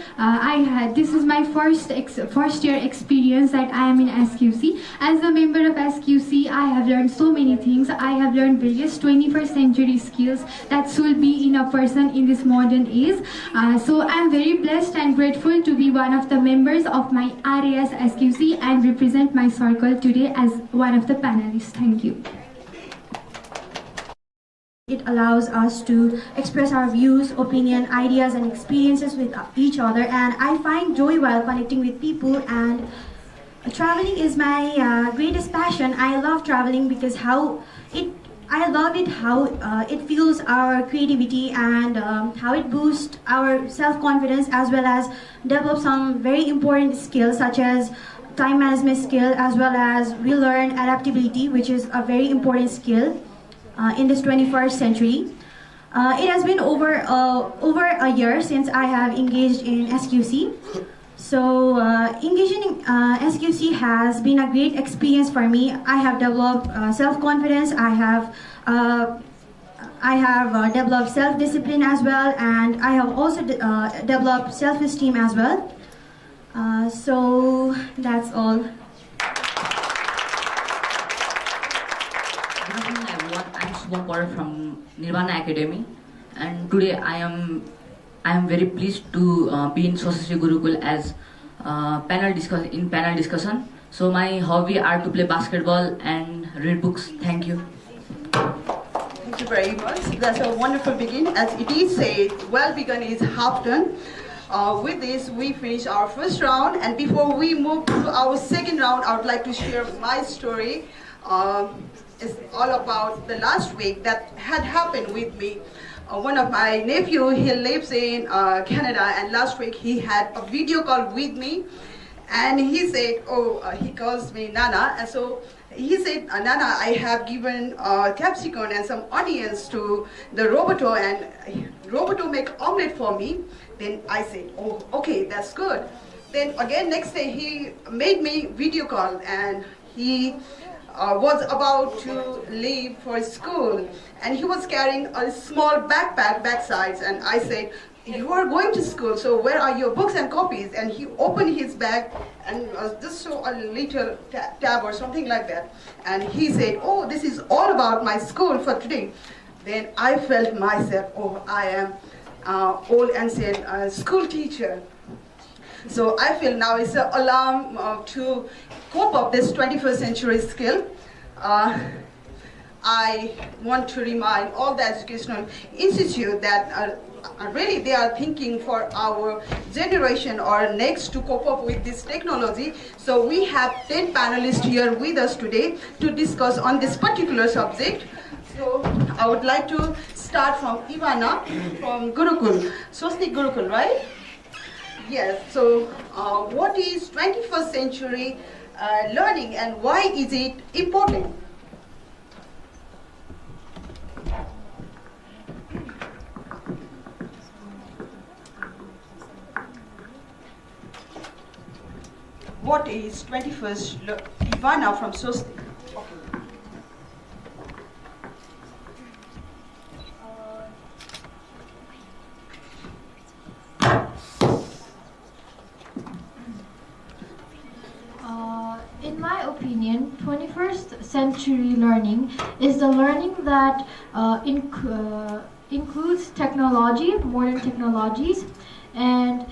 Speaker 24: this is my first year experience that I am in SQC. As a member of SQC, I have learned so many things. I have learned various 21st century skills that should be in a person in this modern age. So I am very blessed and grateful to be one of the members of my RAS SQC and represent my circle today as one of the panelists. Thank you.
Speaker 23: It allows us to express our views, opinion, ideas and experiences with each other and I find joy while connecting with people and traveling is my greatest passion. I love traveling because how it fuels our creativity and how it boosts our self-confidence as well as develop some very important skills such as time management skill as well as we learn adaptability, which is a very important skill in this 21st century. It has been over a year since I have engaged in SQC. So engaging in SQC has been a great experience for me. I have developed self-confidence. I have developed self-discipline as well, and I have also developed self-esteem as well. So that's all.
Speaker 26: Good afternoon, everyone. I'm Shubham Kaur from Nirvana Academy, and today I am very pleased to be in Swastika Gurukul as panel discussion. So my hobby are to play basketball and read books. Thank you.
Speaker 22: Thank you very much. That's a wonderful beginning. As it is said, well begun is half done. With this, we finish our first round, and before we move to our second round, I would like to share my story. It's all about the last week that had happened with me. one of my nephew, he lives in Canada, and last week he had a video call with me, and he said, he calls me Nana, and so he said, Nana, I have given capsicum and some onions to the Roboto, and Roboto make omelette for me. Then I said, oh, okay, that's good. Then again, next day he made me video call, and he was about to leave for school, and he was carrying a small backsides, and I said, you are going to school, so where are your books and copies? And he opened his bag and just saw a little tab or something like that, and he said, oh, this is all about my school for today. Then I felt myself, oh, I am old ancient school teacher. So I feel now it's an alarm to cope up this 21st century skill. I want to remind all the educational institutes that really they are thinking for our generation or next to cope up with this technology. So we have 10 panelists here with us today to discuss on this particular subject. So I would like to start from Ivana from Gurukul, Swastik Gurukul, right? Yes, so what is 21st century learning and why is it important? What is 21st, Ivana from Swastik?
Speaker 24: In my opinion, 21st century learning is the learning that includes technology, modern technologies, and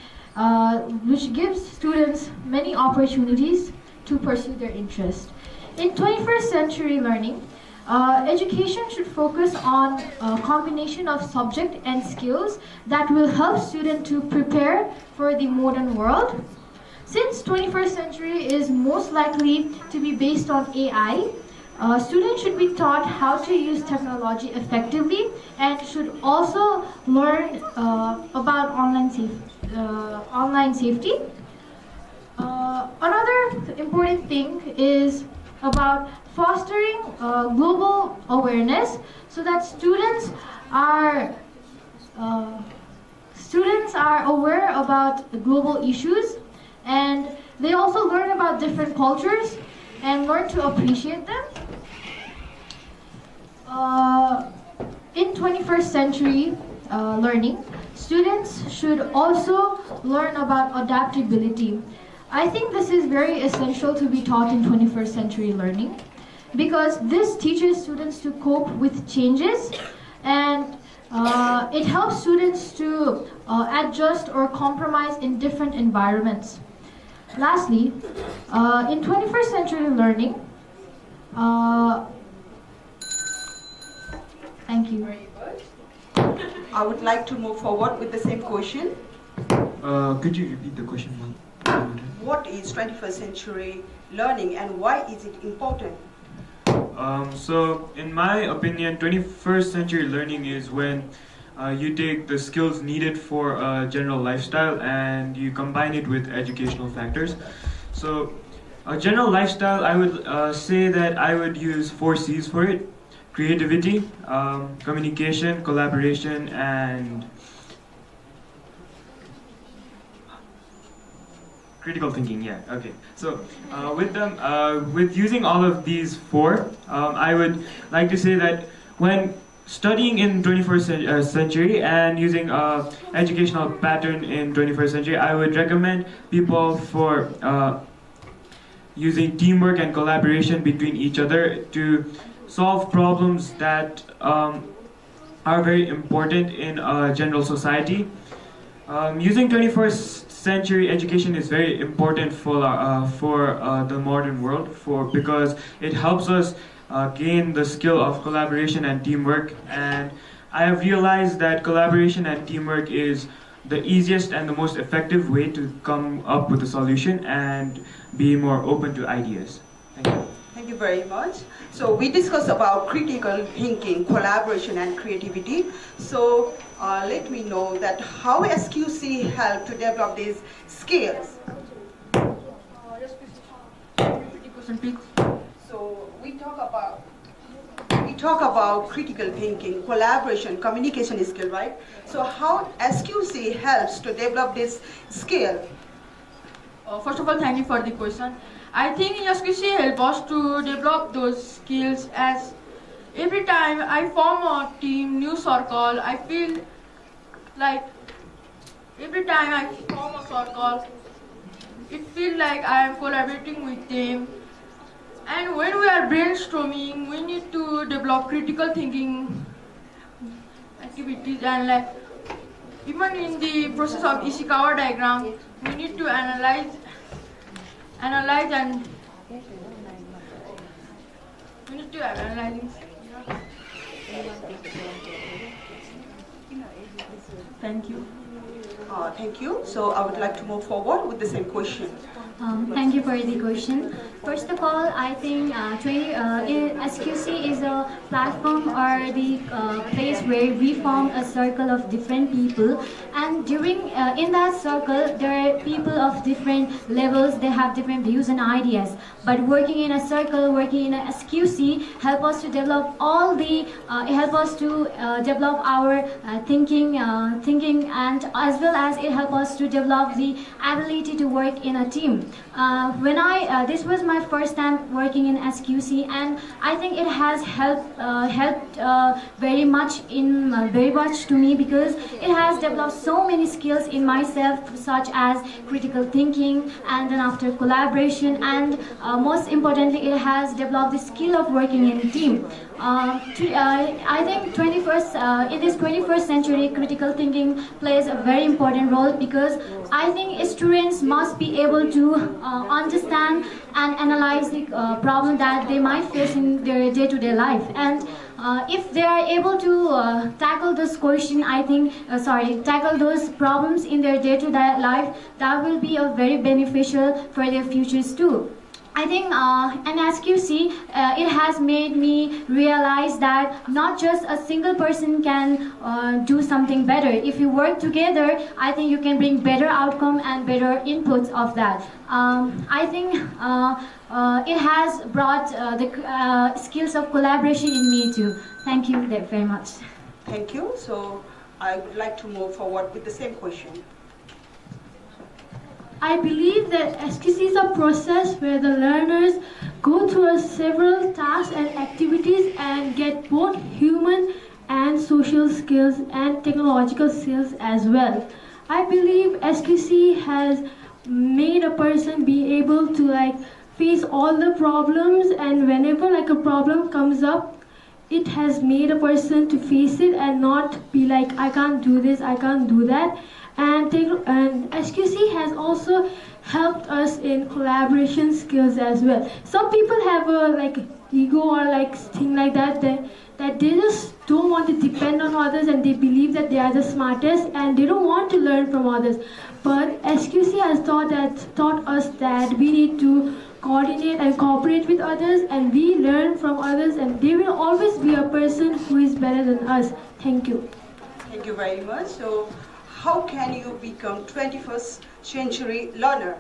Speaker 24: which gives students many opportunities to pursue their interest. In 21st century learning, education should focus on a combination of subject and skills that will help students to prepare for the modern world. Since 21st century is most likely to be based on AI, students should be taught how to use technology effectively and should also learn about online safety. Another important thing is about fostering global awareness so that students are aware about global issues, and they also learn about different cultures and learn to appreciate them. In 21st century learning, students should also learn about adaptability. I think this is very essential to be taught in 21st century learning because this teaches students to cope with changes, and it helps students to adjust or compromise in different environments. Lastly, in 21st century learning, thank you.
Speaker 22: Very good. I would like to move forward with the same question.
Speaker 4: Could you repeat the question one?
Speaker 22: What is 21st century learning and why is it important?
Speaker 4: So, in my opinion, 21st century learning is when you take the skills needed for a general lifestyle and you combine it with educational factors. So, a general lifestyle, I would say that I would use 4 C's for it: creativity, communication, collaboration, and critical thinking. Yeah, okay. So with using all of these 4, I would like to say that when studying in 21st century and using educational pattern in 21st century, I would recommend people for using teamwork and collaboration between each other to solve problems that are very important in general society. Using 21st century education is very important for the modern world because it helps us gain the skill of collaboration and teamwork, and I have realized that collaboration and teamwork is the easiest and the most effective way to come up with a solution and be more open to ideas. Thank you.
Speaker 22: Thank you very much. So we discussed about critical thinking, collaboration and creativity. So let me know that how SQC helped to develop these skills. So we talk about critical thinking, collaboration, communication skill, right? So how SQC helps to develop this skill?
Speaker 2: First of all, thank you for the question. I think SQC help us to develop those skills, as every time I form a team, new circle, I feel like every time I form a circle, it feels like I am collaborating with them. And when we are brainstorming, we need to develop critical thinking activities, and like even in the process of Ishikawa diagram, we need to analyze and we need to analyze.
Speaker 22: Thank you. Thank you. So I would like to move forward with the same question.
Speaker 23: Thank you for the question. First of all, I think SQC is a platform or the place where we form a circle of different people, and during in that circle there are people of different levels. They have different views and ideas. But working in a circle, working in a SQC, help us to develop all the help us to develop our thinking, and as well as it help us to develop the ability to work in a team. This was my first time working in SQC, and I think it has helped very much to me, because it has developed so many skills in myself, such as critical thinking, and then after collaboration, and most importantly, it has developed the skill of working in a team. I think in this 21st century, critical thinking plays a very important role, because I think students must be able to understand and analyze the problem that they might face in their day-to-day life. And if they are able to tackle this question, tackle those problems in their day-to-day life, that will be a very beneficial for their futures too. I think in SQC, it has made me realize that not just a single person can do something better. If you work together, I think you can bring better outcome and better inputs of that. I think it has brought the skills of collaboration in me too. Thank you very much.
Speaker 22: Thank you. So I would like to move forward with the same question.
Speaker 24: I believe that SQC is a process where the learners go through several tasks and activities and get both human and social skills and technological skills as well. I believe SQC has made a person be able to face all the problems, and whenever a problem comes up, it has made a person to face it and not be like, I can't do this, I can't do that. And SQC has also helped us in collaboration skills as well. Some people have a ego or thing like that they just don't want to depend on others, and they believe that they are the smartest and they don't want to learn from others. But SQC has taught us that we need to coordinate and cooperate with others, and we learn from others, and there will always be a person who is better than us. Thank you.
Speaker 22: Thank you very much. So how can you become 21st century learner?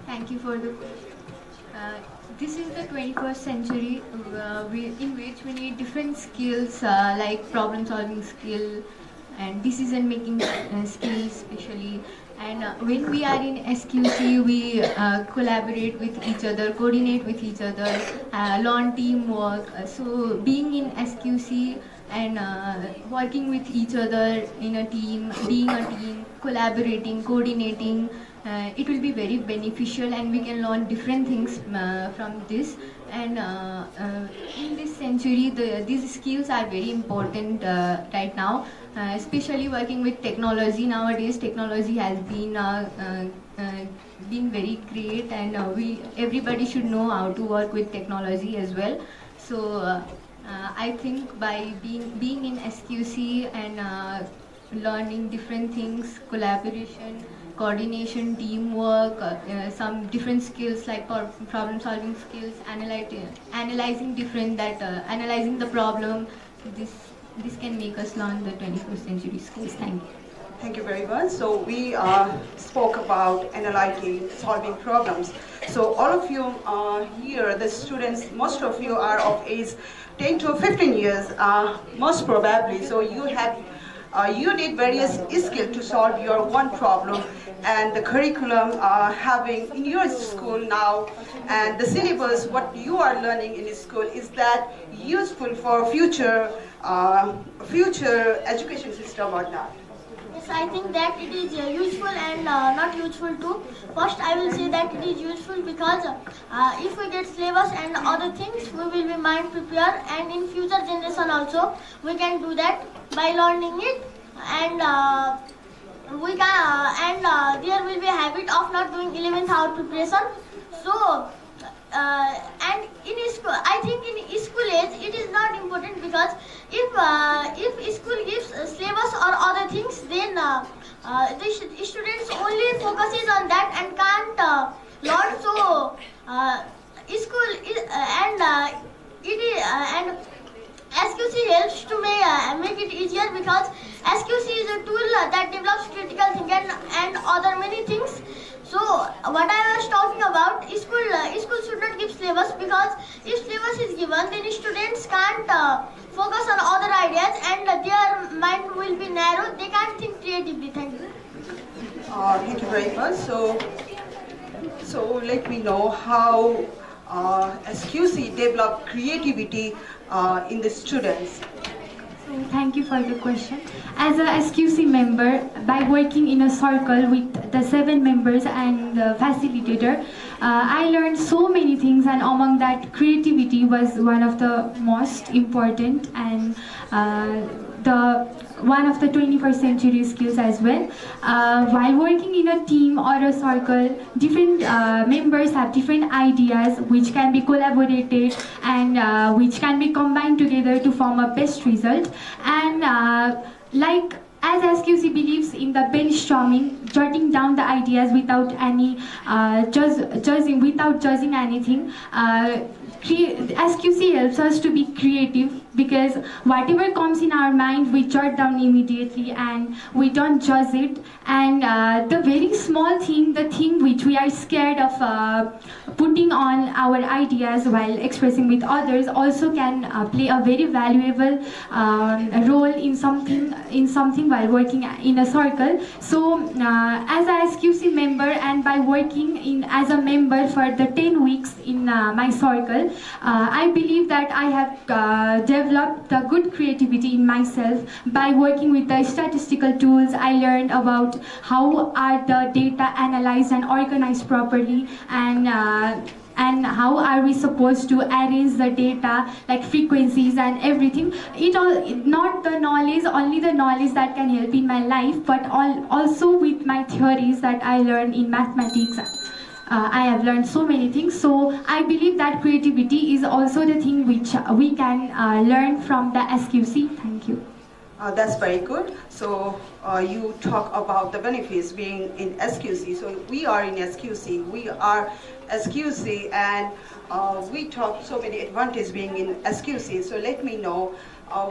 Speaker 25: Thank you for the question. This is the 21st century in which we need different skills like problem solving skill and decision making skills especially. And when we are in SQC, we collaborate with each other, coordinate with each other, learn teamwork. So being in SQC and working with each other in a team, being a team, collaborating, coordinating, it will be very beneficial, and we can learn different things from this. And in this century, these skills are very important right now, especially working with technology. Nowadays, technology has been very great, and everybody should know how to work with technology as well. So I think by being in SQC and learning different things, collaboration, coordination, teamwork, some different skills like problem solving skills, analyzing different analyzing the problem. This can make us learn the 21st century skills. Thank you.
Speaker 22: Thank you very much. So we spoke about analyzing, solving problems. So all of you here, the students, most of you are of age 10 to 15 years, most probably. So you need various skills to solve your one problem, and the curriculum having in your school now, and the syllabus, what you are learning in school, is that useful for future education system or not?
Speaker 1: Yes, I think that it is useful and not useful too. First, I will say that it is useful because if we get syllabus and other things, we will be mind prepared, and in future generation also we can do that by learning it, and we can there will be a habit of not doing 11th hour preparation. So. And in school, I think in school age it is not important, because if school gives syllabus or other things, then the students only focuses on that and can't learn. So school is, and SQC helps to make it easier, because SQC is a tool that develops critical thinking and other many things. So what I was talking about, school should not give syllabus, because if syllabus is given, then students can't focus on other ideas and their mind will be narrow. They can't think creatively. Thank you.
Speaker 22: Thank you very much. So let me know how SQC develop creativity in the students.
Speaker 3: Thank you for the question. As a SQC member, by working in a circle with the 7 members and the facilitator, I learned so many things, and among that, creativity was one of the most important and one of the 21st century skills as well. While working in a team or a circle, different members have different ideas which can be collaborated and which can be combined together to form a best result. And as SQC believes in the brainstorming, jotting down the ideas without any judging anything, SQC helps us to be creative, because whatever comes in our mind, we jot down immediately and we don't judge it. And the very small thing, the thing which we are scared of putting on our ideas while expressing with others, also can play a very valuable role in something while working in a circle. So as a SQC member, and by working as a member for the 10 weeks in my circle, I believe that I have developed the good creativity in myself. By working with the statistical tools, I learned about how are the data analyzed and organized properly, and how are we supposed to arrange the data, like frequencies and everything. Not the knowledge, only the knowledge that can help in my life, but also with my theories that I learned in mathematics. I have learned so many things. So I believe that creativity is also the thing which we can learn from the SQC. Thank you.
Speaker 22: That's very good. So you talk about the benefits being in SQC. So we are in SQC. We are SQC, and we talk so many advantages being in SQC. So let me know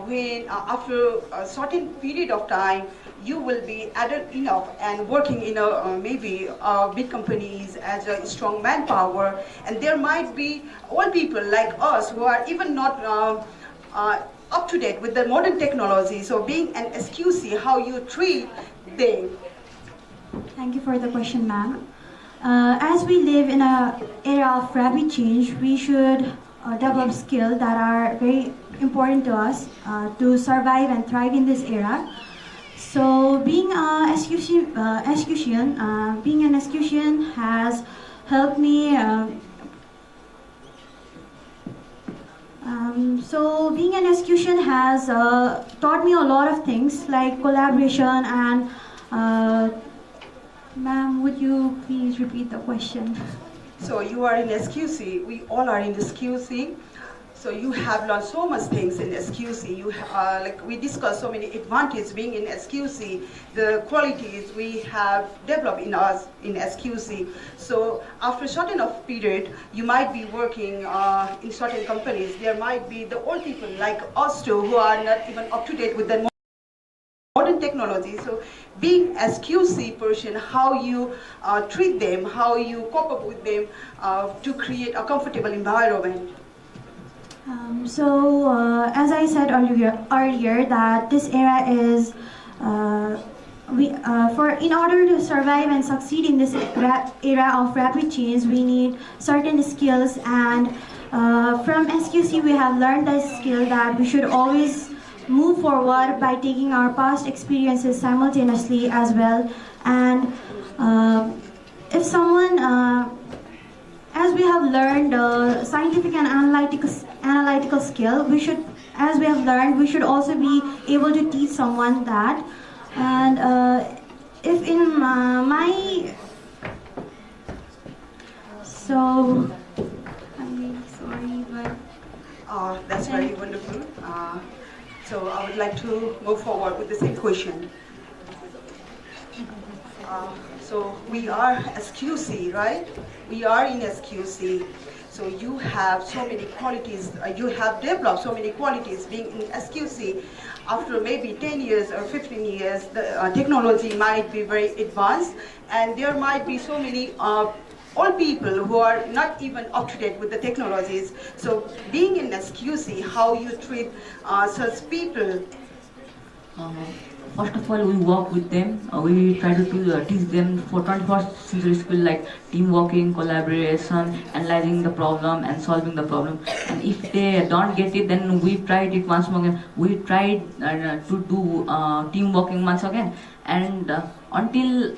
Speaker 22: when after a certain period of time you will be adult enough and working in a maybe big companies as a strong manpower, and there might be old people like us who are even not up to date with the modern technology. So being an SQC, how you treat them?
Speaker 23: Thank you for the question, ma'am. As we live in an era of rapid change, we should develop skills that are very important to us to survive and thrive in this era. So being an SQCian has helped me. So being an SQCian has taught me a lot of things like collaboration and. Ma'am, would you please repeat the question?
Speaker 22: So you are in SQC. We all are in SQC. So you have learned so much things in SQC. Like we discussed so many advantages being in SQC, the qualities we have developed in us in SQC. So after a certain of period, you might be working in certain companies. There might be the old people like us too who are not even up to date with the modern technology. So being SQC person, how you treat them, how you cope up with them to create a comfortable environment.
Speaker 23: As I said earlier that this era is in order to survive and succeed in this era of rapid change, we need certain skills, and from SQC we have learned the skill that we should always move forward by taking our past experiences simultaneously as well. And if someone as we have learned scientific and analytical skill, we should also be able to teach someone that. And if in my so I'm really sorry, but
Speaker 22: that's very wonderful. So I would like to move forward with the same question. So we are SQC, right? We are in SQC. So you have so many qualities, you have developed so many qualities being in SQC. After maybe 10 years or 15 years, the technology might be very advanced, and there might be so many old people who are not even up to date with the technologies. So being in SQC, how you treat such people?
Speaker 26: First of all, we work with them. We try to teach them for 21st century skill like teamworking, collaboration, analyzing the problem and solving the problem. And if they don't get it, then we tried it once more again. We tried to do teamworking once again. And until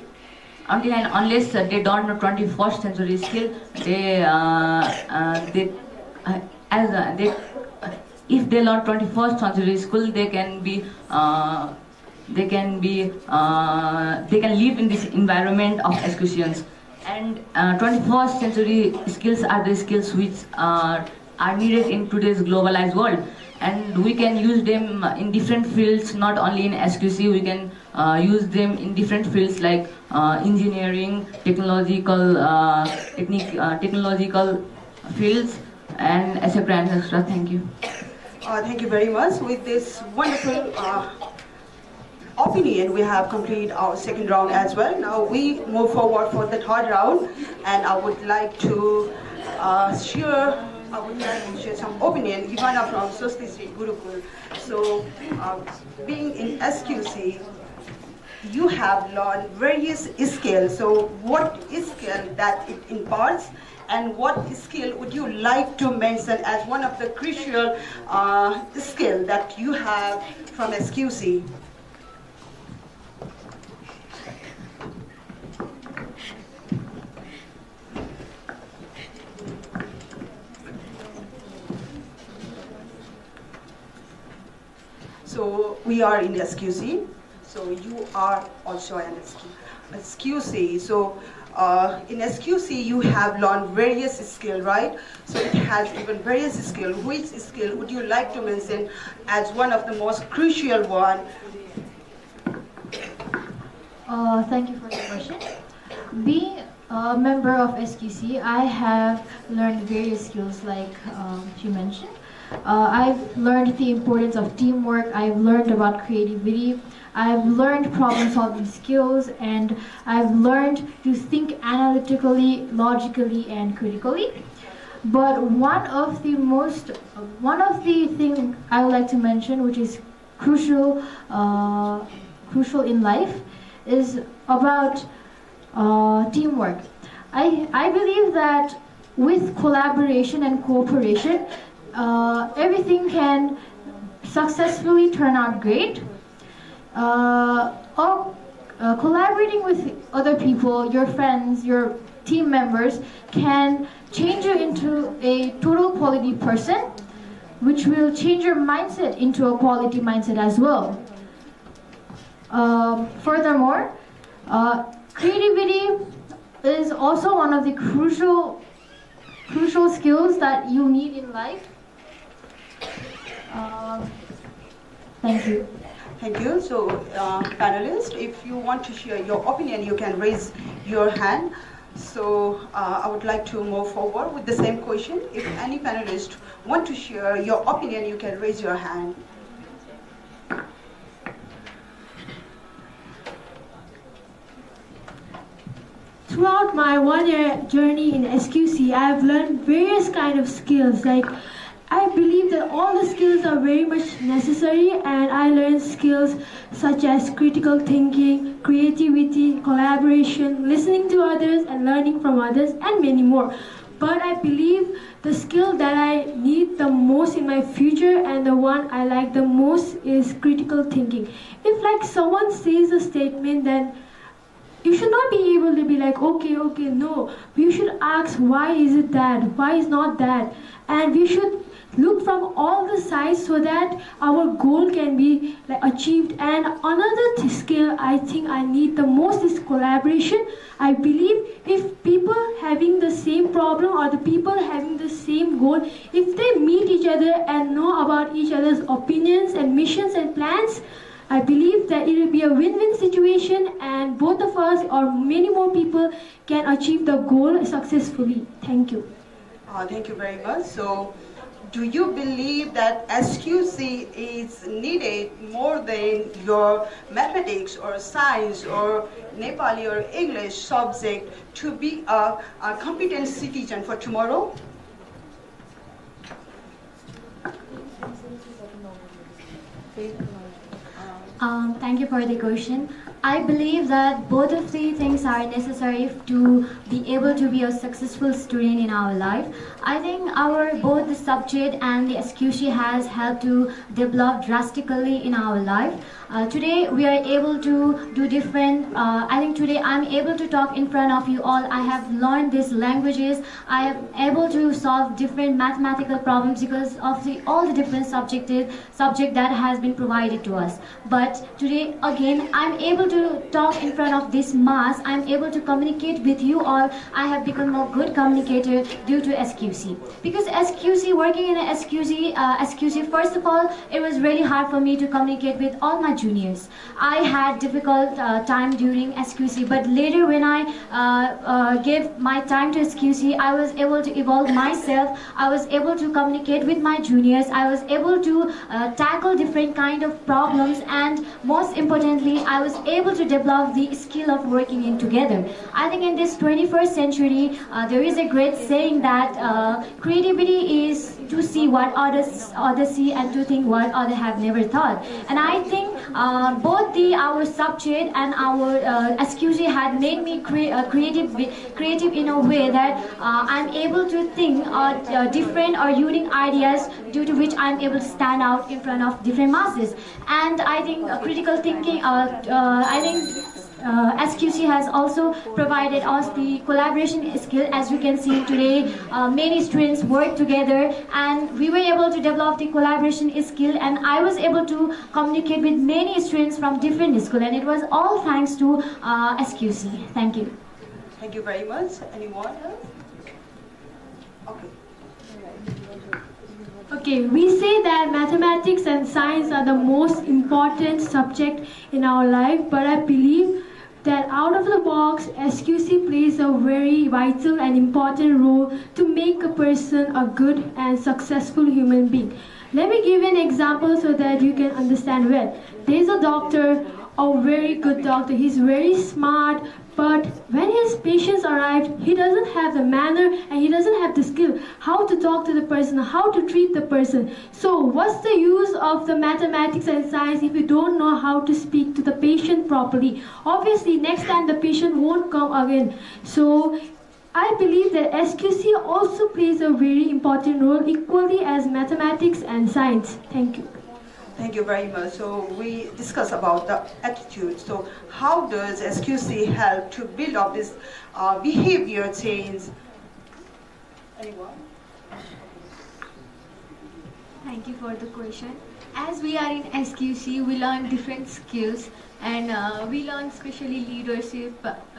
Speaker 26: and unless they don't know 21st century skill, if they learn 21st century skill, they can live in this environment of executions. And 21st century skills are the skills which are needed in today's globalized world, and we can use them in different fields, not only in SQC. We can use them in different fields like engineering, technological fields, and etc. and etc. Thank you.
Speaker 22: Thank you very much. With this wonderful opinion, we have completed our second round as well. Now we move forward for the third round, and I would like to share some opinion, Ivana from SWSTI Gurukul. So, being in SQC, you have learned various skills. So, what skill that it imparts, and what skill would you like to mention as one of the crucial skill that you have from SQC? So we are in SQC, so you are also an SQC. So in SQC you have learned various skills, right? So it has even various skills. Which skill would you like to mention as one of the most crucial one?
Speaker 25: Thank you for the question. Being a member of SQC, I have learned various skills like you mentioned. I've learned the importance of teamwork, I've learned about creativity, I've learned problem-solving skills, and I've learned to think analytically, logically, and critically. But one of the things I would like to mention, which is crucial in life, is about teamwork. I believe that with collaboration and cooperation, everything can successfully turn out great. Collaborating with other people, your friends, your team members, can change you into a total quality person, which will change your mindset into a quality mindset as well. Furthermore, creativity is also one of the crucial skills that you need in life.
Speaker 23: Thank you.
Speaker 22: Thank you. So, panelists, if you want to share your opinion, you can raise your hand. So, I would like to move forward with the same question. If any panelist want to share your opinion, you can raise your hand.
Speaker 24: Throughout my 1 year journey in SQC, I have learned various kind of skills. Like, I believe that all the skills are very much necessary, and I learned skills such as critical thinking, creativity, collaboration, listening to others and learning from others, and many more. But I believe the skill that I need the most in my future and the one I like the most is critical thinking. If like someone says a statement, then you should not be able to be like, okay, no. We should ask, why is it that? Why is not that? And we should look from all the sides so that our goal can be like achieved. And another skill I think I need the most is collaboration. I believe if people having the same problem or the people having the same goal, if they meet each other and know about each other's opinions and missions and plans, I believe that it will be a win-win situation and both of us or many more people can achieve the goal successfully. Thank you.
Speaker 22: Thank you very much. So, do you believe that SQC is needed more than your mathematics or science or Nepali or English subject to be a competent citizen for tomorrow?
Speaker 23: Thank you for the question. I believe that both of the things are necessary to be able to be a successful student in our life. I think both the subject and the SQC has helped to develop drastically in our life. Today we are able to do different, I think today I'm able to talk in front of you all. I have learned these languages. I am able to solve different mathematical problems because of all the different subject that has been provided to us. But today again I'm able to talk in front of this mass. I'm able to communicate with you all. I have become a good communicator due to SQC. Because SQC, working in a SQC, first of all, it was really hard for me to communicate with all my juniors. I had difficult time during SQC, but later when I gave my time to SQC, I was able to evolve myself. I was able to communicate with my juniors. I was able to tackle different kind of problems, and most importantly, I was able to develop the skill of working in together. I think in this 21st century, there is a great saying that creativity is to see what others see and to think what others have never thought. And I think both our subject and our SQC had made me creative in a way that I'm able to think different or unique ideas, due to which I'm able to stand out in front of different masses. And I think critical thinking, SQC has also provided us the collaboration skill. As you can see today, many students work together and we were able to develop the collaboration skill, and I was able to communicate with many students from different schools, and it was all thanks to SQC. Thank you.
Speaker 22: Thank you very much. Anyone else? Okay.
Speaker 24: Okay, we say that mathematics and science are the most important subject in our life, but I believe that out of the box, SQC plays a very vital and important role to make a person a good and successful human being. Let me give an example so that you can understand well. There is a doctor, a very good doctor. He's very smart, but when his patients arrived, he doesn't have the manner and he doesn't have the skill how to talk to the person, how to treat the person. So what's the use of the mathematics and science if you don't know how to speak to the patient properly? Obviously, next time the patient won't come again. So I believe that SQC also plays a very important role equally as mathematics and science. Thank you.
Speaker 22: Thank you very much. So we discussed about the attitude. So how does SQC help to build up this behavior change? Anyone?
Speaker 25: Thank you for the question. As we are in SQC, we learn different skills and we learn especially leadership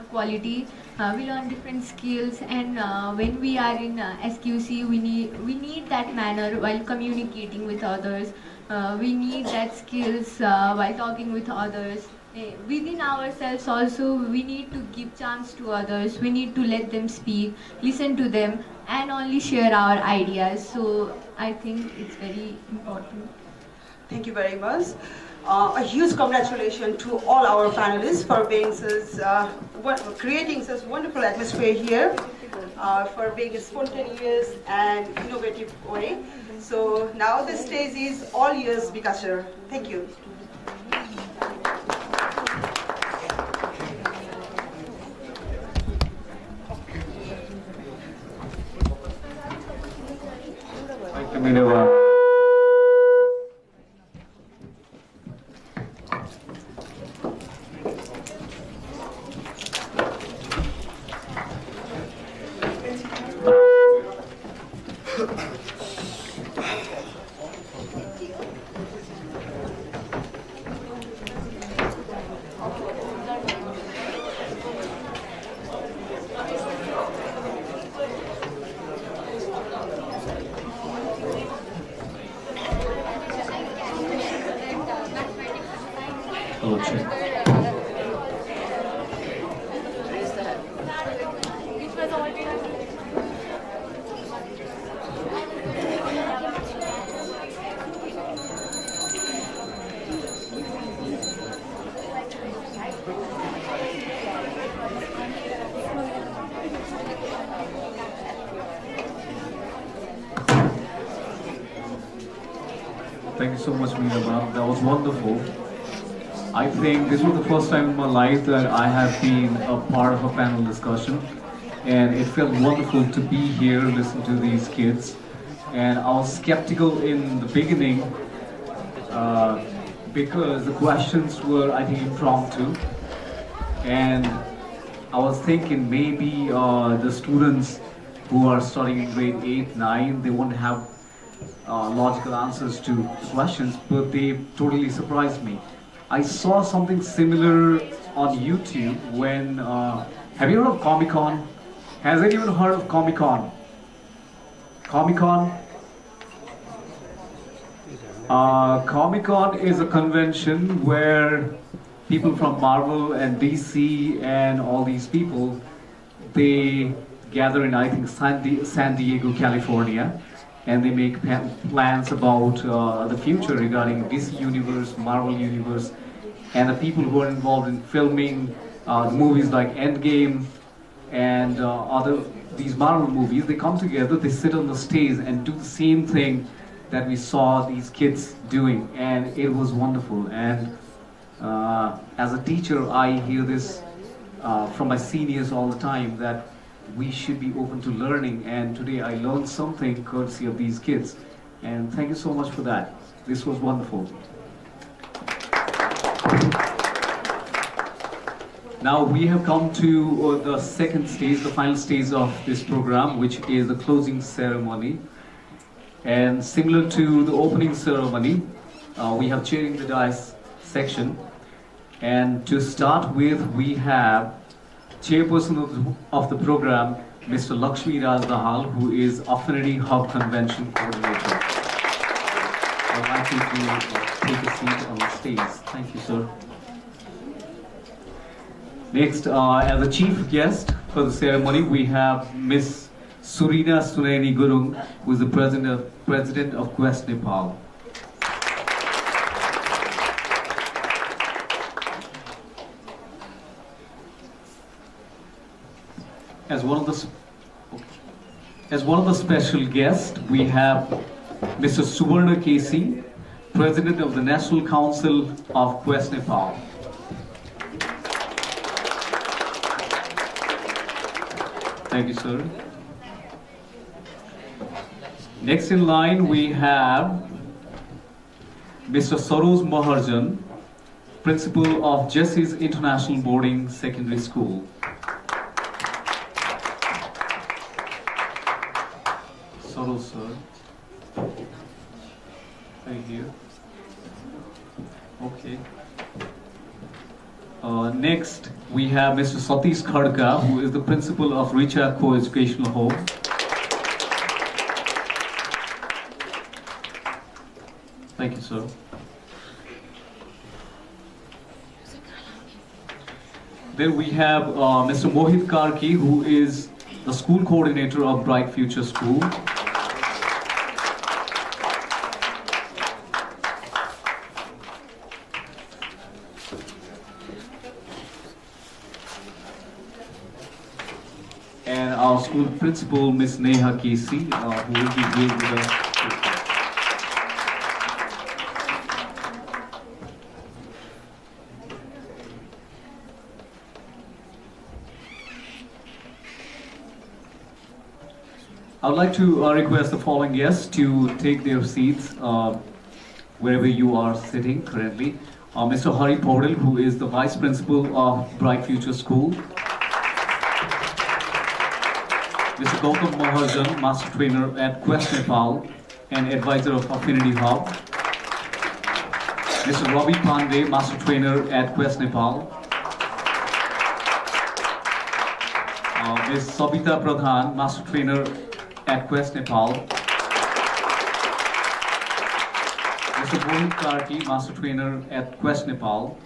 Speaker 25: quality. We learn different skills and when we are in SQC, we need that manner while communicating with others. We need that skills while talking with others. Within ourselves also, we need to give chance to others. We need to let them speak, listen to them, and only share our ideas. So I think it's very important.
Speaker 5: Thank you very much. A huge congratulations to all our panelists for being creating such wonderful atmosphere here, for being spontaneous and innovative way. So now the stage is all yours, Bikasher. Thank you.
Speaker 6: Thank you, Minerva. Thank you so much, Meera. That was wonderful. I think this was the first time in my life that I have been a part of a panel discussion, and it felt wonderful to be here, listen to these kids. And I was skeptical in the beginning because the questions were, I think, impromptu, and I was thinking maybe the students who are studying in grade 8, 9, they won't have logical answers to questions, but they totally surprised me. I saw something similar on YouTube when, have you heard of Comic-Con? Has anyone heard of Comic-Con? Comic-Con? Comic-Con is a convention where people from Marvel and DC and all these people, they gather in, I think, San Diego, California, and they make plans about the future regarding DC Universe, Marvel Universe, and the people who are involved in filming movies like Endgame and these Marvel movies. They come together, they sit on the stage and do the same thing that we saw these kids doing, and it was wonderful. And as a teacher, I hear this from my seniors all the time, that we should be open to learning, and today I learned something courtesy of these kids, and thank you so much for that. This was wonderful. Now we have come to the second stage, the final stage of this program, which is the closing ceremony. And similar to the opening ceremony, we have chairing the dice section, and to start with, we have chairperson of the program, Mr. Lakshmi Raj Dahal, who is Affinity Hub Convention Coordinator. I'd like you to take a seat on the stage. Thank you, sir. Next, as a chief guest for the ceremony, we have Ms. Surina Suneni Gurung, who is the president of Quest Nepal. As one of the special guests, we have Mr. Suvarna Kesi, President of the National Council of Quest Nepal. Thank you, sir. Next in line, we have Mr. Saroj Maharjan, Principal of Jesse's International Boarding Secondary School. Saroj, sir. Thank you. Okay. Next, we have Mr. Satish Khadka, who is the principal of Richa Co-Educational Home. Thank you, sir. Then we have Mr. Mohit Karki, who is the school coordinator of Bright Future School. And our school principal, Ms. Neha Kesey, who will be here with us. I would like to request the following guests to take their seats wherever you are sitting currently. Mr. Hari Paudel, who is the Vice Principal of Bright Future School. Mr. Gautam Mahajan, Master Trainer at Quest Nepal and Advisor of Affinity Hub. Mr. Ravi Pandey, Master Trainer at Quest Nepal. Ms. Sabita Pradhan, Master Trainer at Quest Nepal. Mr. Mohit Karki, Master Trainer at Quest Nepal.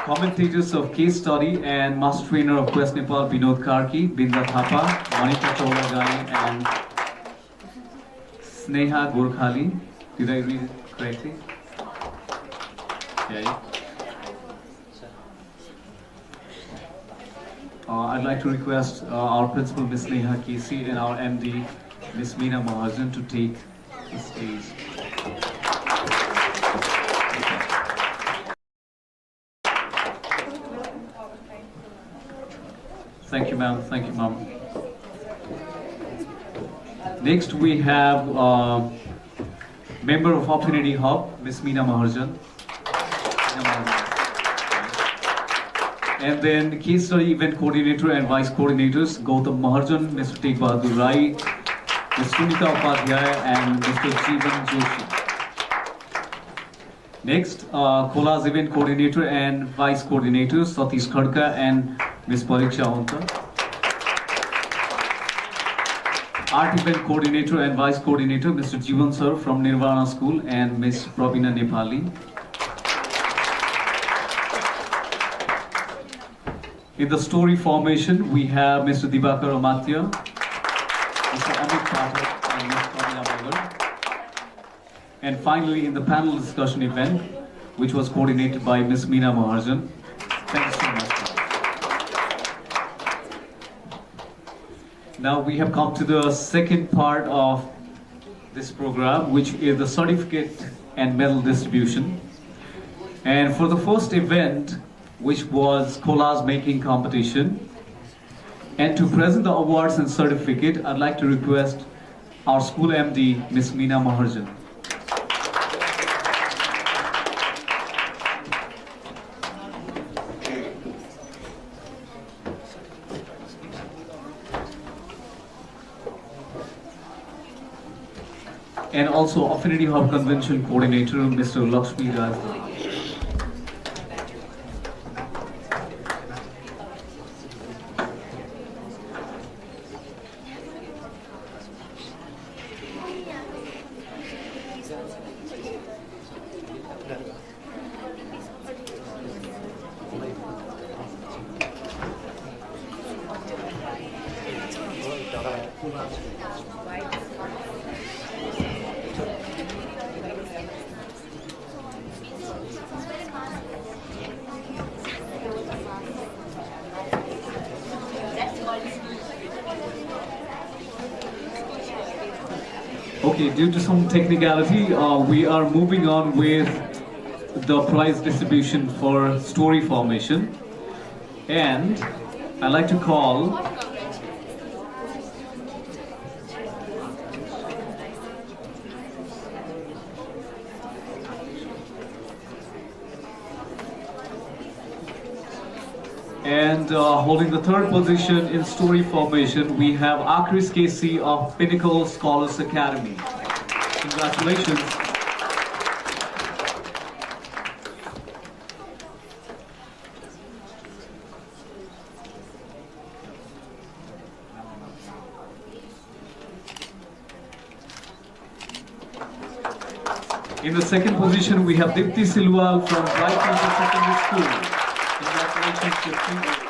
Speaker 6: Commentators of Case Study and Master Trainer of Quest Nepal, Vinod Karki, Binda Thapa, Monica Chauragai, and Sneha Gorkhali. Did I read it correctly? Yeah. I'd like to request our principal, Ms. Neha Kesey, and our MD, Ms. Meena Mahajan, to take the stage. Thank you, ma'am. Thank you, ma'am. Next, we have member of Affinity Hub, Ms. Meena Mahajan. And then Case Study Event Coordinator and Vice Coordinators, Gautam Mahajan, Mr. Tegh Bahadur Rai, Ms. Sunita Upadhyay, and Mr. Jeevan Joshi. Next, Collage Event Coordinator and Vice Coordinators, Satish Khadka and Ms. Pariksha Onta. Art Event Coordinator and Vice Coordinator, Mr. Jeevan Sir from Nirvana School and Ms. Pravina Nepali. In the story formation, we have Mr. Dibakar Amatya, Mr. Amit Pathak, and Ms. Pravina Bagar. And finally, in the panel discussion event, which was coordinated by Ms. Meena Mahajan. Thank you so much. Now we have come to the second part of this program, which is the certificate and medal distribution. And for the first event, which was collage making competition, and to present the awards and certificate, I'd like to request our school MD, Ms. Meena Mahajan. And also Affinity Hub Convention Coordinator, Mr. Lakshmi Raj. Okay, due to some technicality, we are moving on with the prize distribution for story formation. And I'd like to call and holding the third position in story formation, we have Akris Kesey of Pinnacle Scholars Academy. Congratulations. In the second position, we have Dipti Silwal from Bright Future Secondary School. Congratulations, Dipti.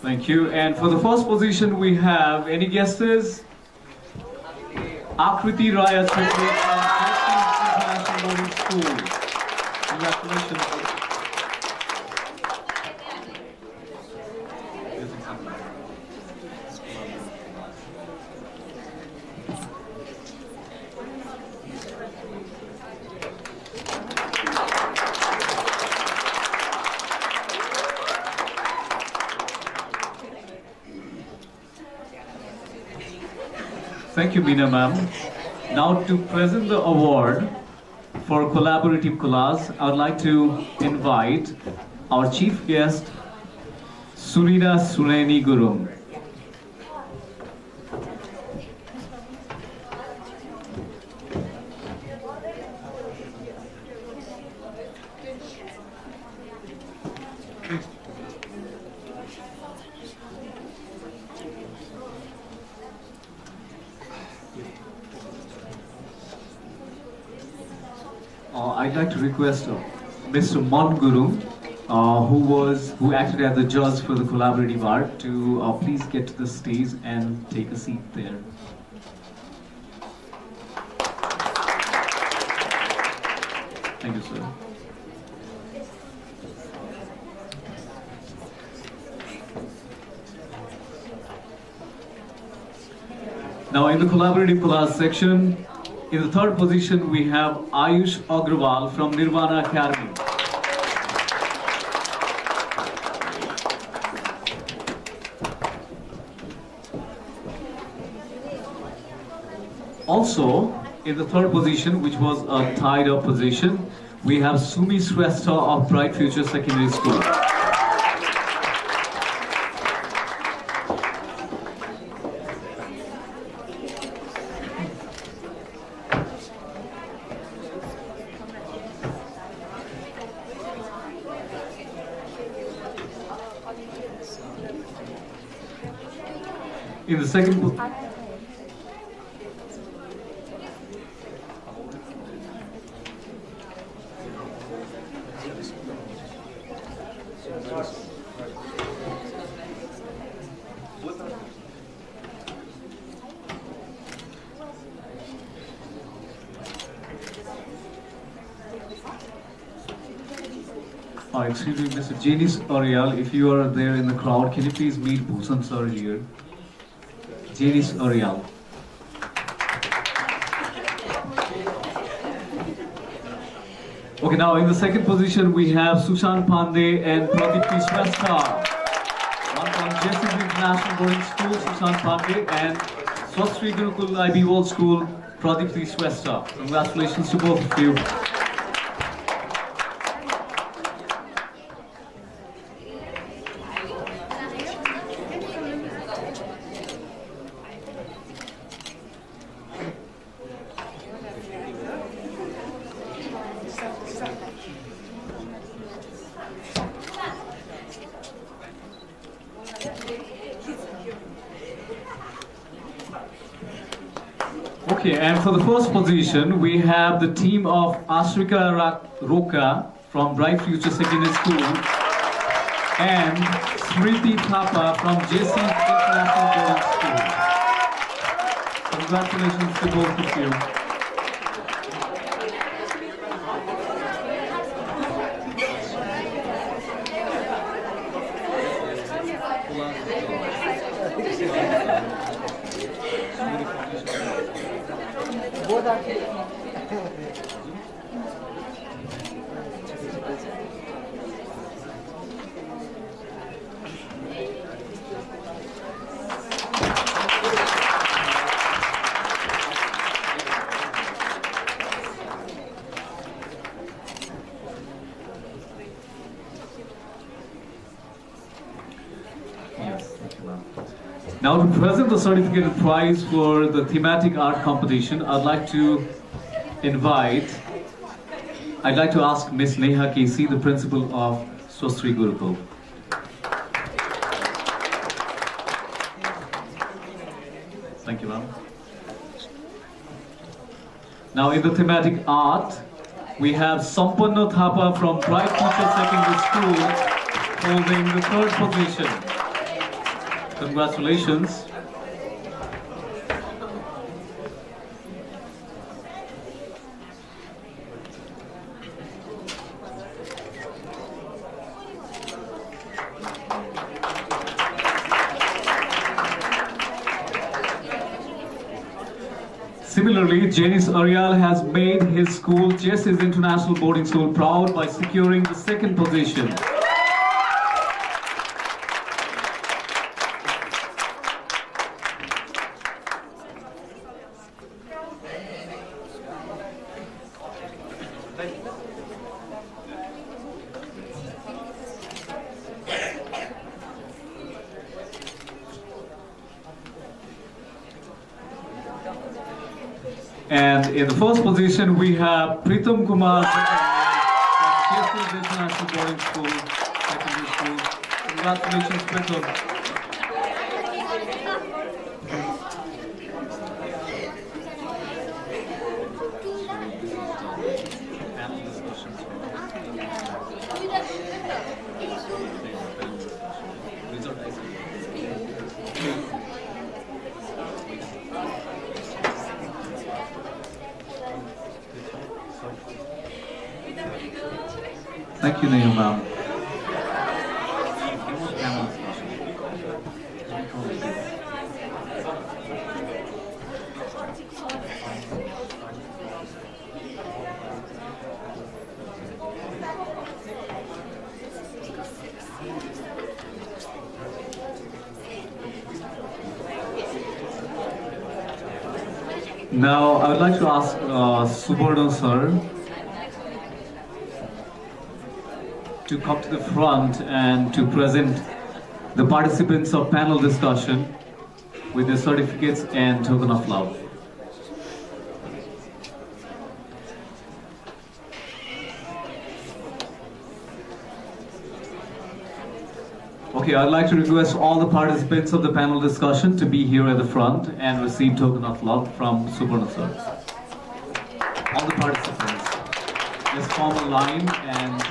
Speaker 6: Thank you. And for the first position, we have any guesses? Akriti Raya Chhatri from International Boarding School. Congratulations. Thank you, Meena ma'am. Now to present the award for collaborative class, I would like to invite our chief guest, Surina Sureni Gurum. I'd like to request Mr. Mon Gurum, who acted as the judge for the collaborative art, to please get to the stage and take a seat there. Thank you, sir. Now in the collaborative class section, in the third position, we have Ayush Agrawal from Nirvana Academy. Also, in the third position, which was a tied-up position, we have Sumi Shrestha of Bright Future Secondary School. In the second excuse me, Mr. Janice Ariel, if you are there in the crowd, can you please meet Bhusan sir here? Janice Ariel. Okay, now in the second position we have Sushant Pandey and Pradipti Shrestha. One from Jess's International Boarding School, Sushant Pandey, and Swastri Gurukul IB World School, Pradipti Shrestha. Congratulations to both of you. Okay, and for the first position, we have the team of Ashrika Roka from Bright Future Secondary School and Smriti Thapa from JC International Boarding School. Congratulations to both of you. Now to present the certificate and prize for the thematic art competition, I'd like to ask Miss Neha Casey, the principal of Swastri Gurukul. Thank you, ma'am. Now in the thematic art, we have Sampanna Thapa from Bright Future Secondary School holding the 3rd position. Congratulations. Similarly, Janice Arial has made his school, Jesse's International Boarding School, proud by securing the 2nd position. And in the 1st position, we have Pritam Kumar from Jesse's International Boarding School, Secondary School. Congratulations, Pritam. Thank you, Neha ma'am. Now, I would like to ask Subarna sir to come to the front and to present the participants of panel discussion with their certificates and token of love. Okay, I'd like to request all the participants of the panel discussion to be here at the front and receive token of love from Subarna sir. All the participants, just form a line and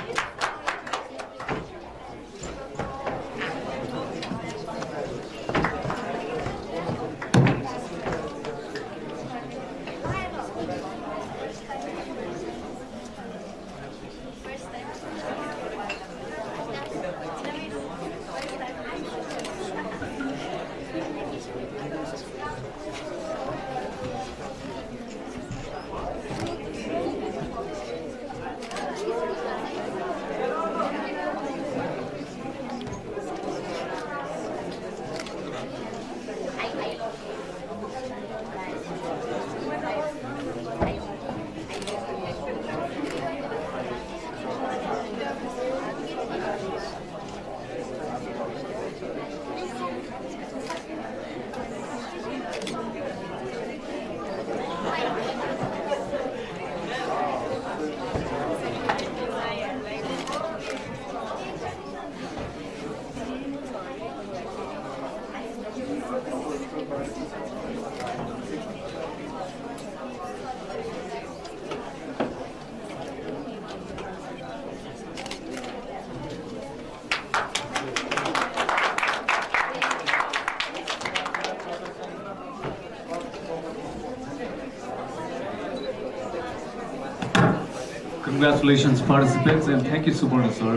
Speaker 6: congratulations participants and thank you Subarna sir.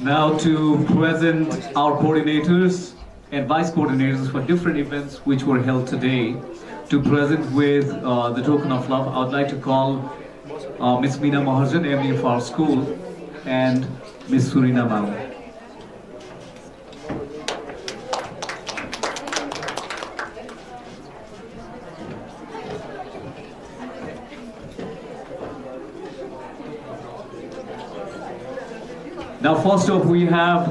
Speaker 6: Now to present our coordinators and vice coordinators for different events which were held today. To present with the token of love, I would like to call Ms. Meena Maharjan, MD of our school, and Ms. Surina Ma'am. Now, first off, we have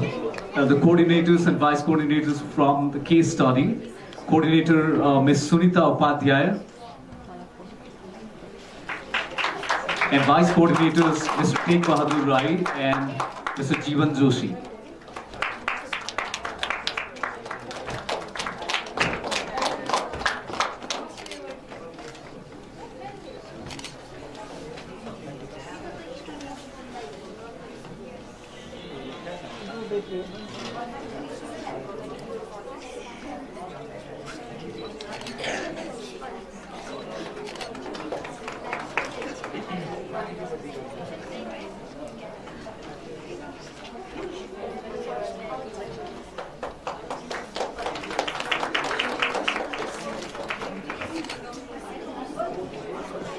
Speaker 6: the coordinators and vice coordinators from the case study. Coordinator Ms. Sunita Upadhyaya and vice coordinators Mr. Tegh Bahadur Rai and Mr. Jeevan Joshi.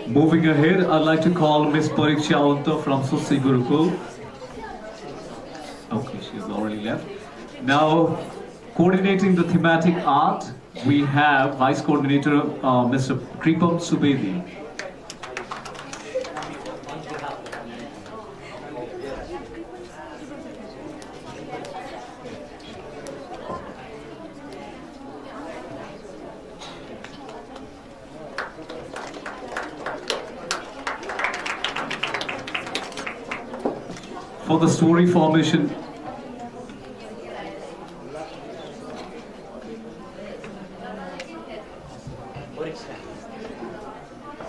Speaker 6: Moving ahead, I'd like to call Ms. Pariksha Unta from SQC Gurukul. Okay, she's already left. Now, coordinating the thematic art, we have Vice Coordinator Mr. Kripam Subedi. For the story formation,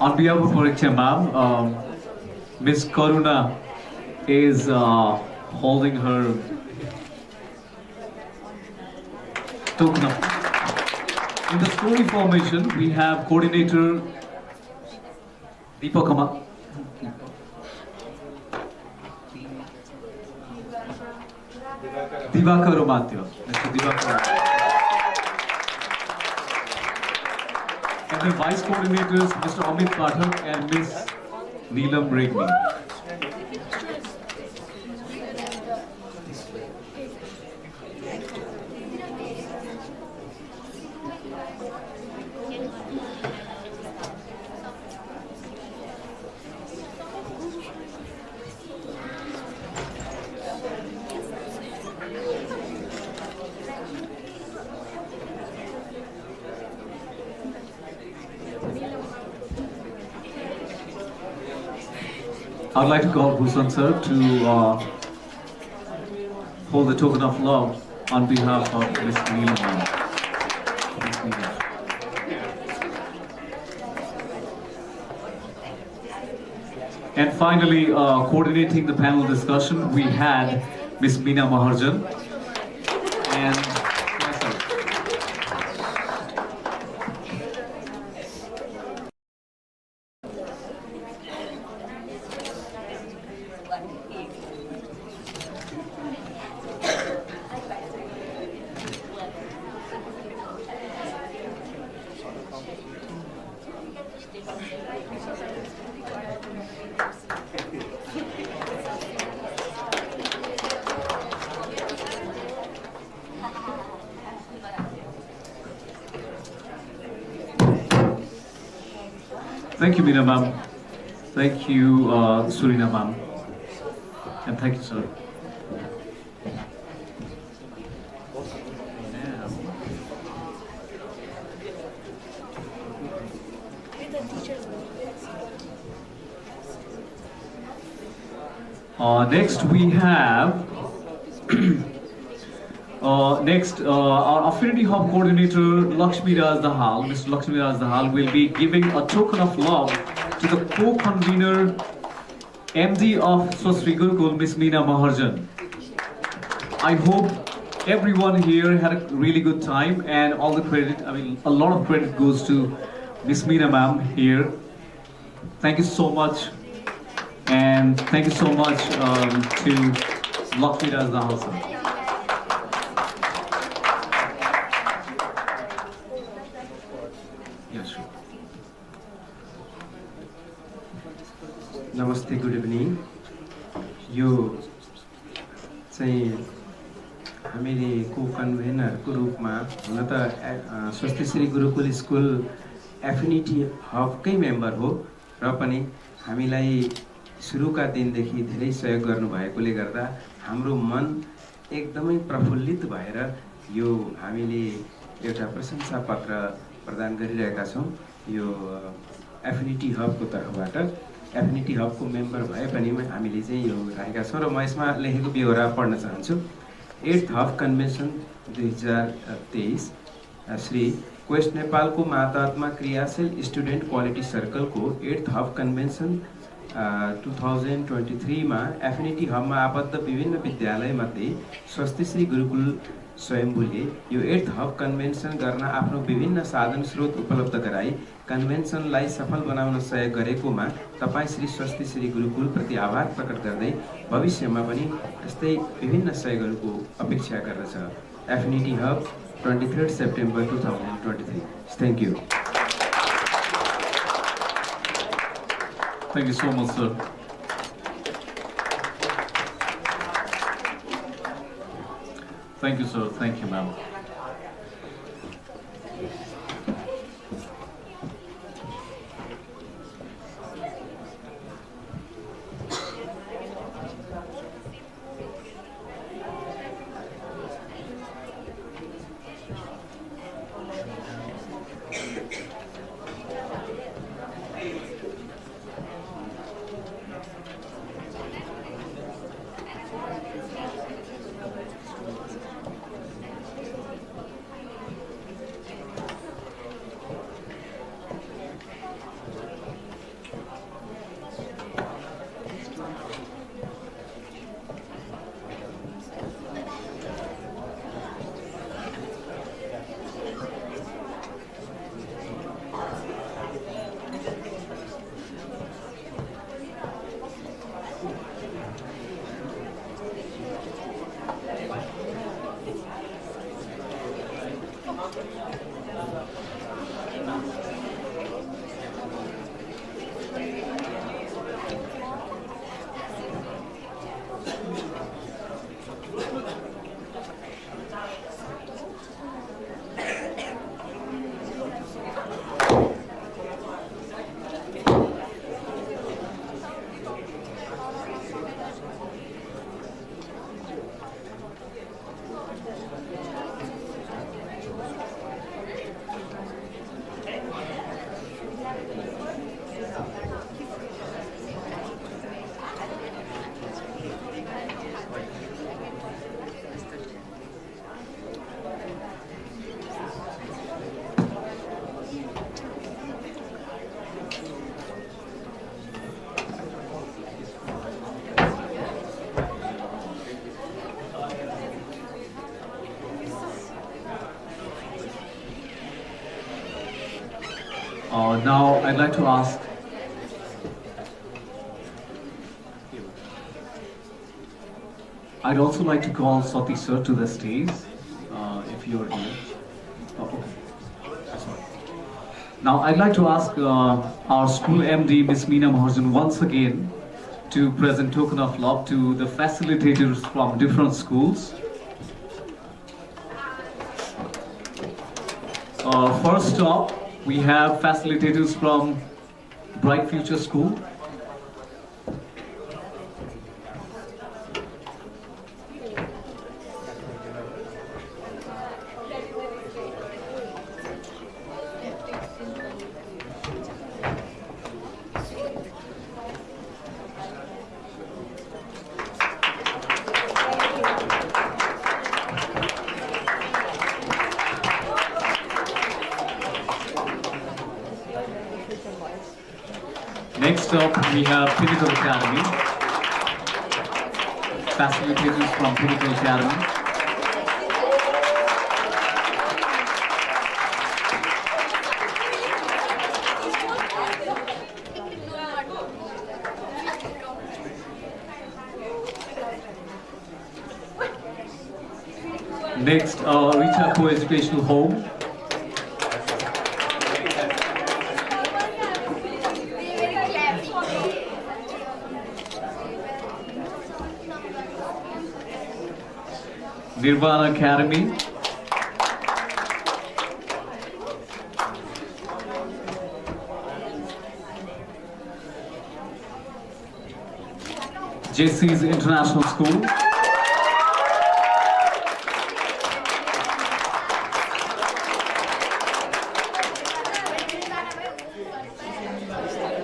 Speaker 6: on behalf of Pariksha ma'am, Ms. Karuna is holding her token up. In the story formation, we have coordinator Deepak Kama. Divakar Umatya, Mr. Divakar. And the vice coordinators, Mr. Amit Pathak and Ms. Neelam Regni. I'd like to call Bhusan sir to hold the token of love on behalf of Ms. Neelam. And finally, coordinating the panel discussion, we had Ms. Meena Maharjan and myself. Thank you, Meena ma'am. Thank you, Surina ma'am. And thank you, sir. Next we have our Affinity Hub coordinator Lakshmi Raj Dahal, Mr. Lakshmi Raj Dahal will be giving a token of love to the co-convener MD of SQC Gurukul, Ms. Meena Maharjan. I hope everyone here had a really good time, and all the credit, a lot of credit goes to Ms. Meena ma'am here. Thank you so much, and thank you so much to Lakshmi Raj Dahal sir.
Speaker 7: नमस्ते, good evening. यो चाहिँ हामीले को-कन्भेनरको रूपमा हुन त SQC Shri Gurukul school affinity हबकै member हो, र पनि हामीलाई सुरुका दिनदेखि धेरै सहयोग गर्नुभएकोले गर्दा हाम्रो मन एकदमै प्रफुल्लित भएर यो हामीले एउटा प्रशंसा पत्र प्रदान गरिरहेका छौँ यो एफिनिटी हबको तर्फबाट। एफिनिटी हबको मेम्बर भए पनि हामीले चाहिँ यो राखेका छौँ र म यसमा लेखेको बेहोरा पढ्न चाहन्छु। 8th hub convention 2023 Shri quest नेपालको मातात्मा क्रियाशील स्टुडेन्ट क्वालिटी सर्कलको 8th हब कन्भेन्सन 2023 मा एफिनिटी हबमा आबद्ध विभिन्न विद्यालयमध्ये स्वस्तिश्री गुरुकुल स्वयम्भूले यो 8th हब कन्भेन्सन गर्न आफ्नो विभिन्न साधन स्रोत उपलब्ध गराई कन्भेन्सनलाई सफल बनाउन सहयोग गरेकोमा तपाईँ श्री स्वस्तिश्री गुरुकुल प्रति आभार प्रकट गर्दै भविष्यमा पनि यस्तै विभिन्न सहयोगहरूको अपेक्षा गर्दछ। Affinity hub 23 September 2023। Thank you.
Speaker 6: Thank you so much, sir. Thank you, sir. Thank you, ma'am. Now I'd like to ask I'd also like to call Sati sir to the stage, if you're here. Oh, okay. Sorry. Now I'd like to ask our school MD, Ms. Meena Maharjan, once again to present token of love to the facilitators from different schools. First up, we have facilitators from Bright Future School. Next up, we have Pinnacle Academy. Facilitators from Pinnacle Academy. Next, Rita Co-Educational Home. Nirvana Academy. JC's International School.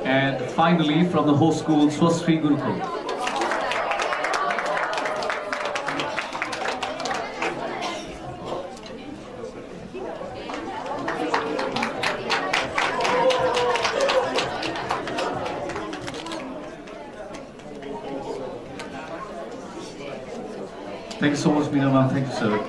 Speaker 6: And finally, from the host school, Swasthi Gurukul. Thank you so much, Meena ma'am. Thank you, sir.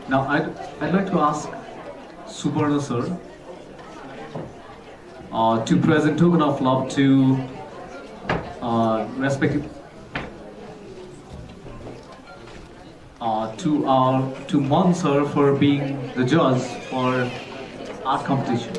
Speaker 6: Now I'd like to ask Subarna sir to present token of love to respective to Mon sir for being the judge for art competition.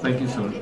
Speaker 6: Thank you, sir.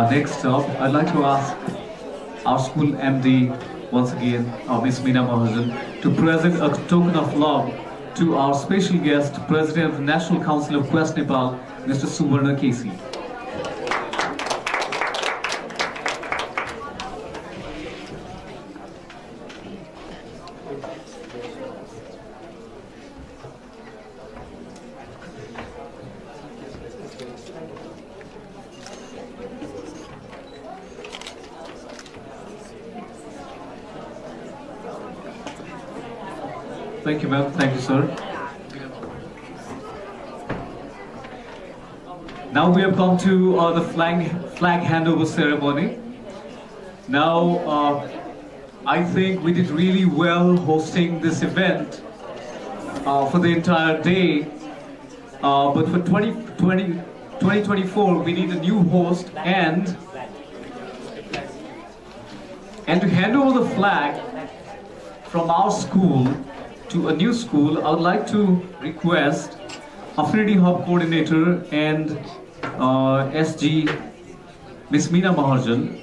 Speaker 6: Next up, I'd like to ask our school MD, once again, Ms. Meena Mahajan, to present a token of love to our special guest, President of the National Council of Quest Nepal, Mr. Subarna Kesi. Thank you, ma'am. Thank you, sir. Now we have come to the flag handover ceremony. Now, I think we did really well hosting this event for the entire day. But for 2024, we need a new host and to hand over the flag from our school to a new school, I would like to request Affinity Hub Coordinator and SG Ms. Meena Mahajan,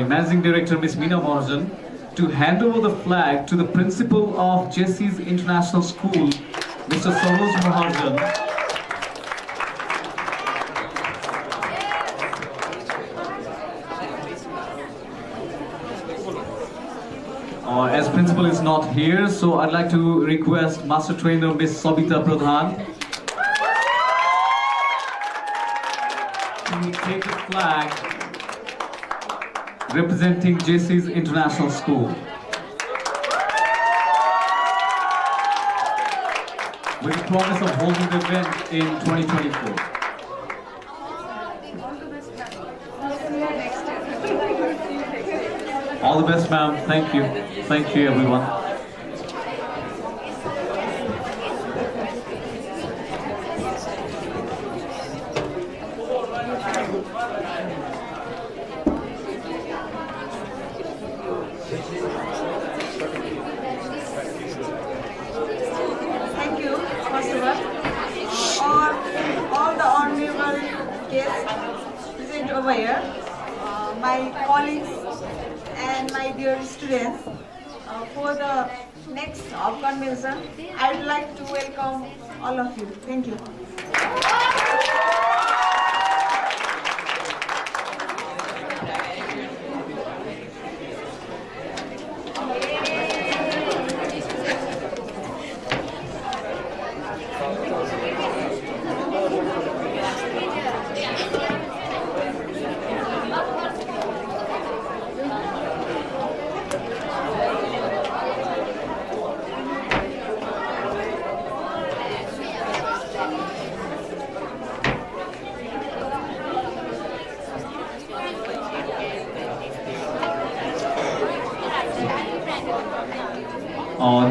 Speaker 6: Managing Director Ms. Meena Mahajan, to hand over the flag to the Principal of JC's International School, Mr. Saroj Mahajan. As principal is not here, so I'd like to request Master Trainer Ms. Sabita Pradhan to take the flag representing JC's International School. With the promise of holding the event in 2024. All the best, ma'am. Thank you. Thank you, everyone.
Speaker 5: Thank you, first of all the honorable guests present over here, my colleagues and my dear students. For the next convention, I would like to welcome all of you. Thank you.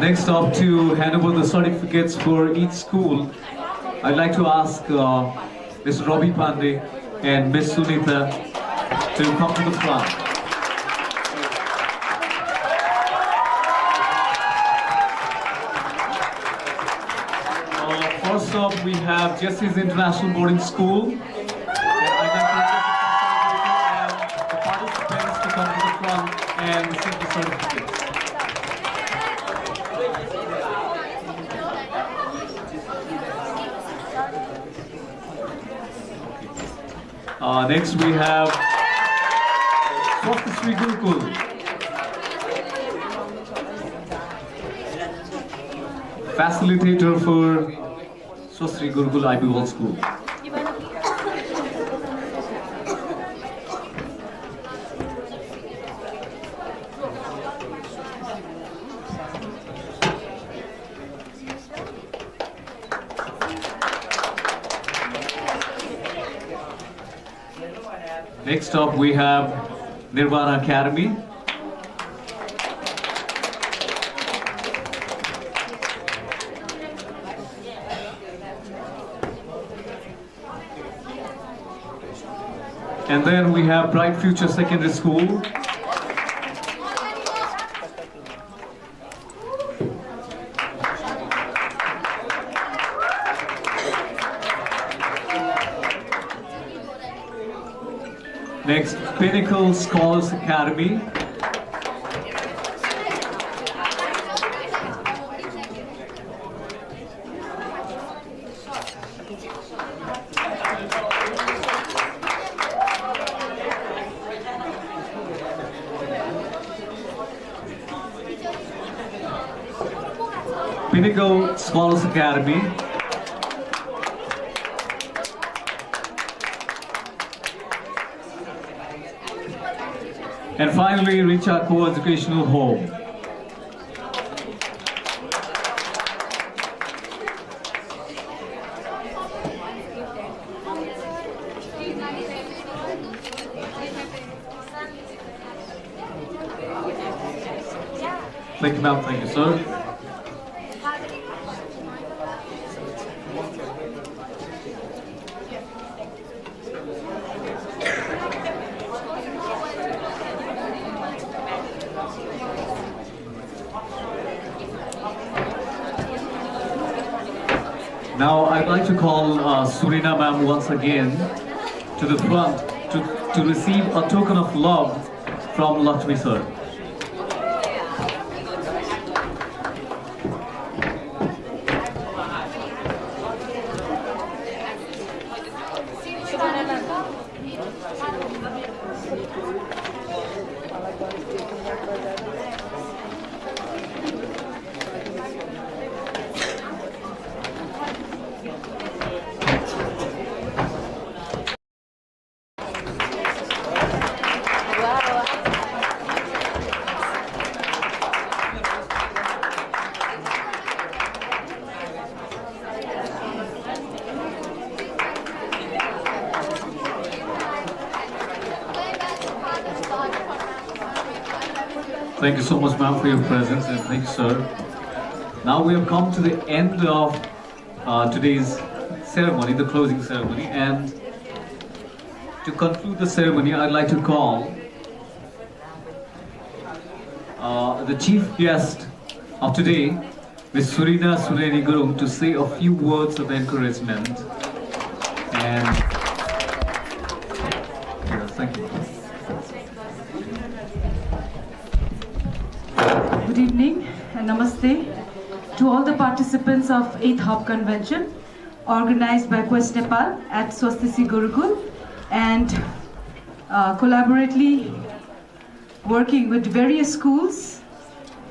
Speaker 6: Next up, to hand over the certificates for each school, I'd like to ask Ms. Robbie Pandey and Ms. Sunita to come to the front. First up, we have Jesse's International Boarding School. And I'd like to the participants to come to the front and receive the certificates. Next we have SQC Gurukul. Facilitator for SQC Gurukul IB World School. Next up we have Nirvana Academy. And then we have Bright Future Secondary School. Next, Pinnacle Scholars Academy. Pinnacle Scholars Academy. And finally, reach our co-educational home. Thank you, ma'am. Thank you, sir. Now I'd like to call Surina ma'am once again to the front to receive a token of love from Lakshmi sir. Thank you so much, ma'am, for your presence, and thank you, sir. Now we have come to the end of today's ceremony, the closing ceremony, and to conclude the ceremony, I'd like to call the chief guest of today, Ms. Surina Sureni Gurung, to say a few words of encouragement. And yes, thank you.
Speaker 11: Good evening and namaste to all the participants of 8th Hub Convention organized by Quest Nepal at Swastisi Gurukul and collaboratively working with various schools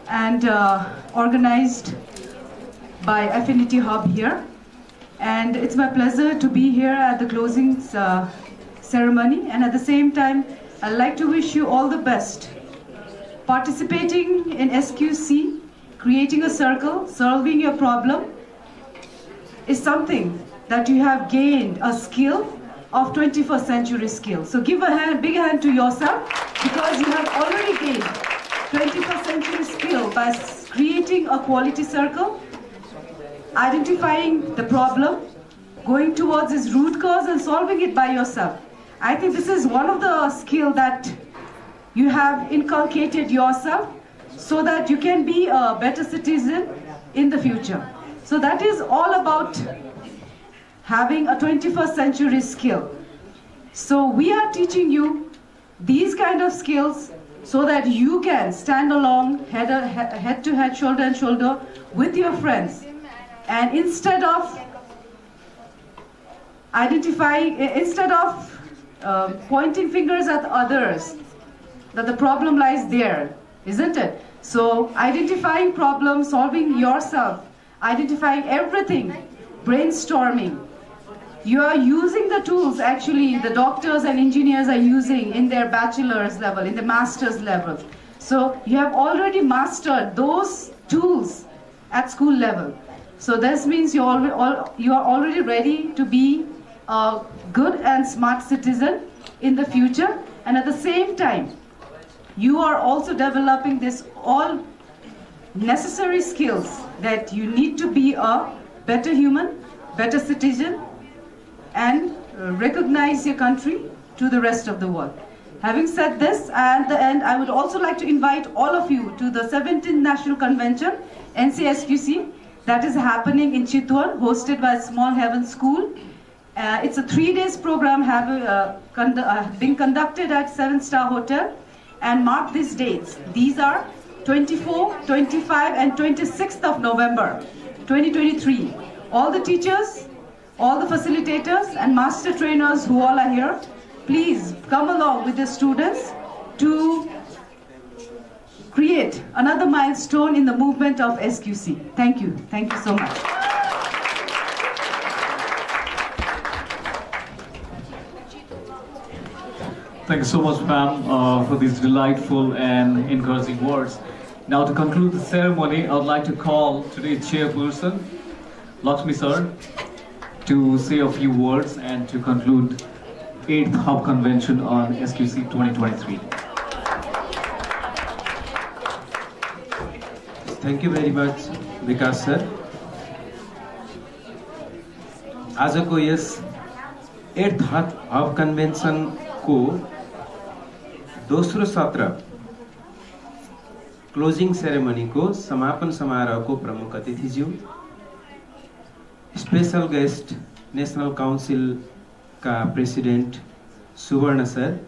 Speaker 11: and organized by Affinity Hub here. And it's my pleasure to be here at the closing ceremony, and at the same time I'd like to wish you all the best. Participating in SQC, creating a circle, solving your problem is something that you have gained a skill of 21st century skill. So give a big hand to yourself, because you have already gained 21st century skill by creating a quality circle, identifying the problem, going towards its root cause and solving it by yourself. I think this is one of the skills that you have inculcated yourself so that you can be a better citizen in the future. So that is all about having a 21st century skill. So we are teaching you these kind of skills so that you can stand along head to head, shoulder and shoulder with your friends. And instead of pointing fingers at others, that the problem lies there, isn't it? So identifying problems, solving yourself, identifying everything, brainstorming. You are using the tools actually the doctors and engineers are using in their bachelor's level, in the master's level. So you have already mastered those tools at school level. So this means you are already ready to be a good and smart citizen in the future. And at the same time, you are also developing this all necessary skills that you need to be a better human, better citizen, and recognize your country to the rest of the world. Having said this, at the end, I would also like to invite all of you to the 17th National Convention, NCSQC, that is happening in Chitwan, hosted by Small Heaven School. It's a 3-day program being conducted at 7-star Hotel. And mark these dates. These are 24, 25 and 26th of November 2023. All the teachers, all the facilitators and master trainers who all are here, please come along with the students to create another milestone in the movement of SQC. Thank you. Thank you so much.
Speaker 6: Thank you so much, ma'am, for these delightful and encouraging words. Now, to conclude the ceremony, I would like to call today's chairperson, Lakshmi sir, to say a few words and to conclude 8th Hub Convention on SQC 2023.
Speaker 7: Thank you very much, Vikas sir. आजको yes 8th Hub Convention को दोस्रो सत्र closing ceremony को समापन समारोह को प्रमुख अतिथिज्यू, special guest national council का प्रेसिडेन्ट सुवर्ण सर,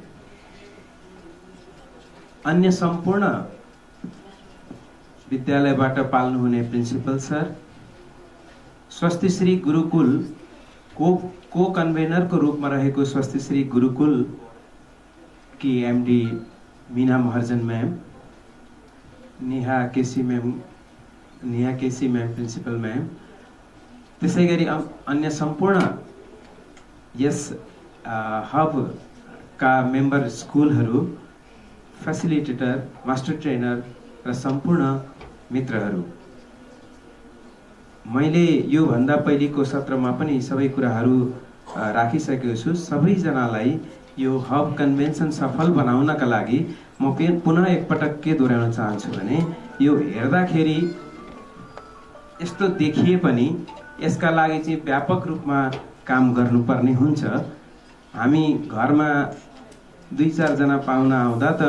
Speaker 7: अन्य सम्पूर्ण विद्यालयबाट पाल्नुहुने प्रिन्सिपल सर, स्वस्तिश्री गुरुकुल को कन्भेनर को रूपमा रहेको स्वस्तिश्री गुरुकुल की एमडी मीना महर्जन मैम, नेहा केसी मैम प्रिन्सिपल मैम, त्यसैगरी अन्य सम्पूर्ण यस हब का मेम्बर स्कुलहरू, फेसिलिटेटर, मास्टर ट्रेनर र सम्पूर्ण मित्रहरू, मैले यो भन्दा पहिलेको सत्रमा पनि सबै कुराहरू राखिसकेको छु। सबैजनालाई यो हब कन्भेन्सन सफल बनाउनका लागि म पुनः एकपटक के दोहोऱ्याउन चाहन्छु भने यो हेर्दाखेरि यस्तो देखिए पनि यसका लागि चाहिँ व्यापक रूपमा काम गर्नुपर्ने हुन्छ। हामी घरमा 2-4 जना पाहुना आउँदा त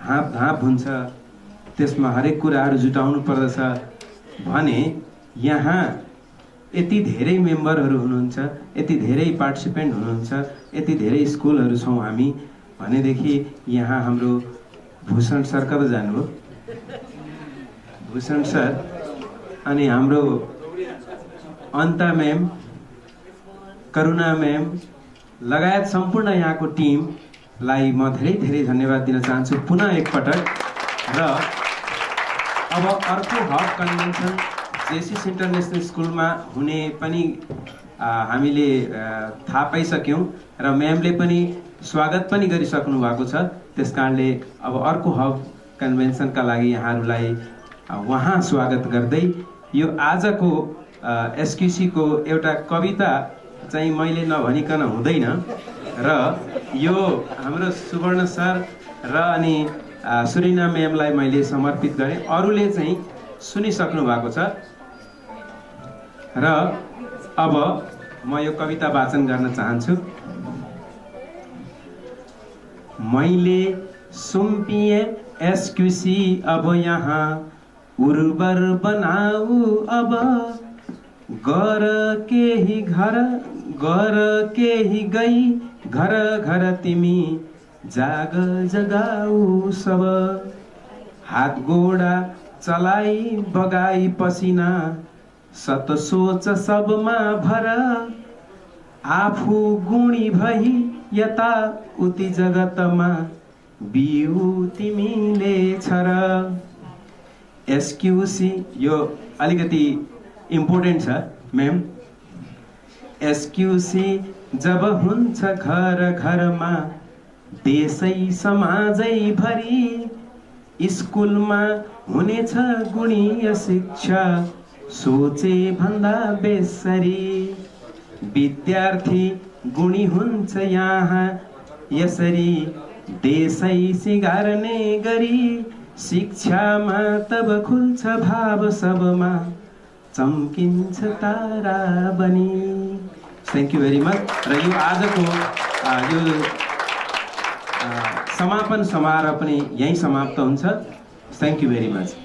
Speaker 7: हाँप हुन्छ, त्यसमा हरेक कुराहरू जुटाउनु पर्दछ भने यहाँ यति धेरै मेम्बरहरू हुनुहुन्छ, यति धेरै पार्टिसिपेन्ट हुनुहुन्छ, यति धेरै स्कुलहरू छौँ हामी भनेदेखि यहाँ हाम्रो भूषण सर कता जानुभयो? भूषण सर अनि हाम्रो अन्ता म्याम, करुणा म्याम लगायत सम्पूर्ण यहाँको टिमलाई म धेरै धेरै धन्यवाद दिन चाहन्छु पुनः एकपटक। र अब अर्को हब कन्भेन्सन जेसिस इन्टरनेसनल स्कुलमा हुने पनि हामीले थाहा पाइसक्यौँ र म्यामले पनि स्वागत पनि गरिसक्नु भएको छ। त्यसकारणले अब अर्को हब कन्भेन्सनका लागि यहाँहरूलाई वहाँ स्वागत गर्दै यो आजको एसक्युसी को एउटा कविता चाहिँ मैले नभनिकन हुँदैन र यो हाम्रो सुवर्ण सर र अनि सुरिना म्यामलाई मैले समर्पित गरेँ। अरूले चाहिँ सुनिसक्नु भएको छ र अब म यो कविता वाचन गर्न चाहन्छु। मैले सुम्पिए एसक्युसी अब यहाँ उर्वर बनाऊ, अब गर केही घर, गर केही गई घर घर तिमी जाग जगाऊ सब। हात गोडा चलाई बगाई पसिना सत सोच सबमा भर, आफू गुणी भई यता उति जगतमा बिउ तिमीले छर। एसक्युसी यो अलिकति इम्पोर्टेन्ट छ म्याम। एसक्युसी जब हुन्छ घर घरमा देशै समाजै भरि, स्कुलमा हुनेछ गुणीय शिक्षा सोचे भन्दा बेसरी। विद्यार्थी गुणी हुन्छ यहाँ यसरी देशै सिगार्ने गरी, शिक्षामा तब खुल्छ भाव सबमा चम्किन्छ तारा बनी। Thank you very much. र यो आजको यो समापन समारोह पनि यहीँ समाप्त हुन्छ। Thank you very much.